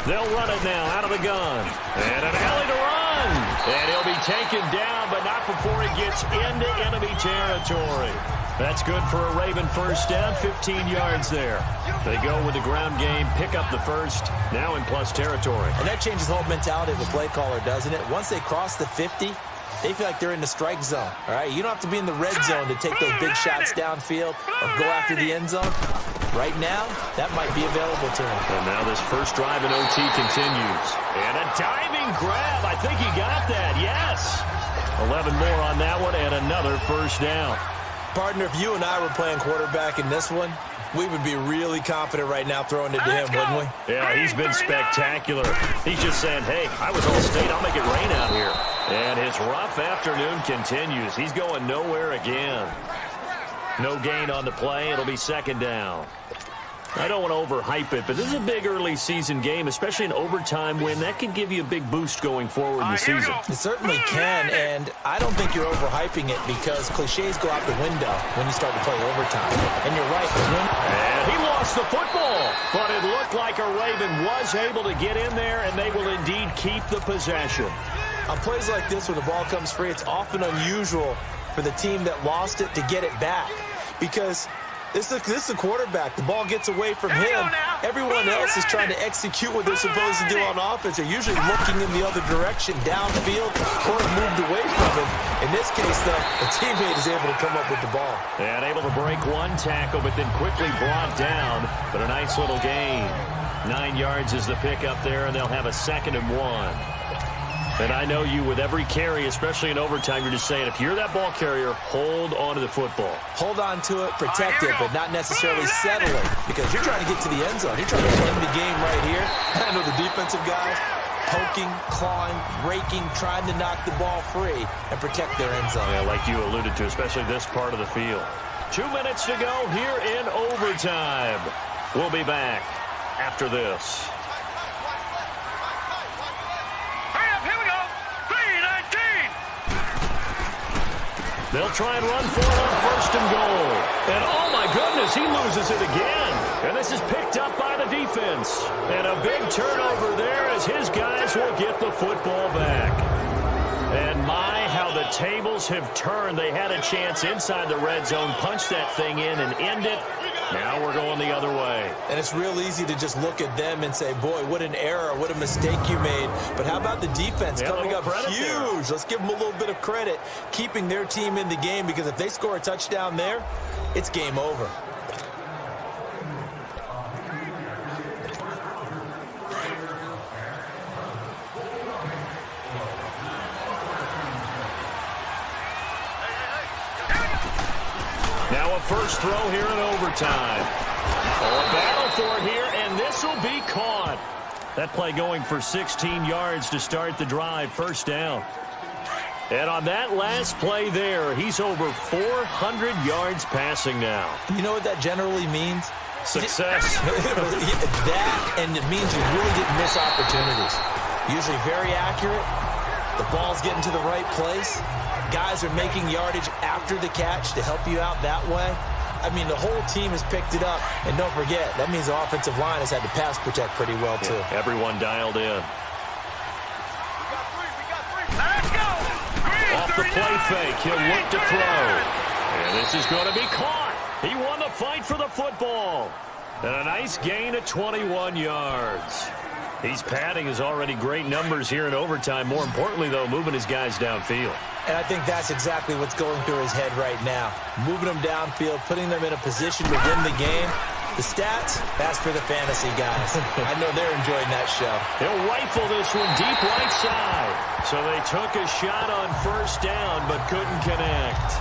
They'll run it now out of the gun. And an alley to run. And he'll be taken down, but not before he gets into enemy territory. That's good for a Raven 1st down, 15 yards there. They go with the ground game, pick up the 1st, now in plus territory. And that changes the whole mentality of the play caller, doesn't it? Once they cross the 50, they feel like they're in the strike zone, all right? You don't have to be in the red zone to take those big shots downfield or go after the end zone. Right now, that might be available to him. And now this first drive in OT continues. And a diving grab. I think he got that, yes. 11 more on that one and another 1st down. Partner, if you and I were playing quarterback in this one, we would be really confident right now throwing it to him, wouldn't we? Yeah, he's been spectacular. He's just saying, hey, I was All-State, I'll make it rain out here. And his rough afternoon continues. He's going nowhere again. No gain on the play. It'll be 2nd down. I don't want to overhype it, but this is a big early season game, especially an overtime win. That can give you a big boost going forward in the season. It certainly can, and I don't think you're overhyping it because cliches go out the window when you start to play overtime. And you're right. And he lost the football, but it looked like a Raven was able to get in there, and they will indeed keep the possession. On plays like this where the ball comes free, it's often unusual for the team that lost it to get it back because this is a quarterback. The ball gets away from him. Everyone else is trying to execute what they're supposed to do on offense. They're usually looking in the other direction, downfield, or moved away from him. In this case, though, the teammate is able to come up with the ball. And able to break one tackle, but then quickly brought down. But a nice little gain. 9 yards is the pickup there, and they'll have a 2nd and 1. And I know you, with every carry, especially in overtime, you're just saying, if you're that ball carrier, hold on to the football. Hold on to it, protect it, but not necessarily settle it, because you're trying to get to the end zone. You're trying to end the game right here. I know the defensive guys poking, clawing, raking, trying to knock the ball free and protect their end zone. Yeah, like you alluded to, especially this part of the field. 2 minutes to go here in overtime. We'll be back after this. They'll try and run for it on 1st and goal. And oh my goodness, he loses it again. And this is picked up by the defense. And a big turnover there as his guys will get the football back. And my, how the tables have turned. They had a chance inside the red zone, punch that thing in and end it. Now we're going the other way. And it's real easy to just look at them and say, boy, what an error, what a mistake you made. But how about the defense coming up huge? There. Let's give them a little bit of credit, keeping their team in the game, because if they score a touchdown there, it's game over. Now a first throw here in overtime. A battle for it here, and this will be caught. That play going for 16 yards to start the drive, 1st down. And on that last play there, he's over 400 yards passing now. You know what that generally means? Success. That, and it means you really didn't miss opportunities. Usually very accurate. The ball's getting to the right place. Guys are making yardage after the catch to help you out that way. I mean, the whole team has picked it up. And don't forget, that means the offensive line has had to pass protect pretty well, too. Yeah, everyone dialed in. Off the play fake, he'll look to throw. And this is going to be caught. He won the fight for the football. And a nice gain of 21 yards. He's padding his already great numbers here in overtime. More importantly, though, moving his guys downfield. And I think that's exactly what's going through his head right now. Moving them downfield, putting them in a position to win the game. The stats, that's for the fantasy guys. I know they're enjoying that show. He'll rifle this one deep right side. So they took a shot on 1st down, but couldn't connect.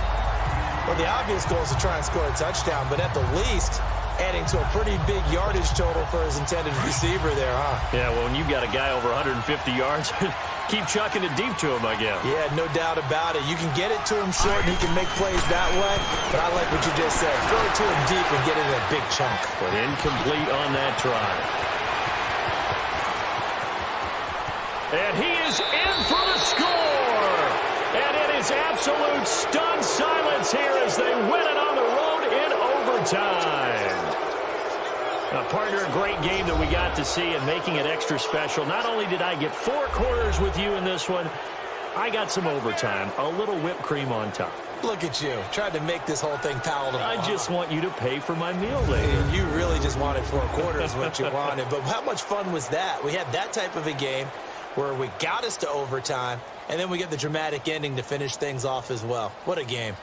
Well, the obvious goal is to try and score a touchdown, but at the least, adding to a pretty big yardage total for his intended receiver there, huh? Yeah, well, when you've got a guy over 150 yards, keep chucking it deep to him, I guess. Yeah, no doubt about it. You can get it to him short, and he can make plays that way. But I like what you just said. Throw it to him deep and get it in a big chunk. But incomplete on that try. And he is in for the score. And it is absolute stunned silence here as they win it on the road in overtime. Partner, a great game that we got to see and making it extra special. Not only did I get 4 quarters with you in this one, I got some overtime, a little whipped cream on top. Look at you, trying to make this whole thing palatable. I just want you to pay for my meal later. You really just wanted 4 quarters what you wanted. But how much fun was that? We had that type of a game where we got us to overtime, and then we get the dramatic ending to finish things off as well. What a game.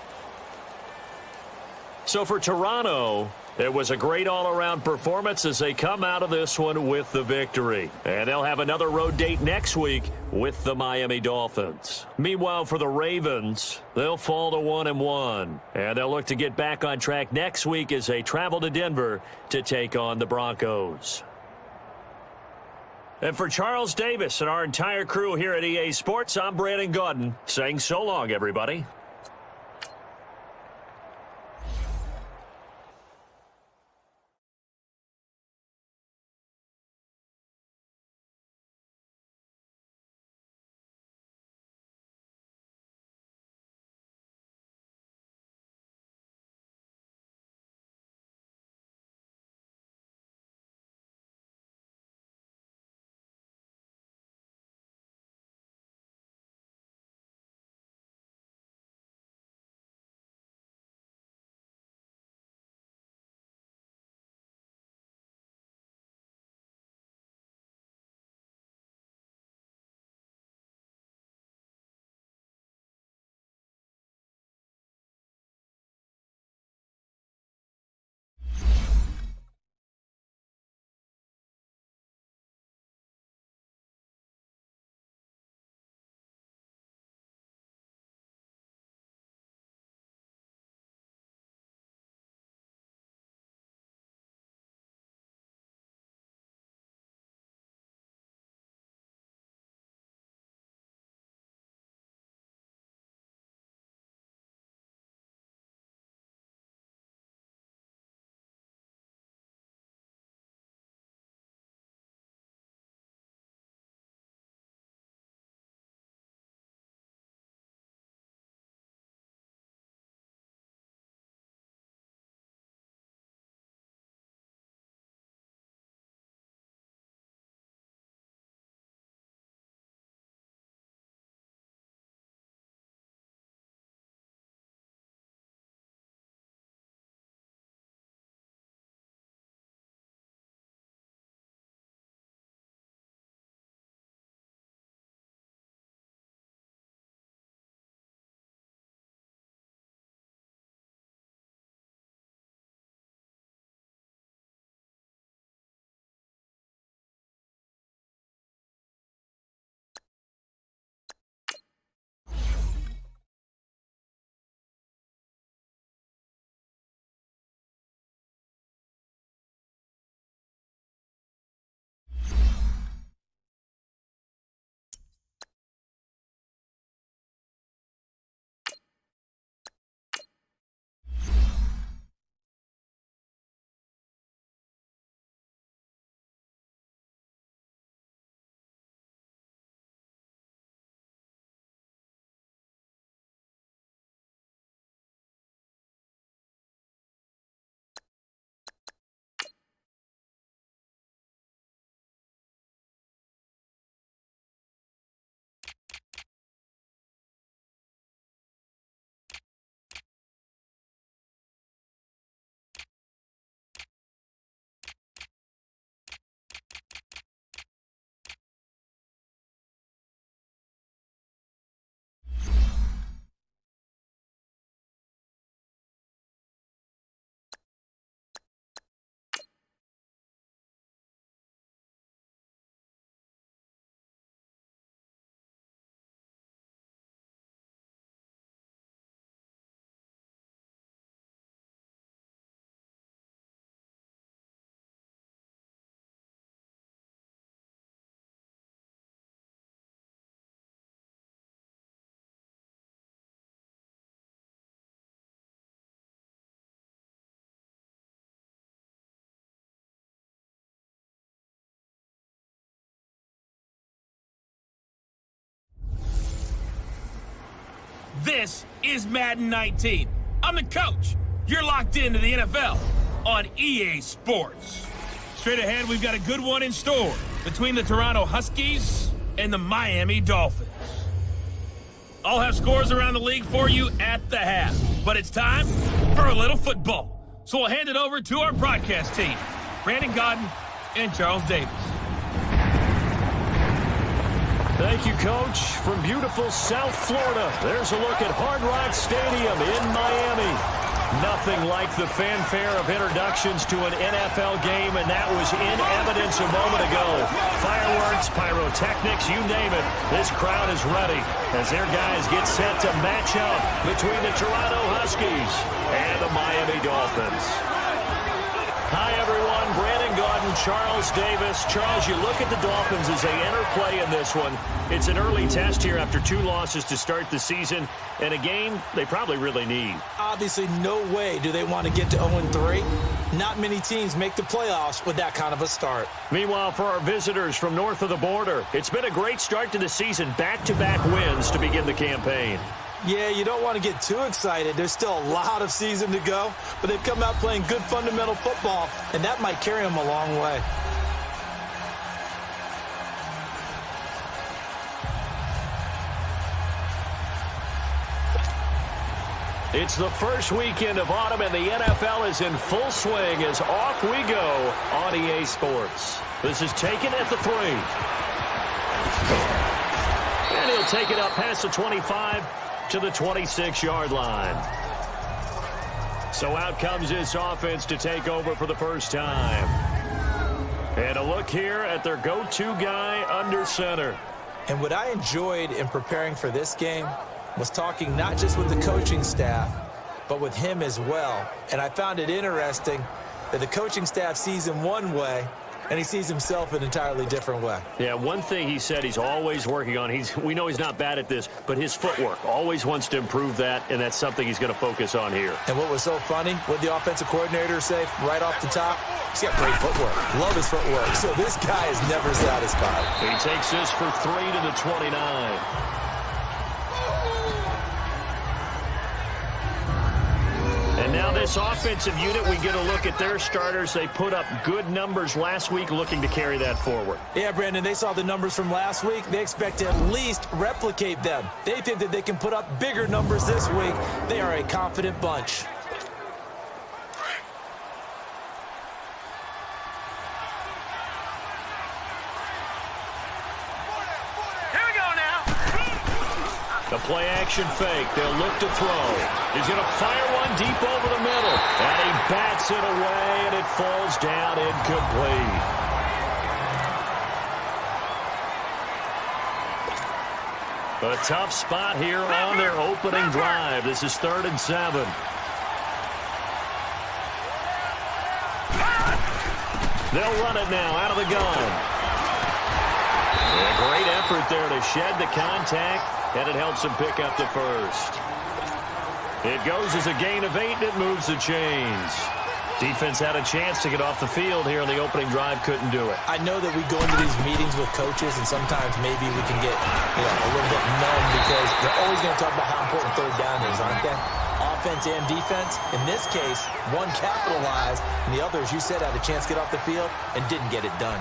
So for Toronto, it was a great all-around performance as they come out of this one with the victory. And they'll have another road date next week with the Miami Dolphins. Meanwhile, for the Ravens, they'll fall to 1-1. And they'll look to get back on track next week as they travel to Denver to take on the Broncos. And for Charles Davis and our entire crew here at EA Sports, I'm Brandon Gaudin saying so long, everybody. This is Madden 19. I'm the coach. You're locked into the NFL on EA Sports. Straight ahead, we've got a good one in store between the Toronto Huskies and the Miami Dolphins. I'll have scores around the league for you at the half, but it's time for a little football. So we'll hand it over to our broadcast team, Brandon Godden and Charles Davis. Thank you, Coach. From beautiful South Florida, there's a look at Hard Rock Stadium in Miami. Nothing like the fanfare of introductions to an NFL game, and that was in evidence a moment ago. Fireworks, pyrotechnics, you name it. This crowd is ready as their guys get set to match up between the Toronto Huskies and the Miami Dolphins. Hi, everyone. Brandon Godden, Charles Davis. Charles, you look at the Dolphins as they enter play in this one. It's an early test here after 2 losses to start the season, and a game they probably really need. Obviously, no way do they want to get to 0-3. Not many teams make the playoffs with that kind of a start. Meanwhile, for our visitors from north of the border, it's been a great start to the season. Back-to-back wins to begin the campaign. Yeah, you don't want to get too excited. There's still a lot of season to go, but they've come out playing good fundamental football, and that might carry them a long way. It's the first weekend of autumn, and the NFL is in full swing as off we go on EA Sports. This is taken at the 3. And he'll take it up past the 25 to the 26-yard line. So out comes this offense to take over for the first time. And a look here at their go-to guy under center. And what I enjoyed in preparing for this game was talking not just with the coaching staff, but with him as well. And I found it interesting that the coaching staff sees him one way, and he sees himself an entirely different way. Yeah, one thing he said he's always working on, we know he's not bad at this, but his footwork, always wants to improve that, and that's something he's going to focus on here. And what was so funny, what the offensive coordinator say right off the top, he's got great footwork. Love his footwork. So this guy is never satisfied. He takes this for 3 to the 29. And now this offensive unit, we get a look at their starters. They put up good numbers last week, looking to carry that forward. Yeah, Brandon, they saw the numbers from last week. They expect to at least replicate them. They think that they can put up bigger numbers this week. They are a confident bunch. The play action fake. They'll look to throw. He's going to fire one deep over the middle. And he bats it away, and it falls down incomplete. A tough spot here on their opening drive. This is 3rd and 7. They'll run it now out of the gun. A great effort there to shed the contact. And it helps him pick up the first. It goes as a gain of 8, and it moves the chains. Defense had a chance to get off the field here on the opening drive, couldn't do it. I know that we go into these meetings with coaches, and sometimes maybe we can get a little bit numb because they're always going to talk about how important 3rd down is, aren't they? Offense and defense. In this case, one capitalized, and the other, as you said, had a chance to get off the field and didn't get it done.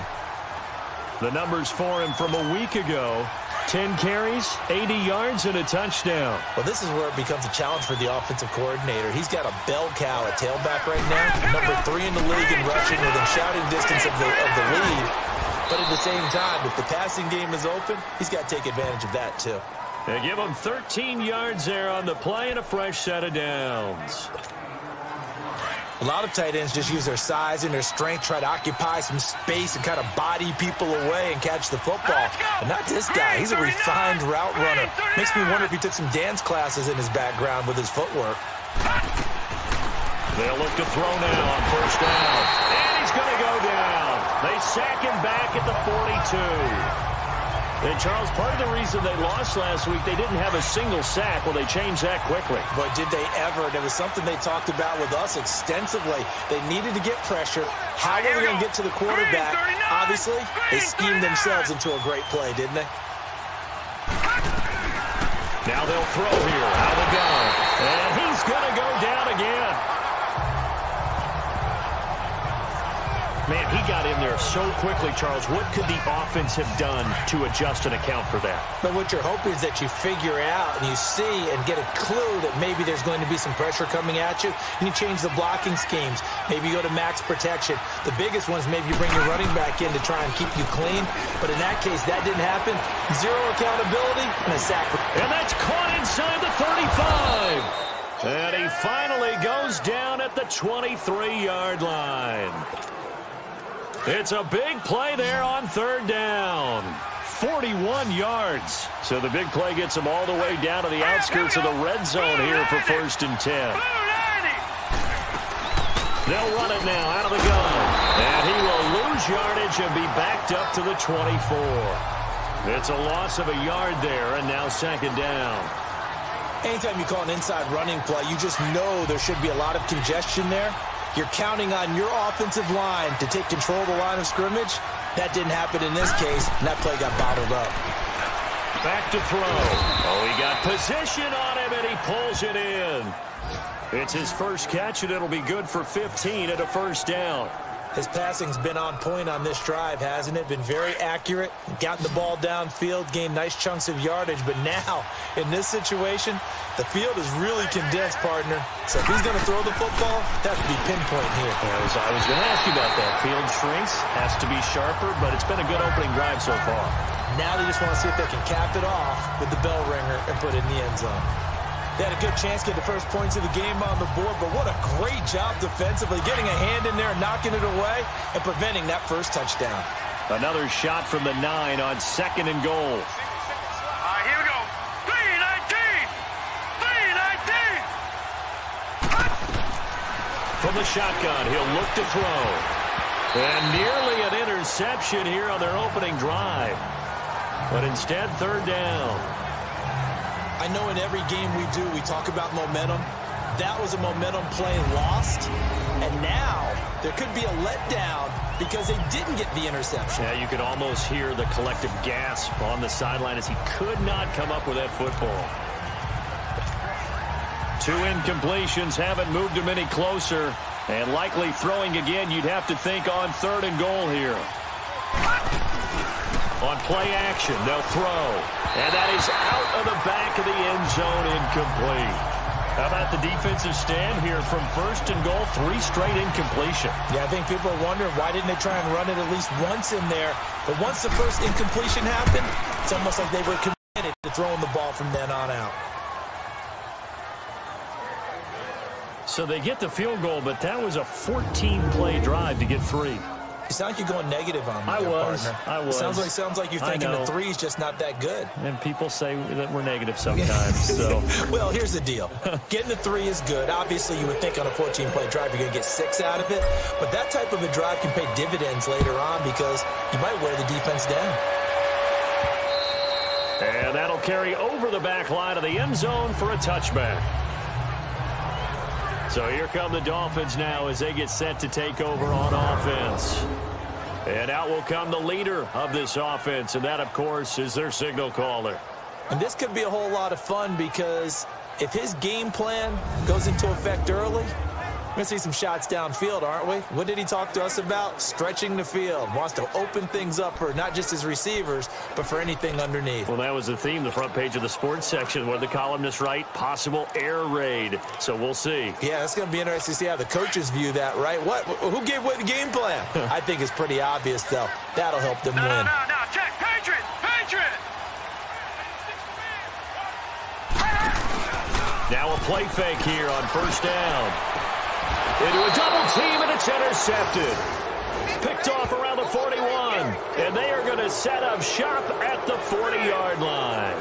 The numbers for him from a week ago. 10 carries, 80 yards, and a touchdown. Well, this is where it becomes a challenge for the offensive coordinator. He's got a bell cow at tailback right now, number 3 in the league in rushing within shouting distance of the lead. But at the same time, if the passing game is open, he's got to take advantage of that too. They give him 13 yards there on the play and a fresh set of downs. A lot of tight ends just use their size and their strength, try to occupy some space and kind of body people away and catch the football. But not this guy. He's a refined route runner. Makes me wonder if he took some dance classes in his background with his footwork. They'll look to throw now on 1st down. And he's going to go down. They sack him back at the 42. And, Charles, part of the reason they lost last week, they didn't have a single sack. Well, they changed that quickly. But did they ever? It was something they talked about with us extensively. They needed to get pressure. How were they going to get to the quarterback? Obviously, they schemed themselves into a great play, didn't they? Now they'll throw here. Out of the gun. And he's going to go down again. Man, he got in there so quickly, Charles. What could the offense have done to adjust and account for that? But what you're hoping is that you figure out and you see and get a clue that maybe there's going to be some pressure coming at you, and you change the blocking schemes. Maybe you go to max protection. The biggest ones, maybe you bring your running back in to try and keep you clean. But in that case, that didn't happen. Zero accountability and a sack. And that's caught inside the 35. And he finally goes down at the 23-yard line. It's a big play there on third down. 41 yards. So the big play gets them all the way down to the outskirts of the red zone here for 1st and 10. They'll run it now out of the gun. And he will lose yardage and be backed up to the 24. It's a loss of a yard there, and now 2nd down. Anytime you call an inside running play, you just know there should be a lot of congestion there. You're counting on your offensive line to take control of the line of scrimmage. That didn't happen in this case, and that play got bottled up. Back to throw. Oh, he got position on him, and he pulls it in. It's his first catch, and it'll be good for 15 at a 1st down. His passing's been on point on this drive, hasn't it? Been very accurate, gotten the ball downfield, gained nice chunks of yardage. But now, in this situation, the field is really condensed, partner. So if he's going to throw the football, that would be pinpoint here. I was going to ask you about that. Field shrinks, has to be sharper, but it's been a good opening drive so far. Now they just want to see if they can cap it off with the bell ringer and put it in the end zone. They had a good chance to get the first points of the game on the board, but what a great job defensively, getting a hand in there, knocking it away, and preventing that first touchdown. Another shot from the 9 on 2nd and goal. Here we go. 3-19. 3-19. From the shotgun, he'll look to throw. And nearly an interception here on their opening drive. But instead, 3rd down. I know in every game we do, we talk about momentum. That was a momentum play lost. And now there could be a letdown because they didn't get the interception. Yeah, you could almost hear the collective gasp on the sideline as he could not come up with that football. 2 incompletions haven't moved him any closer. And likely throwing again, you'd have to think on 3rd and goal here. On play action, they'll throw. And that is out of the back of the end zone, incomplete. How about the defensive stand here from 1st and goal, 3 straight incompletion. Yeah, I think people are wondering why didn't they try and run it at least once in there. But once the first incompletion happened, it's almost like they were committed to throwing the ball from then on out. So they get the field goal, but that was a 14-play drive to get 3. You sound like you're going negative on me, I was. Sounds like you're thinking the 3's just not that good. And people say that we're negative sometimes. So, well, here's the deal. Getting the 3 is good. Obviously, you would think on a 14-play drive you're going to get 6 out of it. But that type of a drive can pay dividends later on because you might wear the defense down. And that'll carry over the back line of the end zone for a touchback. So here come the Dolphins now as they get set to take over on offense. And out will come the leader of this offense, and that, of course, is their signal caller. And this could be a whole lot of fun because if his game plan goes into effect early, we're going to see some shots downfield, aren't we? What did he talk to us about? Stretching the field. Wants to open things up for not just his receivers, but for anything underneath. Well, that was the theme, the front page of the sports section, where the columnists write possible air raid. So we'll see. Yeah, it's going to be interesting to see how the coaches view that, right? Who gave away the game plan? I think it's pretty obvious, though. That'll help them win. No. Check. Patriot. Now a play fake here on 1st down. Into a double team, and it's intercepted. Picked off around the 41. And they are going to set up shop at the 40-yard line.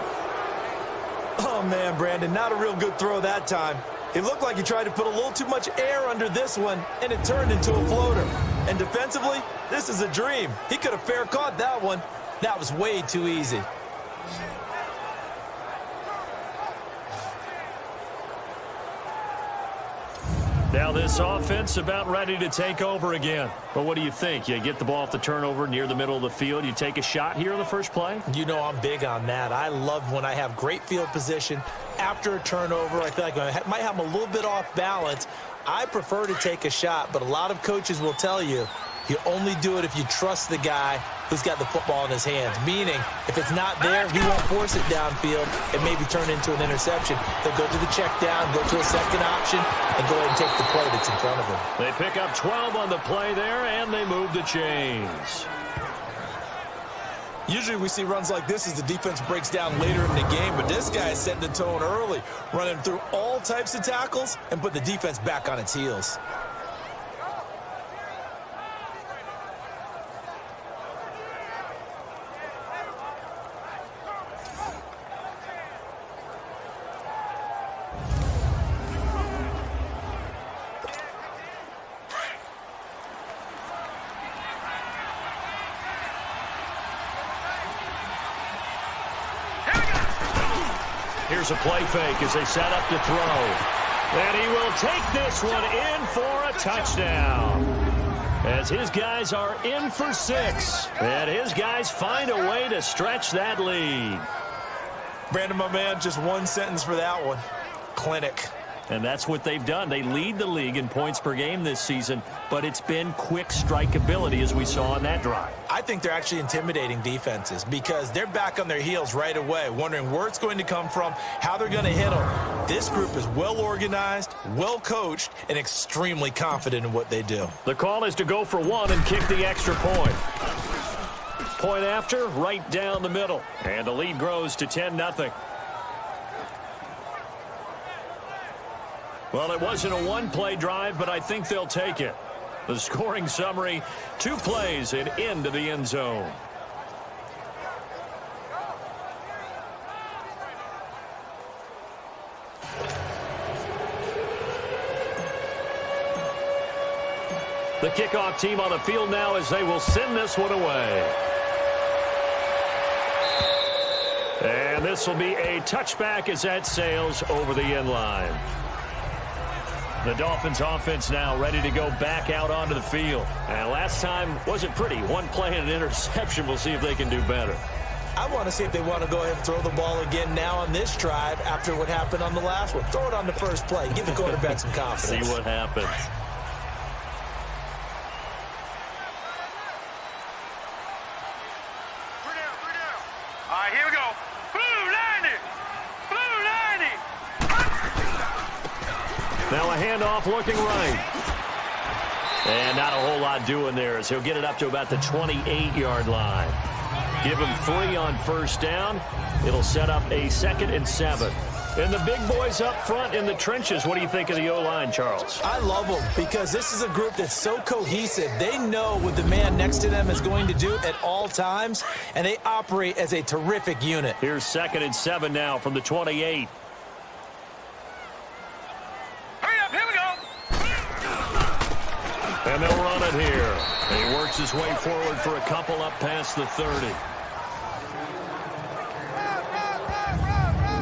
Oh, man, Brandon, not a real good throw that time. It looked like he tried to put a little too much air under this one, and it turned into a floater. And defensively, this is a dream. He could have fair caught that one. That was way too easy. Now this offense about ready to take over again. But what do you think? You get the ball off the turnover near the middle of the field. You take a shot here in the first play? You know I'm big on that. I love when I have great field position after a turnover. I feel like I might have them a little bit off balance. I prefer to take a shot, but a lot of coaches will tell you you only do it if you trust the guy who's got the football in his hands. Meaning, if it's not there, he won't force it downfield and maybe turn into an interception. He'll go to the check down, go to a second option, and go ahead and take the play that's in front of him. They pick up 12 on the play there, and they move the chains. Usually we see runs like this as the defense breaks down later in the game, but this guy is setting the tone early, running through all types of tackles and put the defense back on its heels. Here's a play fake as they set up to throw. And he will take this one in for a touchdown. As his guys are in for 6. And his guys find a way to stretch that lead. Brandon, my man, just one sentence for that one. Clinic. And that's what they've done. They lead the league in points per game this season, but it's been quick strike ability as we saw on that drive. I think they're actually intimidating defenses because they're back on their heels right away, wondering where it's going to come from, how they're going to hit them. This group is well organized, well coached, and extremely confident in what they do. The call is to go for 1 and kick the extra point. Point after, right down the middle. And the lead grows to 10-0. Well, it wasn't a one-play drive, but I think they'll take it. The scoring summary, 2 plays and into the end zone. The kickoff team on the field now as they will send this one away. And this will be a touchback as that sails over the end line. The Dolphins offense now ready to go back out onto the field. And last time wasn't pretty. 1 play and an interception. We'll see if they can do better. I want to see if they want to go ahead and throw the ball again now on this drive after what happened on the last one. Throw it on the first play. Give the quarterback some confidence. See what happens. All right, here we go. Blue 90. Blue 90. Now a handoff looking right. And not a whole lot doing there as he'll get it up to about the 28-yard line. Give him 3 on first down. It'll set up a 2nd and 7. And the big boys up front in the trenches. What do you think of the O-line, Charles? I love them because this is a group that's so cohesive. They know what the man next to them is going to do at all times, and they operate as a terrific unit. Here's 2nd and 7 now from the 28. And they'll run it here. And he works his way forward for a couple up past the 30.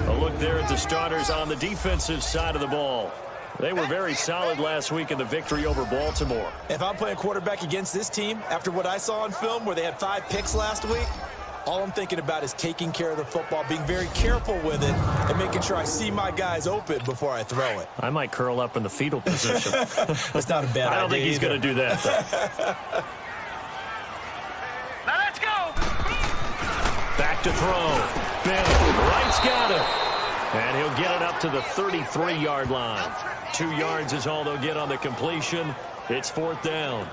A look there at the starters on the defensive side of the ball. They were very solid last week in the victory over Baltimore. If I'm playing quarterback against this team, after what I saw on film where they had 5 picks last week, all I'm thinking about is taking care of the football, being very careful with it, and making sure I see my guys open before I throw it. I might curl up in the fetal position. That's not a bad idea. I don't think he's going to do that, though. Now let's go. Back to throw. Bennett. Wright's got it. And he'll get it up to the 33-yard line. 2 yards is all they'll get on the completion. It's 4th down.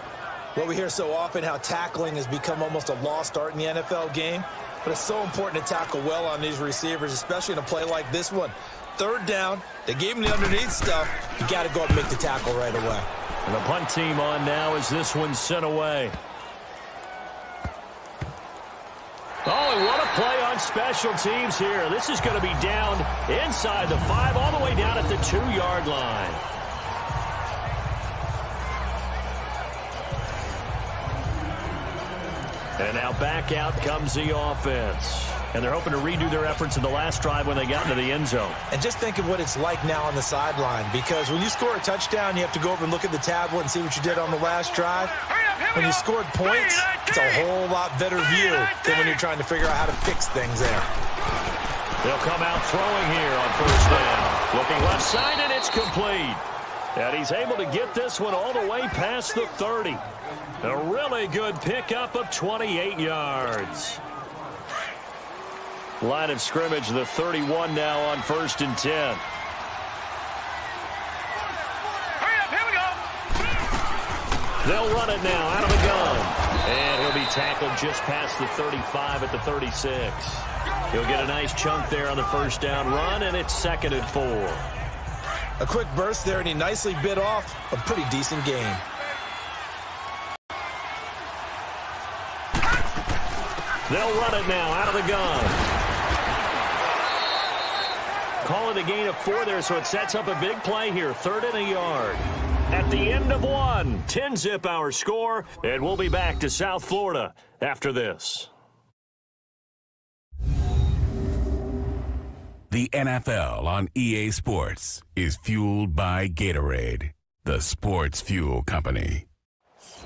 Well, we hear so often how tackling has become almost a lost art in the NFL game, but it's so important to tackle well on these receivers, especially in a play like this one. 3rd down, they gave him the underneath stuff. You got to go up and make the tackle right away. And the punt team on now as this one's sent away. Oh, and what a play on special teams here. This is going to be down inside the 5, all the way down at the 2-yard line. And now back out comes the offense. And they're hoping to redo their efforts in the last drive when they got into the end zone. And just think of what it's like now on the sideline, because when you score a touchdown, you have to go over and look at the tablet and see what you did on the last drive. When you scored points, it's a whole lot better view than when you're trying to figure out how to fix things there. They'll come out throwing here on first down. Looking left side, and it's complete. And he's able to get this one all the way past the 30. A really good pickup of 28 yards. Line of scrimmage, the 31 now on 1st and 10. Hurry up, here we go. They'll run it now out of the gun. And he'll be tackled just past the 35 at the 36. He'll get a nice chunk there on the first down run, and it's 2nd and 4. A quick burst there, and he nicely bit off a pretty decent gain. They'll run it now out of the gun. Call it a gain of 4 there, so it sets up a big play here. 3rd and a yard. At the end of 1, 10-zip our score, and we'll be back to South Florida after this. The NFL on EA Sports is fueled by Gatorade, the sports fuel company.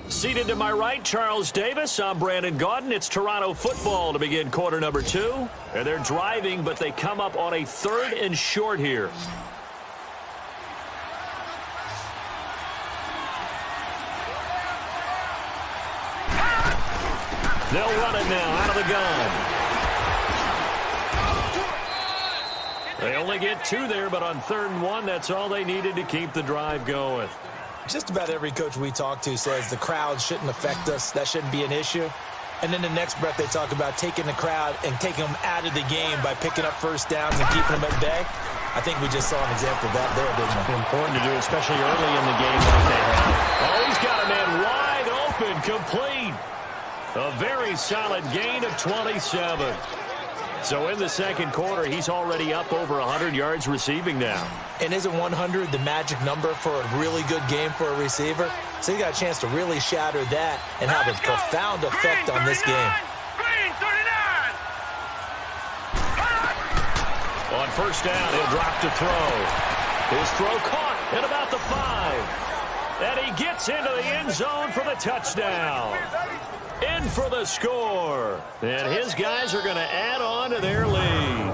Seated to my right, Charles Davis. I'm Brandon Gaudin. It's Toronto football to begin quarter number 2. And they're driving, but they come up on a 3rd and short here. They'll run it now out of the gun. They only get 2 there, but on 3rd and 1, that's all they needed to keep the drive going. Just about every coach we talk to says the crowd shouldn't affect us. That shouldn't be an issue. And then the next breath they talk about taking the crowd and taking them out of the game by picking up first downs and keeping them at bay. I think we just saw an example of that there, didn't we? Important to do, especially early in the game like they have. Oh, he's got a man wide open, complete. A very solid gain of 27. So in the 2nd quarter, he's already up over 100 yards receiving now. And isn't 100 the magic number for a really good game for a receiver? So he got a chance to really shatter that and have a profound effect on this game. Green 39. On first down, he'll drop to throw. His throw caught at about the 5. And he gets into the end zone for the touchdown. In for the score. And his guys are going to add on to their lead.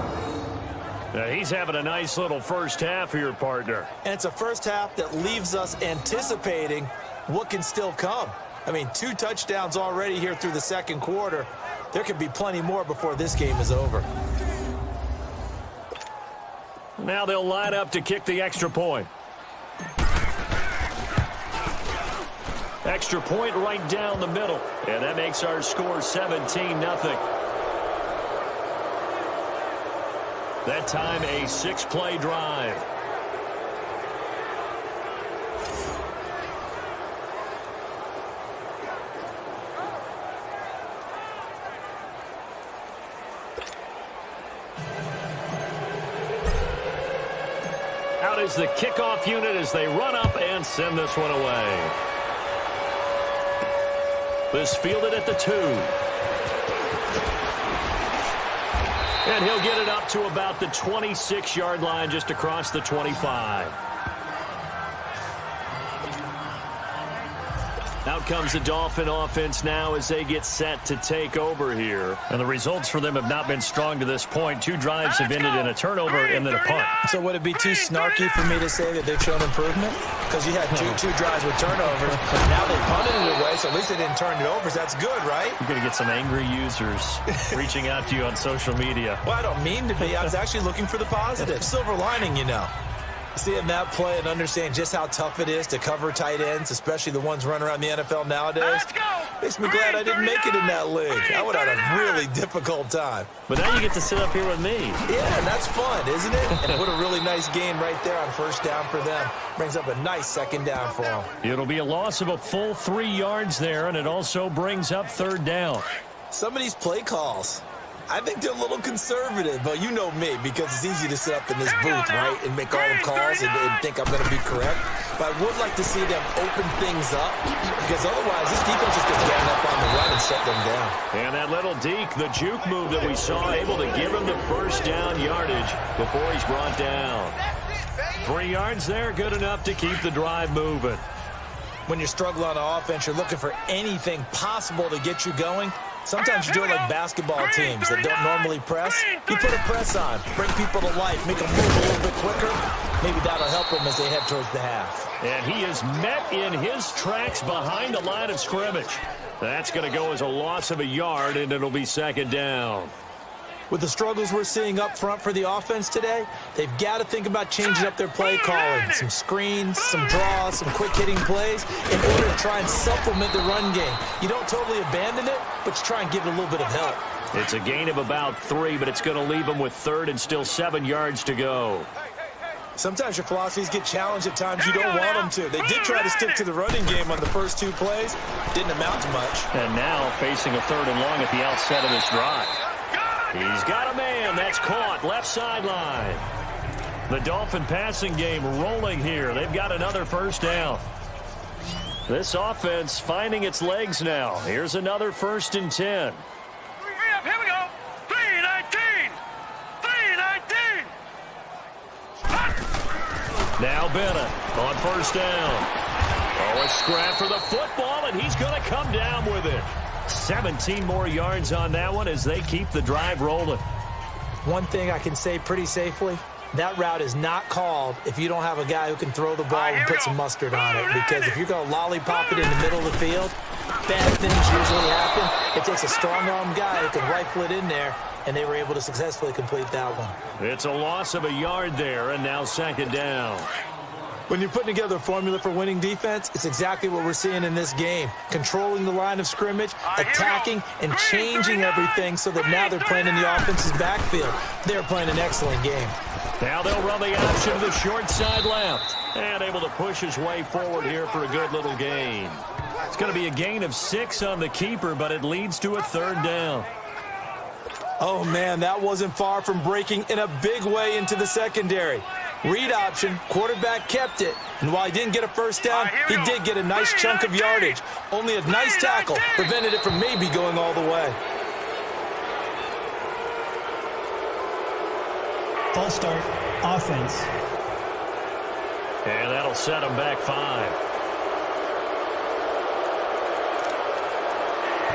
Now he's having a nice little first half here, partner. And it's a first half that leaves us anticipating what can still come. I mean, 2 touchdowns already here through the 2nd quarter. There could be plenty more before this game is over. Now they'll line up to kick the extra point. Extra point right down the middle. And that makes our score 17-0. That time a 6-play drive. Out is the kickoff unit as they run up and send this one away. This fielded at the 2. And he'll get it up to about the 26-yard line, just across the 25. Out comes the Dolphin offense now as they get set to take over here. And the results for them have not been strong to this point. 2 drives have ended in a turnover and then a punt. So would it be too snarky for me to say that they've shown improvement? Because you had two drives with turnovers. Now they punted it away, so at least they didn't turn it over. So that's good, right? You're going to get some angry users reaching out to you on social media. Well, I don't mean to be. I was actually looking for the positive. Silver lining, you know. Seeing that play and understand just how tough it is to cover tight ends, especially the ones running around the NFL nowadays, makes me glad I didn't make it in that league. I would have had a really difficult time. But now you get to sit up here with me. Yeah, and that's fun, isn't it? And what a really nice game right there on first down for them. Brings up a nice 2nd down for them. It'll be a loss of a full 3 yards there, and it also brings up 3rd down. Some of these play calls, I think they're a little conservative, but you know me, because it's easy to sit up in this booth, right, and make all the calls and think I'm going to be correct. But I would like to see them open things up, because otherwise this defense is going to gang up on the run and shut them down. And that little deke, the juke move that we saw, able to give him the first down yardage before he's brought down. 3 yards there, good enough to keep the drive moving. When you're struggling on offense, you're looking for anything possible to get you going. Sometimes you do it like basketball teams that don't normally press. You put a press on, bring people to life, make them move a little bit quicker. Maybe that'll help them as they head towards the half. And he is met in his tracks behind the line of scrimmage. That's going to go as a loss of a yard, and it'll be second down. With the struggles we're seeing up front for the offense today, they've got to think about changing up their play calling. Some screens, some draws, some quick-hitting plays in order to try and supplement the run game. You don't totally abandon it, but you try and give it a little bit of help. It's a gain of about 3, but it's going to leave them with 3rd and still 7 yards to go. Sometimes your philosophies get challenged at times you don't want them to. They did try to stick to the running game on the first 2 plays. Didn't amount to much. And now facing a 3rd and long at the outset of this drive. He's got a man. That's caught. Left sideline. The Dolphin passing game rolling here. They've got another first down. This offense finding its legs now. Here's another 1st and 10. Here we go. 3-19. 3-19. Now Bennett on first down. Oh, a scrap for the football, and he's going to come down with it. 17 more yards on that one as they keep the drive rolling. One thing I can say pretty safely, that route is not called if you don't have a guy who can throw the ball and put some mustard on it. Because if you're going to lollipop it in the middle of the field, bad things usually happen. It takes a strong-arm guy who can rifle it in there, and they were able to successfully complete that one. It's a loss of a yard there, and now second down. When you're putting together a formula for winning defense, it's exactly what we're seeing in this game. Controlling the line of scrimmage, attacking, and changing everything so that now they're playing in the offense's backfield. They're playing an excellent game. Now they'll run the option to the short side left. And able to push his way forward here for a good little gain. It's going to be a gain of 6 on the keeper, but it leads to a 3rd down. Oh, man, that wasn't far from breaking in a big way into the secondary. Read option, quarterback kept it, and while he didn't get a first down, he did get a nice chunk of yardage. Only a nice tackle prevented it from maybe going all the way. False start, offense. And that'll set him back 5.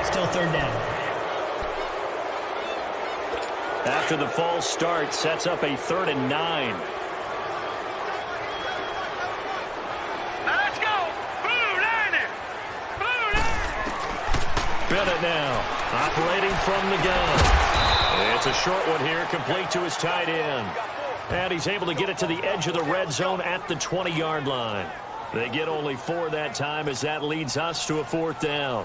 Still 3rd down. After the false start, sets up a 3rd and 9. Bennett now operating from the gun. It's a short one here, complete to his tight end. And he's able to get it to the edge of the red zone at the 20-yard line. They get only 4 that time as that leads us to a 4th down.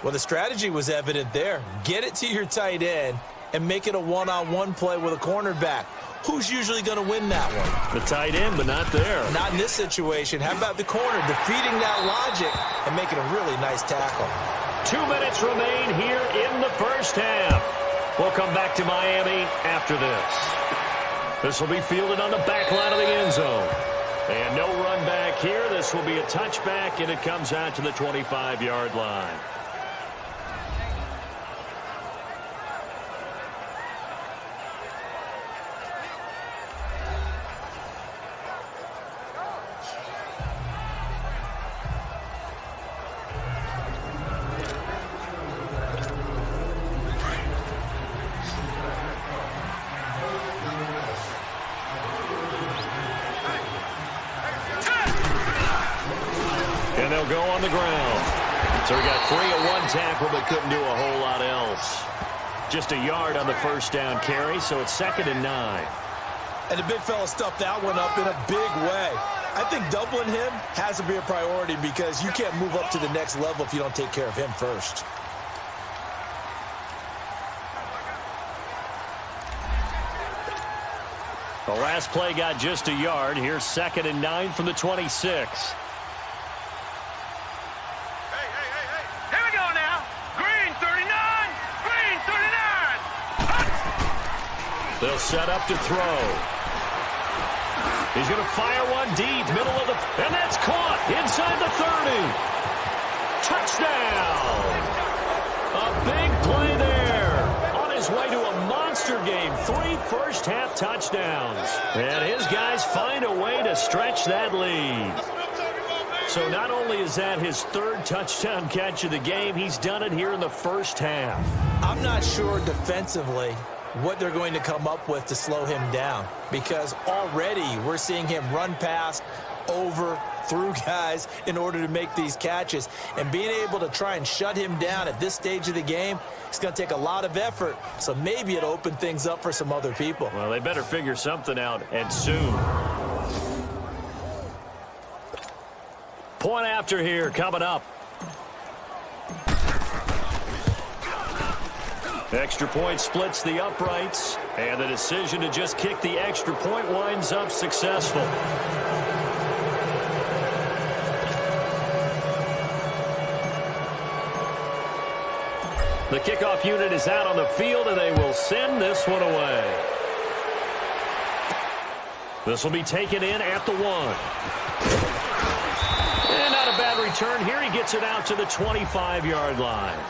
Well, the strategy was evident there. Get it to your tight end and make it a one-on-one play with a cornerback. Who's usually going to win that one? The tight end, but not there. Not in this situation. How about the corner defeating that logic and making a really nice tackle? 2 minutes remain here in the first half. We'll come back to Miami after this. This will be fielded on the back line of the end zone. And no run back here. This will be a touchback, and it comes out to the 25-yard line. And they'll go on the ground. So we got 3 at 1 tackle, but couldn't do a whole lot else. Just a yard on the first down carry, so it's 2nd and 9. And the big fella stuffed that one up in a big way. I think doubling him has to be a priority because you can't move up to the next level if you don't take care of him first. The last play got just a yard. Here's 2nd and 9 from the 26. Here we go now. Green 39. Green 39. Hot They'll set up to throw. He's going to fire one deep, middle of the... And that's caught inside the 30. Touchdown. A big play there. On his way to a monster game. 3 first-half touchdowns. And his guys find a way to stretch that lead. So not only is that his 3rd touchdown catch of the game, he's done it here in the first half. I'm not sure defensively what they're going to come up with to slow him down, because already we're seeing him run past, over, through guys in order to make these catches. And being able to try and shut him down at this stage of the game, it's going to take a lot of effort. So maybe it'll open things up for some other people. Well, they better figure something out, and soon. Point after here coming up. Extra point splits the uprights, and the decision to just kick the extra point winds up successful. The kickoff unit is out on the field, and they will send this one away. This will be taken in at the 1. And not a bad return here. He gets it out to the 25-yard line.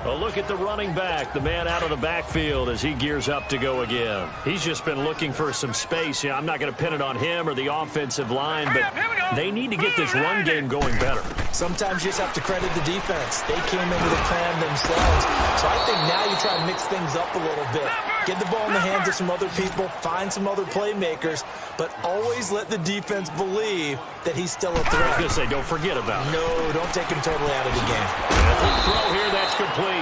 A look at the running back, the man out of the backfield as he gears up to go again. He's just been looking for some space. I'm not going to pin it on him or the offensive line, but they need to get this run game going better. Sometimes you just have to credit the defense. They came into the plan themselves. So I think now you try and mix things up a little bit. Get the ball in the hands of some other people, find some other playmakers, but always let the defense believe that he's still a threat. I was going to say, don't forget about him. No, don't take him totally out of the game. Quick throw here, that's complete.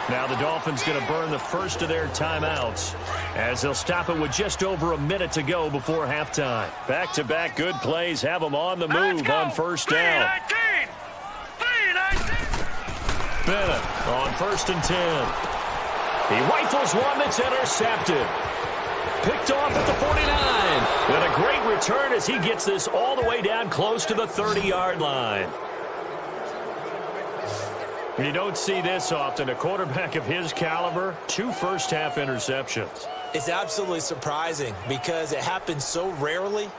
Now the Dolphins going to burn the first of their timeouts as they'll stop it with just over a minute to go before halftime. Back-to-back good plays have them on the move on first down. Bennett on 1st and 10. He rifles one that's intercepted. Picked off at the 49. And a great return as he gets this all the way down close to the 30-yard line. You don't see this often. A quarterback of his caliber, 2 first-half interceptions. It's absolutely surprising because it happens so rarely.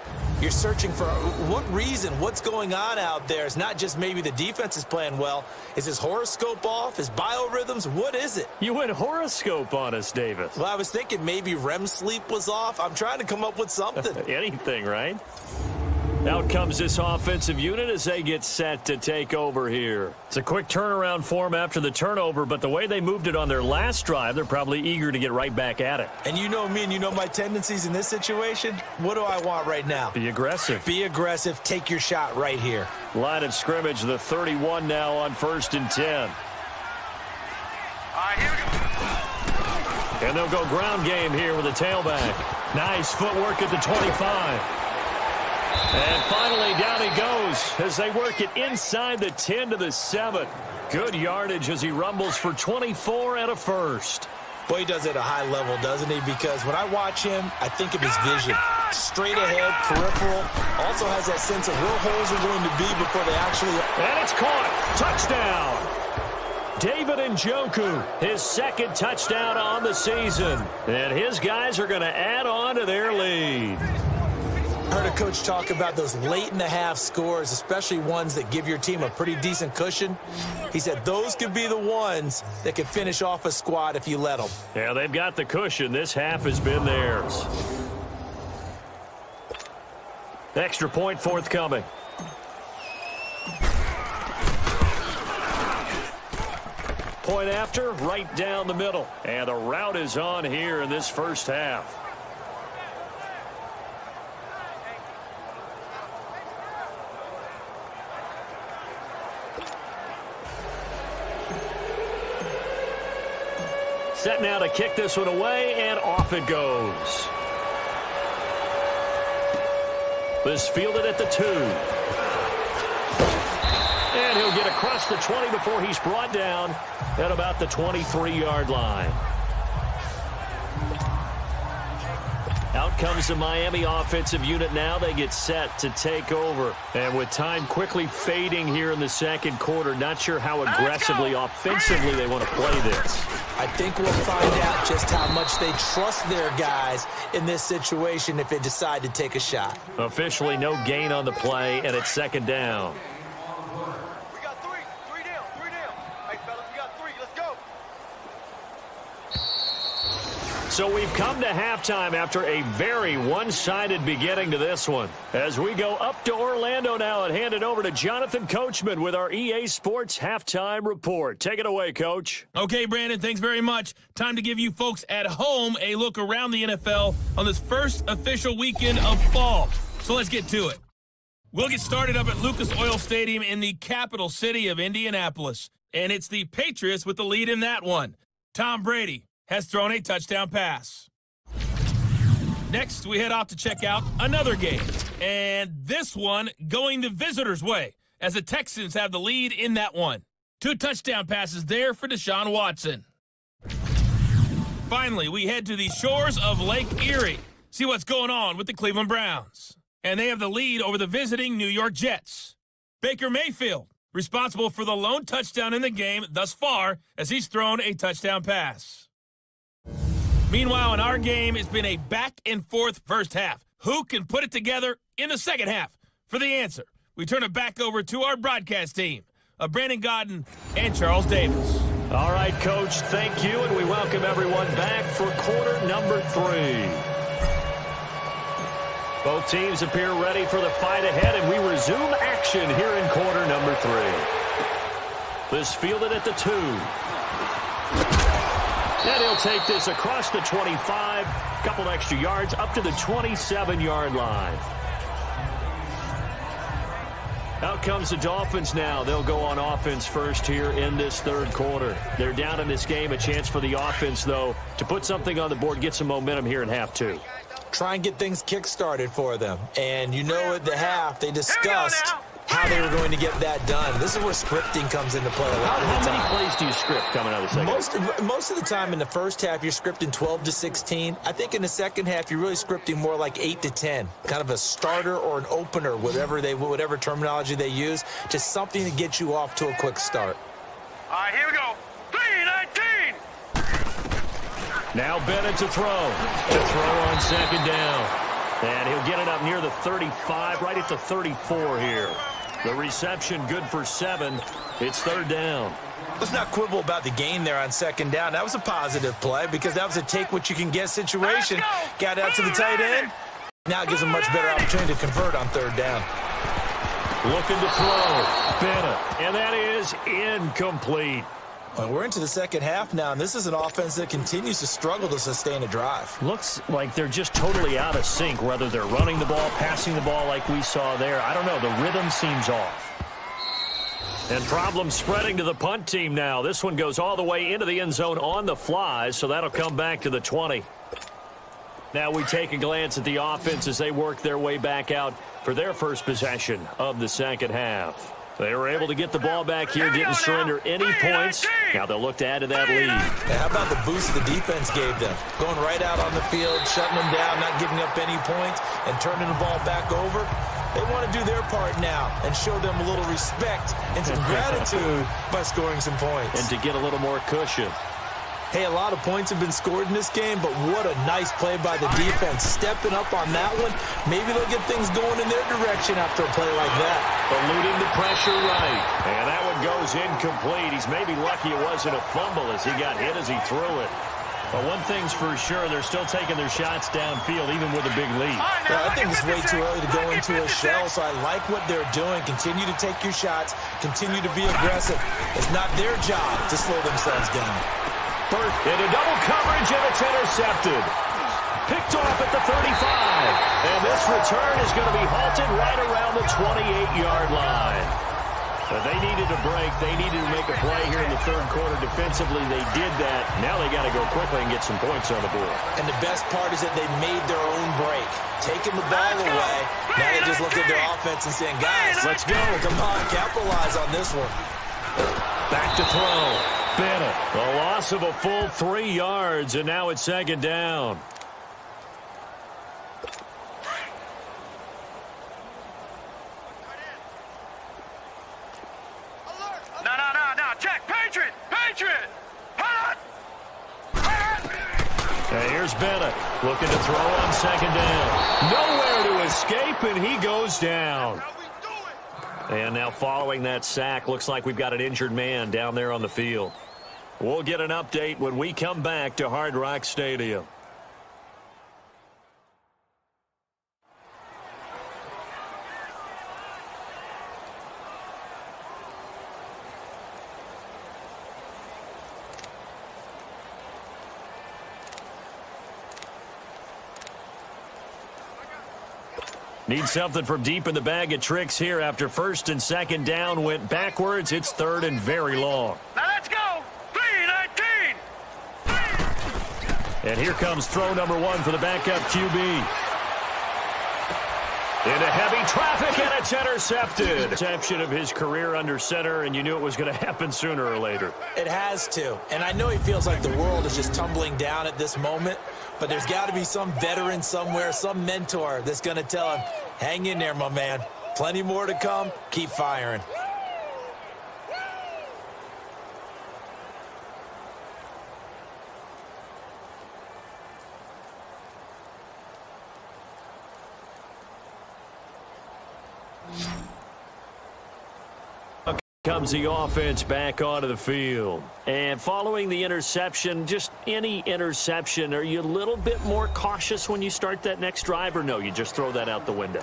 You're searching for what reason, what's going on out there. It's not just maybe the defense is playing well. Is his horoscope off? His biorhythms? What is it? You went horoscope on us, Davis. Well, I was thinking maybe REM sleep was off. I'm trying to come up with something. Anything, right? Out comes this offensive unit as they get set to take over here. It's a quick turnaround for them after the turnover, but the way they moved it on their last drive, they're probably eager to get right back at it. And you know me and you know my tendencies in this situation. What do I want right now? Be aggressive. Be aggressive. Take your shot right here. Line of scrimmage, the 31 now on 1st and 10. All right, here we go. And they'll go ground game here with a tailback. Nice footwork at the 25. And finally, down he goes as they work it inside the 10 to the 7. Good yardage as he rumbles for 24 and a first. Boy, he does it at a high level, doesn't he? Because when I watch him, I think of his vision. Straight ahead, peripheral. Also has that sense of where holes are going to be before they actually... And it's caught. Touchdown. David Njoku, his 2nd touchdown on the season. And his guys are going to add on to their lead. Heard a coach talk about those late-in-the-half scores, especially ones that give your team a pretty decent cushion. He said those could be the ones that could finish off a squad if you let them. Yeah, they've got the cushion. This half has been theirs. Extra point forthcoming. Point after, right down the middle. And the route is on here in this first half. Set now to kick this one away, and off it goes. This fielded at the 2. And he'll get across the 20 before he's brought down at about the 23-yard line. Out comes the Miami offensive unit now. They get set to take over. And with time quickly fading here in the second quarter, not sure how aggressively, offensively they want to play this. I think we'll find out just how much they trust their guys in this situation if they decide to take a shot. Officially no gain on the play, and it's second down. We got three. Three down. Hey, fellas, we got three. Let's go. So we've come to halftime after a very one-sided beginning to this one. As we go up to Orlando now and hand it over to Jonathan Coachman with our EA Sports Halftime Report. Take it away, Coach. Okay, Brandon, thanks very much. Time to give you folks at home a look around the NFL on this first official weekend of fall. So let's get to it. We'll get started up at Lucas Oil Stadium in the capital city of Indianapolis. And it's the Patriots with the lead in that one. Tom Brady has thrown a touchdown pass. Next, we head off to check out another game. And this one going the visitors' way, as the Texans have the lead in that one. 2 touchdown passes there for Deshaun Watson. Finally, we head to the shores of Lake Erie. See what's going on with the Cleveland Browns. And they have the lead over the visiting New York Jets. Baker Mayfield, responsible for the lone touchdown in the game thus far, as he's thrown a touchdown pass. Meanwhile, in our game, it's been a back-and-forth first half. Who can put it together in the second half? For the answer, we turn it back over to our broadcast team of Brandon Godden and Charles Davis. All right, Coach, thank you, and we welcome everyone back for quarter number 3. Both teams appear ready for the fight ahead, and we resume action here in quarter number 3. This fielded at the 2. And he'll take this across the 25, couple extra yards, up to the 27-yard line. Out comes the Dolphins now. They'll go on offense first here in this third quarter. They're down in this game. A chance for the offense, though, to put something on the board, get some momentum here in half 2. Try and get things kick-started for them. And you know at the half, they discussed how they were going to get that done. This is where scripting comes into play a lot of the time. How many plays do you script coming out of the second? Most of the time in the first half, you're scripting 12 to 16. I think in the second half, you're really scripting more like 8 to 10. Kind of a starter or an opener, whatever terminology they use. Just something to get you off to a quick start. All right, here we go. 3-19. Now Bennett to throw. On second down. And he'll get it up near the 35, right at the 34 here. The reception good for 7. It's third down. Let's not quibble about the gain there on second down. That was a positive play because that was a take-what-you-can-get situation. Got out to the tight end. Now it gives them a much better opportunity to convert on third down. Looking to throw. Bennett. And that is incomplete. Well, we're into the second half now, and this is an offense that continues to struggle to sustain a drive. Looks like they're just totally out of sync, whether they're running the ball, passing the ball like we saw there. I don't know. The rhythm seems off. And problems spreading to the punt team now. This one goes all the way into the end zone on the fly, so that'll come back to the 20. Now we take a glance at the offense as they work their way back out for their first possession of the second half. They were able to get the ball back here, didn't surrender any points. Now they'll look to add to that lead. Yeah, how about the boost the defense gave them? Going right out on the field, shutting them down, not giving up any points, and turning the ball back over. They want to do their part now and show them a little respect and some gratitude by scoring some points. And to get a little more cushion. Hey, a lot of points have been scored in this game, but what a nice play by the defense. Stepping up on that one, maybe they'll get things going in their direction after a play like that. Eluding the pressure right. And that one goes incomplete. He's maybe lucky it wasn't a fumble as he got hit as he threw it. But one thing's for sure, they're still taking their shots downfield, even with a big lead. Well, I think it's way too early to go into a shell, so I like what they're doing. Continue to take your shots. Continue to be aggressive. It's not their job to slow themselves down. Into double coverage, and it's intercepted. Picked off at the 35. And this return is going to be halted right around the 28-yard line. But they needed a break. They needed to make a play here in the third quarter. Defensively, they did that. Now they got to go quickly and get some points on the board. And the best part is that they made their own break. Taking the ball away. Now they just look at their offense and saying, guys, let's go. Come on, capitalize on this one. Back to throw. Bennett. A loss of a full 3 yards, and now it's second down. Hey, here's Bennett looking to throw on second down. Nowhere to escape, and he goes down. And now following that sack, looks like we've got an injured man down there on the field. We'll get an update when we come back to Hard Rock Stadium. Need something from deep in the bag of tricks here after first and second down went backwards. It's third and very long. Now let's go. 3-19. And here comes throw number one for the backup QB. Into heavy traffic, and it's intercepted. Interception of his career under center, and you knew it was going to happen sooner or later. It has to. And I know he feels like the world is just tumbling down at this moment, but there's got to be some veteran somewhere, some mentor that's going to tell him, hang in there, my man. Plenty more to come. Keep firing. Comes the offense back onto the field. And following the interception, just any interception, are you a little bit more cautious when you start that next drive, or no, you just throw that out the window?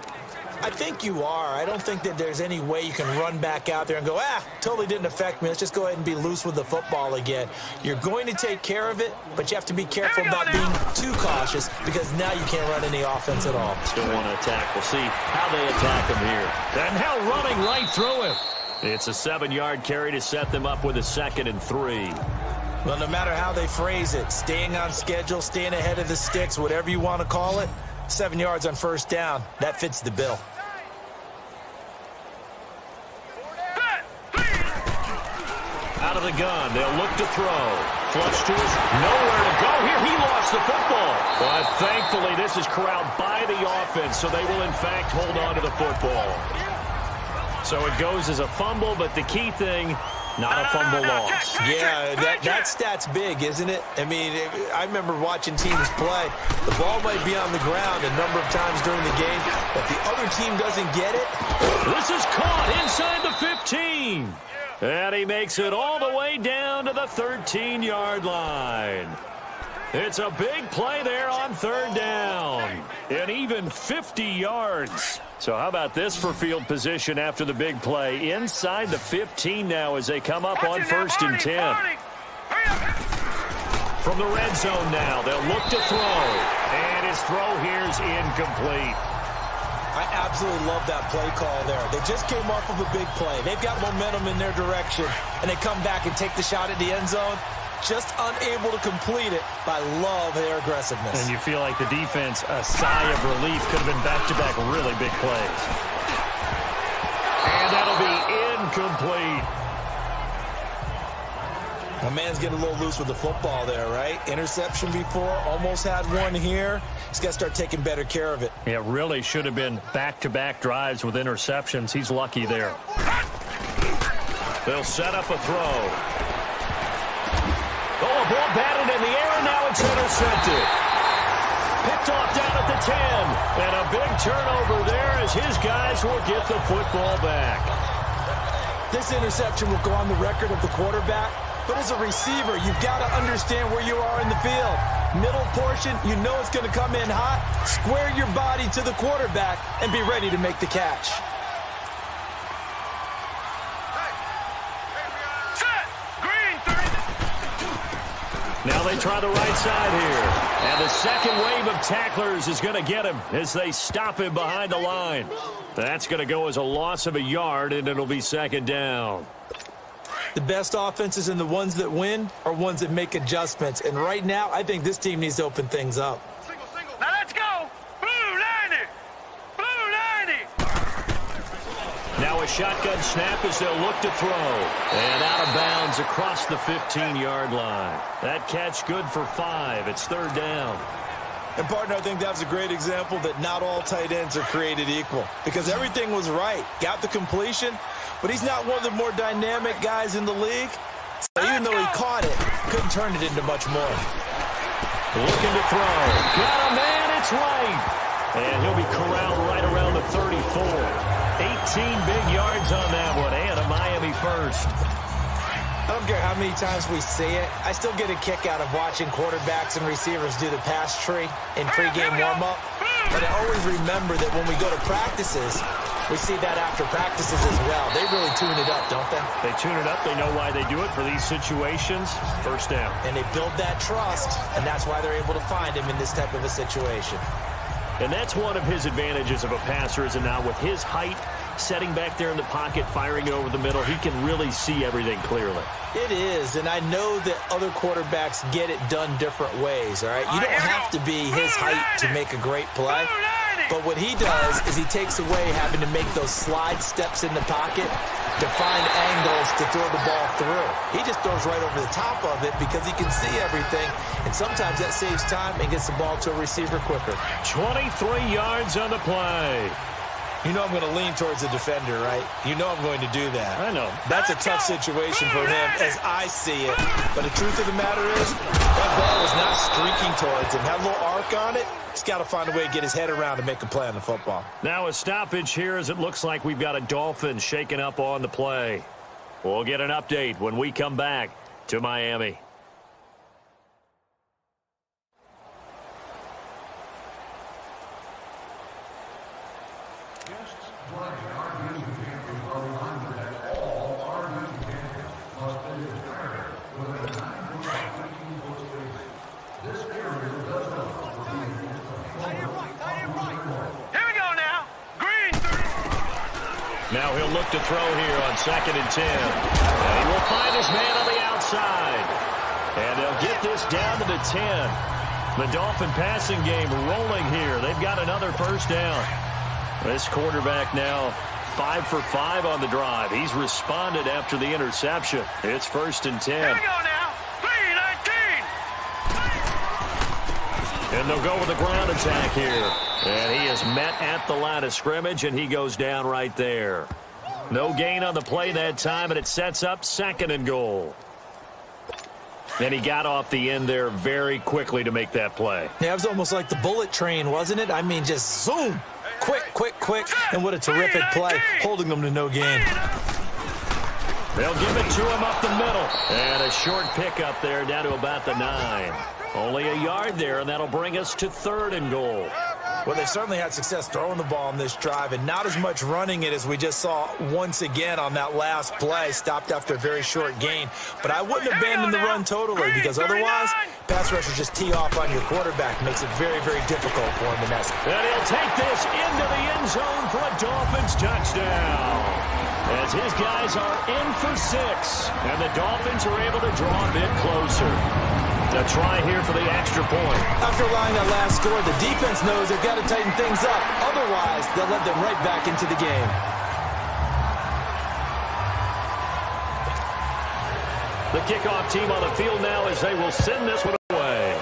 I think you are. I don't think that there's any way you can run back out there and go, totally didn't affect me. Let's just go ahead and be loose with the football again. You're going to take care of it, but you have to be careful about being too cautious because now you can't run any offense at all. Still want to attack. We'll see how they attack him here. And now running right through him. It's a 7-yard carry to set them up with a 2nd and 3. Well, no matter how they phrase it, staying on schedule, staying ahead of the sticks, whatever you want to call it, 7 yards on first down, that fits the bill. Out of the gun, they'll look to throw. Flush to his, nowhere to go here. He lost the football. But thankfully, this is corralled by the offense, so they will, in fact, hold on to the football. So it goes as a fumble, but the key thing, not a fumble loss. Yeah, that stat's big, isn't it? I mean, I remember watching teams play. The ball might be on the ground a number of times during the game, but the other team doesn't get it. This is caught inside the 15. And he makes it all the way down to the 13-yard line. It's a big play there on third down. And even 50 yards. So how about this for field position after the big play? Inside the 15 now as they come up on 1st and 10. From the red zone now, they'll look to throw. And his throw here's incomplete. I absolutely love that play call there. They just came off of a big play. They've got momentum in their direction, and they come back and take the shot at the end zone. Just unable to complete it, but I love their aggressiveness. And you feel like the defense, a sigh of relief, could have been back-to-back really big plays. And that'll be incomplete. My man's getting a little loose with the football there, right? Interception before, almost had one here. He's got to start taking better care of it. Yeah, really should have been back-to-back drives with interceptions. He's lucky there. They'll set up a throw. Oh, a ball batted in the air, and now it's intercepted. Picked off down at the 10. And a big turnover there as his guys will get the football back. This interception will go on the record of the quarterback. But as a receiver, you've got to understand where you are in the field. Middle portion, you know it's going to come in hot. Square your body to the quarterback and be ready to make the catch. Now they try the right side here. And the second wave of tacklers is going to get him as they stop him behind the line. That's going to go as a loss of a yard, and it'll be 2nd down. The best offenses and the ones that win are ones that make adjustments. And right now, I think this team needs to open things up. Now let's go. Blue 90. Blue 90. Now a shotgun snap as they'll look to throw. And out of bounds across the 15-yard line. That catch good for 5. It's 3rd down. And, partner, I think that's a great example that not all tight ends are created equal. Because everything was right. Got the completion, but he's not one of the more dynamic guys in the league. So even though he caught it, couldn't turn it into much more. Looking to throw. Got a man, it's right. And he'll be corralled right around the 34. 18 big yards on that one, and a Miami first. I don't care how many times we see it. I still get a kick out of watching quarterbacks and receivers do the pass tree in pregame warm-up. But I always remember that when we go to practices, we see that after practices as well. They really tune it up, don't they? They tune it up. They know why they do it for these situations. First down. And they build that trust, and that's why they're able to find him in this type of a situation. And that's one of his advantages of a passer, is now with his height, setting back there in the pocket, firing it over the middle, he can really see everything clearly. It is, and I know that other quarterbacks get it done different ways, all right? You don't have to be his height to make a great play. But what he does is he takes away having to make those slide steps in the pocket to find angles to throw the ball through. He just throws right over the top of it because he can see everything, and sometimes that saves time and gets the ball to a receiver quicker. 23 yards on the play. You know I'm going to lean towards the defender, right? You know I'm going to do that. I know. That's a tough situation for him as I see it. But the truth of the matter is, that ball was not streaking towards him. Had a little arc on it. He's got to find a way to get his head around and make a play on the football. Now a stoppage here as it looks like we've got a Dolphin shaking up on the play. We'll get an update when we come back to Miami. Now he'll look to throw here on 2nd and 10. And he will find his man on the outside. And they'll get this down to the 10. The Dolphin passing game rolling here. They've got another first down. This quarterback now 5 for 5 on the drive. He's responded after the interception. It's 1st and 10. Here we go now. 3-19. And they'll go with a ground attack here. And he is met at the line of scrimmage, and he goes down right there. No gain on the play that time, and it sets up 2nd and goal. And he got off the end there very quickly to make that play. Yeah, it was almost like the bullet train, wasn't it? I mean, just zoom. Quick, quick, quick. And what a terrific play, holding them to no gain. They'll give it to him up the middle. And a short pickup there down to about the 9. Only a yard there, and that'll bring us to 3rd and goal. Well, they certainly had success throwing the ball on this drive, and not as much running it as we just saw once again on that last play, stopped after a very short gain. But I wouldn't abandon the run totally, because otherwise, pass rushers just tee off on your quarterback. Makes it very, very difficult for him in that. And he'll take this into the end zone for a Dolphins touchdown. As his guys are in for 6, and the Dolphins are able to draw a bit closer. A try here for the extra point. After allowing that last score, the defense knows they've got to tighten things up. Otherwise, they'll let them right back into the game. The kickoff team on the field now as they will send this one away.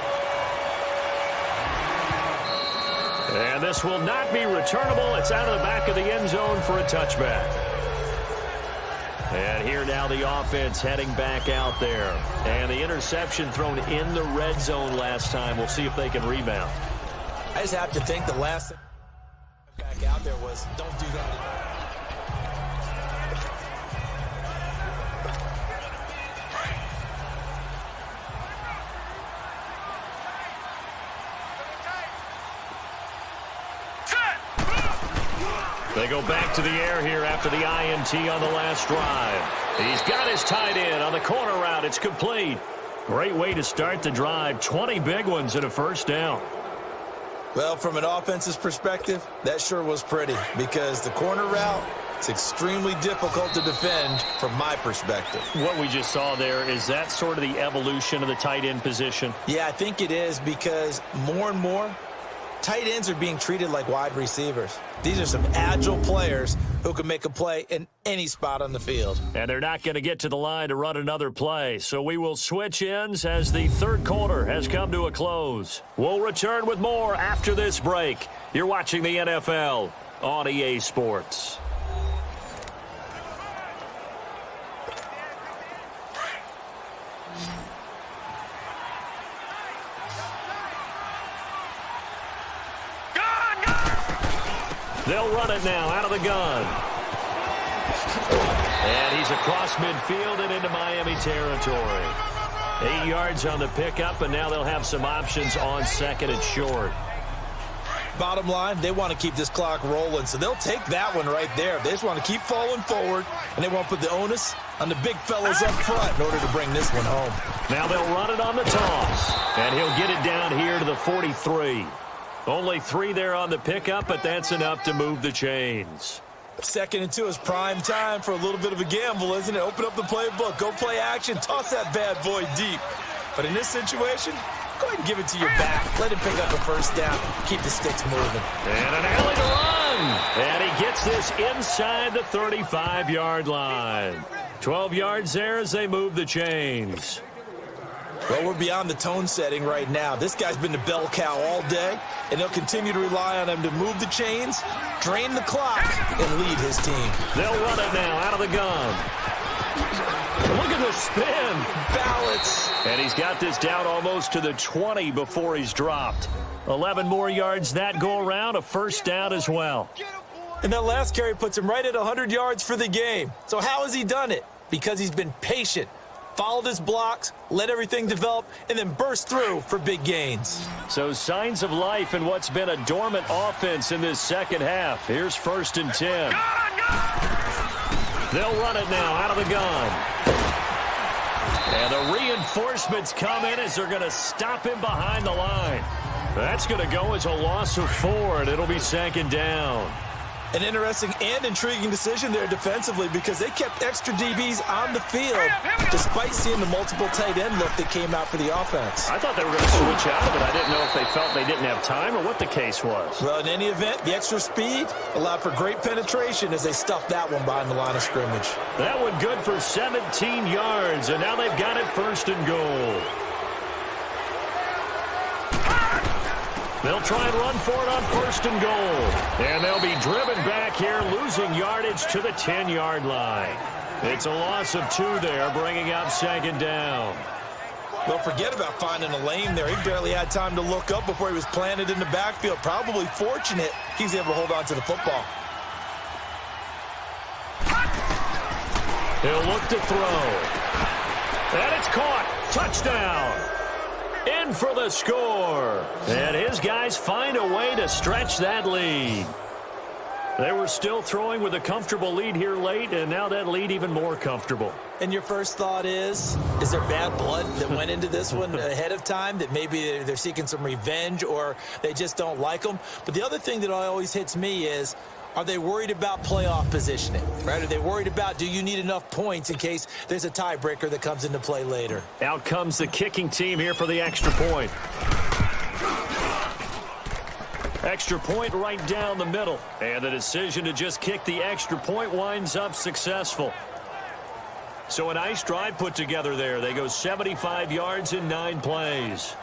And this will not be returnable. It's out of the back of the end zone for a touchback. And here now the offense heading back out there. And the interception thrown in the red zone last time. We'll see if they can rebound. I just have to think the last thing back out there was, don't do that. They go back to the air here after the INT on the last drive. He's got his tight end on the corner route. It's complete. Great way to start the drive. 20 big ones and a first down. Well, from an offense's perspective, that sure was pretty because the corner route is extremely difficult to defend from my perspective. What we just saw there, is that sort of the evolution of the tight end position? Yeah, I think it is because more and more, tight ends are being treated like wide receivers. These are some agile players who can make a play in any spot on the field. And they're not going to get to the line to run another play. So we will switch ends as the third quarter has come to a close. We'll return with more after this break. You're watching the NFL on EA Sports. They'll run it now out of the gun. And he's across midfield and into Miami territory. 8 yards on the pickup, and now they'll have some options on second and short. Bottom line, they want to keep this clock rolling, so they'll take that one right there. They just want to keep falling forward, and they won't put the onus on the big fellas up front in order to bring this one home. Now they'll run it on the toss, and he'll get it down here to the 43. Only 3 there on the pickup, but that's enough to move the chains. 2nd and 2 is prime time for a little bit of a gamble, isn't it? Open up the playbook, go play action, toss that bad boy deep. But in this situation, go ahead and give it to your back. Let him pick up a first down. Keep the sticks moving. And an alley to run. And he gets this inside the 35-yard line. 12 yards there as they move the chains. Well, we're beyond the tone setting right now. This guy's been the bell cow all day, and they'll continue to rely on him to move the chains, drain the clock, and lead his team. They'll run it now out of the gun. Look at the spin. Balance. And he's got this down almost to the 20 before he's dropped. 11 more yards that go around, a first down as well. And that last carry puts him right at 100 yards for the game. So how has he done it? Because he's been patient, followed his blocks, let everything develop, and then burst through for big gains. So signs of life in what's been a dormant offense in this second half. Here's 1st and 10. They'll run it now out of the gun. And the reinforcements come in as they're going to stop him behind the line. That's going to go as a loss of 4, and it'll be 2nd down. An interesting and intriguing decision there defensively because they kept extra DBs on the field despite seeing the multiple tight end look that came out for the offense. I thought they were going to switch out of it. I didn't know if they felt they didn't have time or what the case was. Well, in any event, the extra speed allowed for great penetration as they stuffed that one behind the line of scrimmage. That one good for 17 yards, and now they've got it 1st and goal. They'll try and run for it on 1st and goal. And they'll be driven back here, losing yardage to the 10-yard line. It's a loss of 2 there, bringing up 2nd down. Well, forget about finding a lane there. He barely had time to look up before he was planted in the backfield. Probably fortunate he was able to hold on to the football. He'll look to throw. And it's caught. Touchdown. In for the score. And his guys find a way to stretch that lead. They were still throwing with a comfortable lead here late, and now that lead even more comfortable. And your first thought is there bad blood that went into this one ahead of time, that maybe they're seeking some revenge or they just don't like them? But the other thing that always hits me is, are they worried about playoff positioning, right? Are they worried about, do you need enough points in case there's a tiebreaker that comes into play later? Out comes the kicking team here for the extra point. Extra point right down the middle. And the decision to just kick the extra point winds up successful. So a nice drive put together there. They go 75 yards in 9 plays.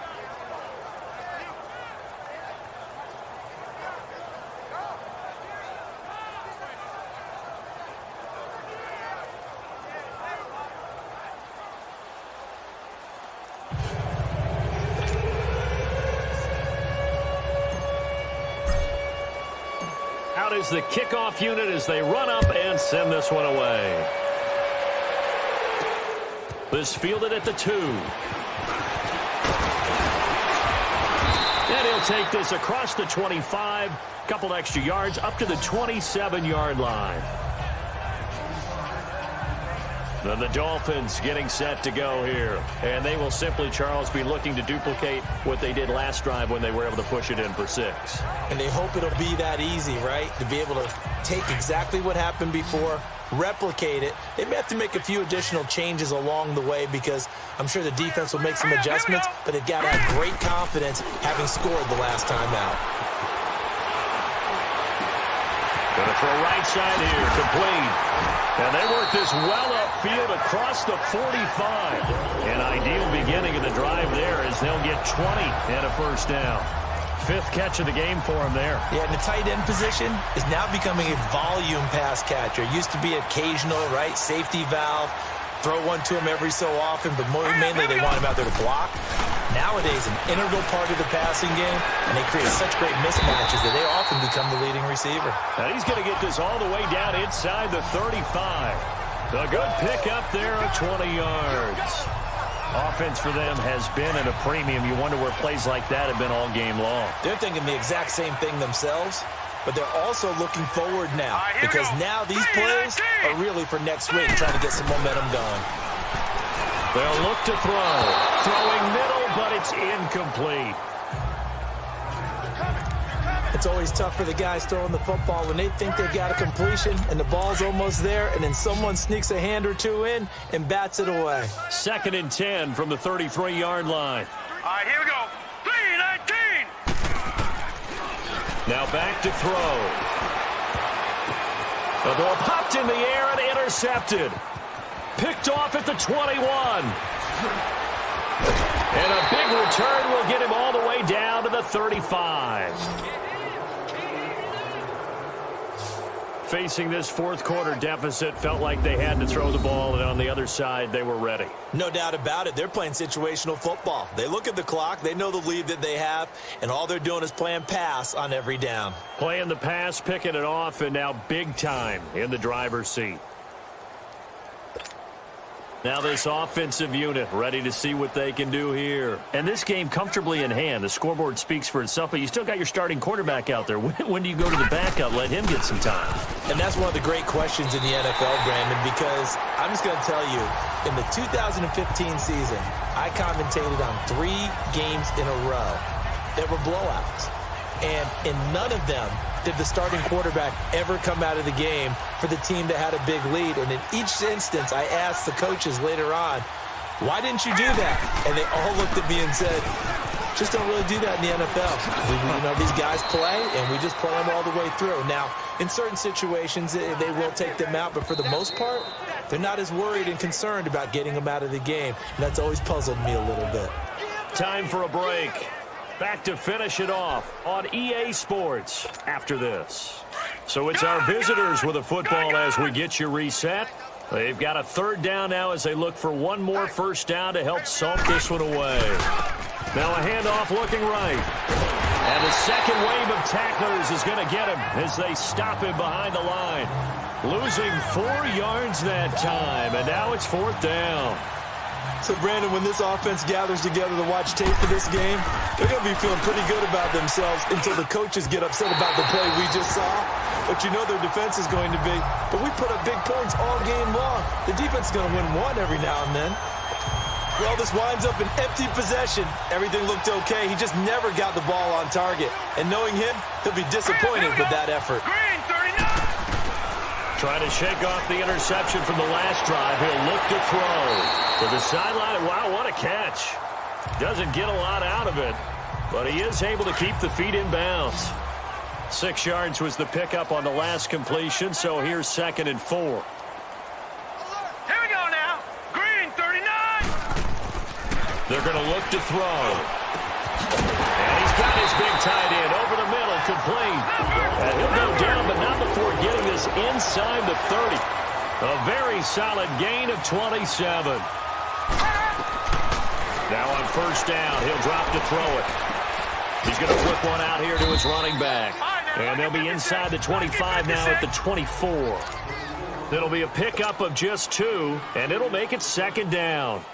Out is the kickoff unit as they run up and send this one away. This fielded at the 2. And he'll take this across the 25, couple extra yards up to the 27-yard line. Then the Dolphins getting set to go here. And they will simply, Charles, be looking to duplicate what they did last drive when they were able to push it in for 6. And they hope it'll be that easy, right? To be able to take exactly what happened before, replicate it. They may have to make a few additional changes along the way because I'm sure the defense will make some adjustments, but they've got to have great confidence having scored the last time out. Going to throw right side here, complete. And they work this well upfield across the 45. An ideal beginning of the drive there as they'll get 20 and a first down. 5th catch of the game for him there. Yeah, and the tight end position is now becoming a volume pass catcher. It used to be occasional, right? Safety valve. Throw one to him every so often, but more mainly they want him out there to block. nowadays an integral part of the passing game, and they create such great mismatches that they often become the leading receiver. And he's going to get this all the way down inside the 35. A good pickup there of 20 yards. Offense for them has been at a premium. You wonder where plays like that have been all game long. They're thinking the exact same thing themselves, but they're also looking forward now because now these plays are really for next week, trying to get some momentum going. They'll look to throw. Throwing middle, but it's incomplete. It's always tough for the guys throwing the football when they think they've got a completion and the ball's almost there, and then someone sneaks a hand or two in and bats it away. 2nd and 10 from the 33-yard line. All right, here we go. 3-19. Now back to throw. The ball popped in the air and intercepted. Picked off at the 21. And a big return will get him all the way down to the 35. Facing this fourth quarter deficit, felt like they had to throw the ball, and on the other side, they were ready. No doubt about it. They're playing situational football. They look at the clock, they know the lead that they have, and all they're doing is playing pass on every down. Playing the pass, picking it off, and now big time in the driver's seat. Now this offensive unit ready to see what they can do here. And this game comfortably in hand. The scoreboard speaks for itself, but you still got your starting quarterback out there. When do you go to the backup? Let him get some time. And that's one of the great questions in the NFL, Brandon, because I'm just going to tell you, in the 2015 season, I commentated on 3 games in a row that were blowouts. And in none of them did the starting quarterback ever come out of the game for the team that had a big lead. And in each instance, I asked the coaches later on, why didn't you do that? And they all looked at me and said, just don't really do that in the NFL. You know, these guys play, and we just play them all the way through. Now, in certain situations, they will take them out, but for the most part, they're not as worried and concerned about getting them out of the game. And that's always puzzled me a little bit. Time for a break. Back to finish it off on EA Sports after this. So it's our visitors with a football as we get you reset. They've got a 3rd down now as they look for one more first down to help salt this one away. Now a handoff looking right. And the second wave of tacklers is going to get him as they stop him behind the line. Losing 4 yards that time, and now it's 4th down. So, Brandon, when this offense gathers together to watch tape for this game, they're going to be feeling pretty good about themselves until the coaches get upset about the play we just saw. But you know their defense is going to be. But we put up big points all game long. The defense is going to win one every now and then. Well, this winds up an empty possession. Everything looked okay. He just never got the ball on target. And knowing him, he'll be disappointed with that effort. Green, 39. Trying to shake off the interception from the last drive. He'll look to throw. To the sideline. Wow, what a catch. Doesn't get a lot out of it, but he is able to keep the feet in bounds. 6 yards was the pickup on the last completion, so here's 2nd and 4. Here we go now. Green, 39. They're going to look to throw. And he's got his big tight end over the middle, complete. And he'll go down, but not before getting this inside the 30. A very solid gain of 27. Now on first down, he'll drop to throw it. He's going to flip one out here to his running back. And they'll be inside the 25 now at the 24. It'll be a pickup of just 2, and it'll make it 2nd down.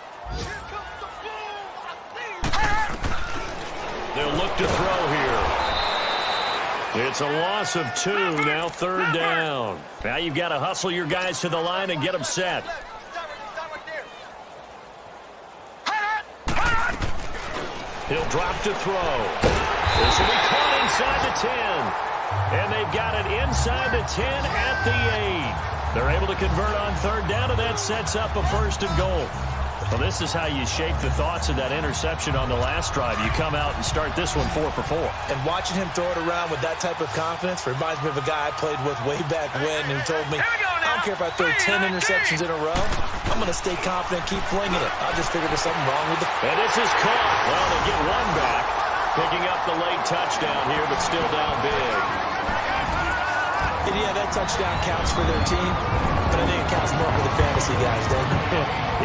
They'll look to throw here. It's a loss of 2, now 3rd down. Now you've got to hustle your guys to the line and get them set. He'll drop to throw. This will be caught inside the 10. And they've got it inside the 10 at the 8. They're able to convert on 3rd down, and that sets up a 1st and goal. Well, this is how you shape the thoughts of that interception on the last drive. You come out and start this one 4 for 4. And watching him throw it around with that type of confidence reminds me of a guy I played with way back when who told me, I don't care if I throw 10 interceptions in a row. I'm going to stay confident, keep flinging it. I just figured there's something wrong with it. And this is caught. Well, they get one back. Picking up the late touchdown here, but still down big. And yeah, that touchdown counts for their team, but I think it counts more for the fantasy guys, doesn't it?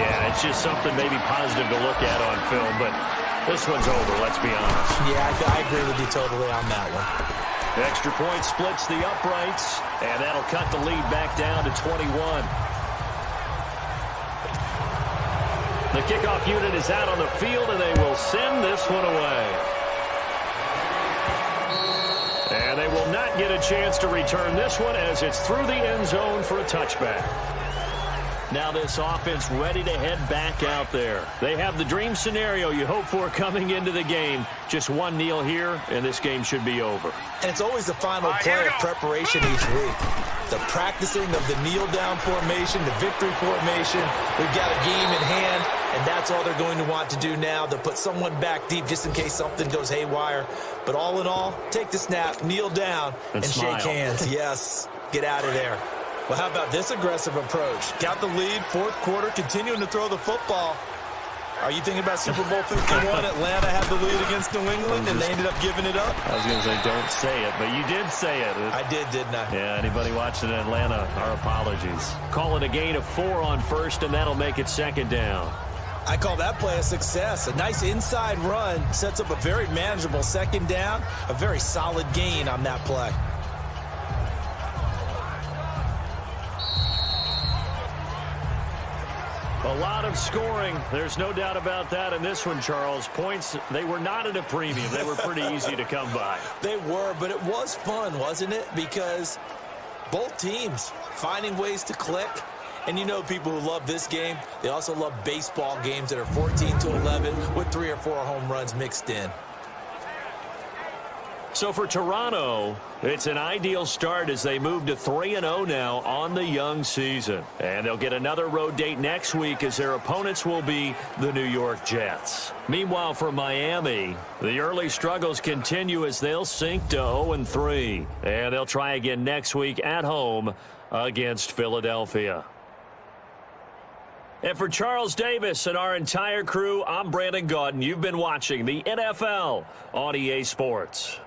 Yeah, it's just something maybe positive to look at on film, but This one's over, let's be honest. Yeah, I agree with you totally on that one. The extra point splits the uprights, and that'll cut the lead back down to 21. The kickoff unit is out on the field, and they will send this one away. And they will not get a chance to return this one as it's through the end zone for a touchback. Now this offense ready to head back out there. They have the dream scenario you hope for coming into the game. Just one kneel here, and this game should be over. And it's always the final play of preparation each week. The practicing of the kneel-down formation, the victory formation. We've got a game in hand, and that's all they're going to want to do now, to put someone back deep just in case something goes haywire. But all in all, take the snap, kneel down, and shake hands. Yes, get out of there. Well, how about this aggressive approach? Got the lead, fourth quarter, continuing to throw the football. Are you thinking about Super Bowl 51? Atlanta had the lead against New England, and they ended up giving it up? I was going to say, don't say it, but you did say it. I did, didn't I? Yeah, anybody watching in Atlanta, our apologies. Call it a gain of 4 on first, and that'll make it second down. I call that play a success. A nice inside run sets up a very manageable second down, a very solid gain on that play. A lot of scoring. There's no doubt about that in this one, Charles. Points, they were not at a premium. They were pretty easy to come by. They were, but it was fun, wasn't it? Because both teams finding ways to click. And you know people who love this game, they also love baseball games that are 14-11 with 3 or 4 home runs mixed in. So for Toronto, it's an ideal start as they move to 3-0 now on the young season. And they'll get another road date next week as their opponents will be the New York Jets. Meanwhile, for Miami, the early struggles continue as they'll sink to 0-3. And they'll try again next week at home against Philadelphia. And for Charles Davis and our entire crew, I'm Brandon Gaudin. You've been watching the NFL on EA Sports.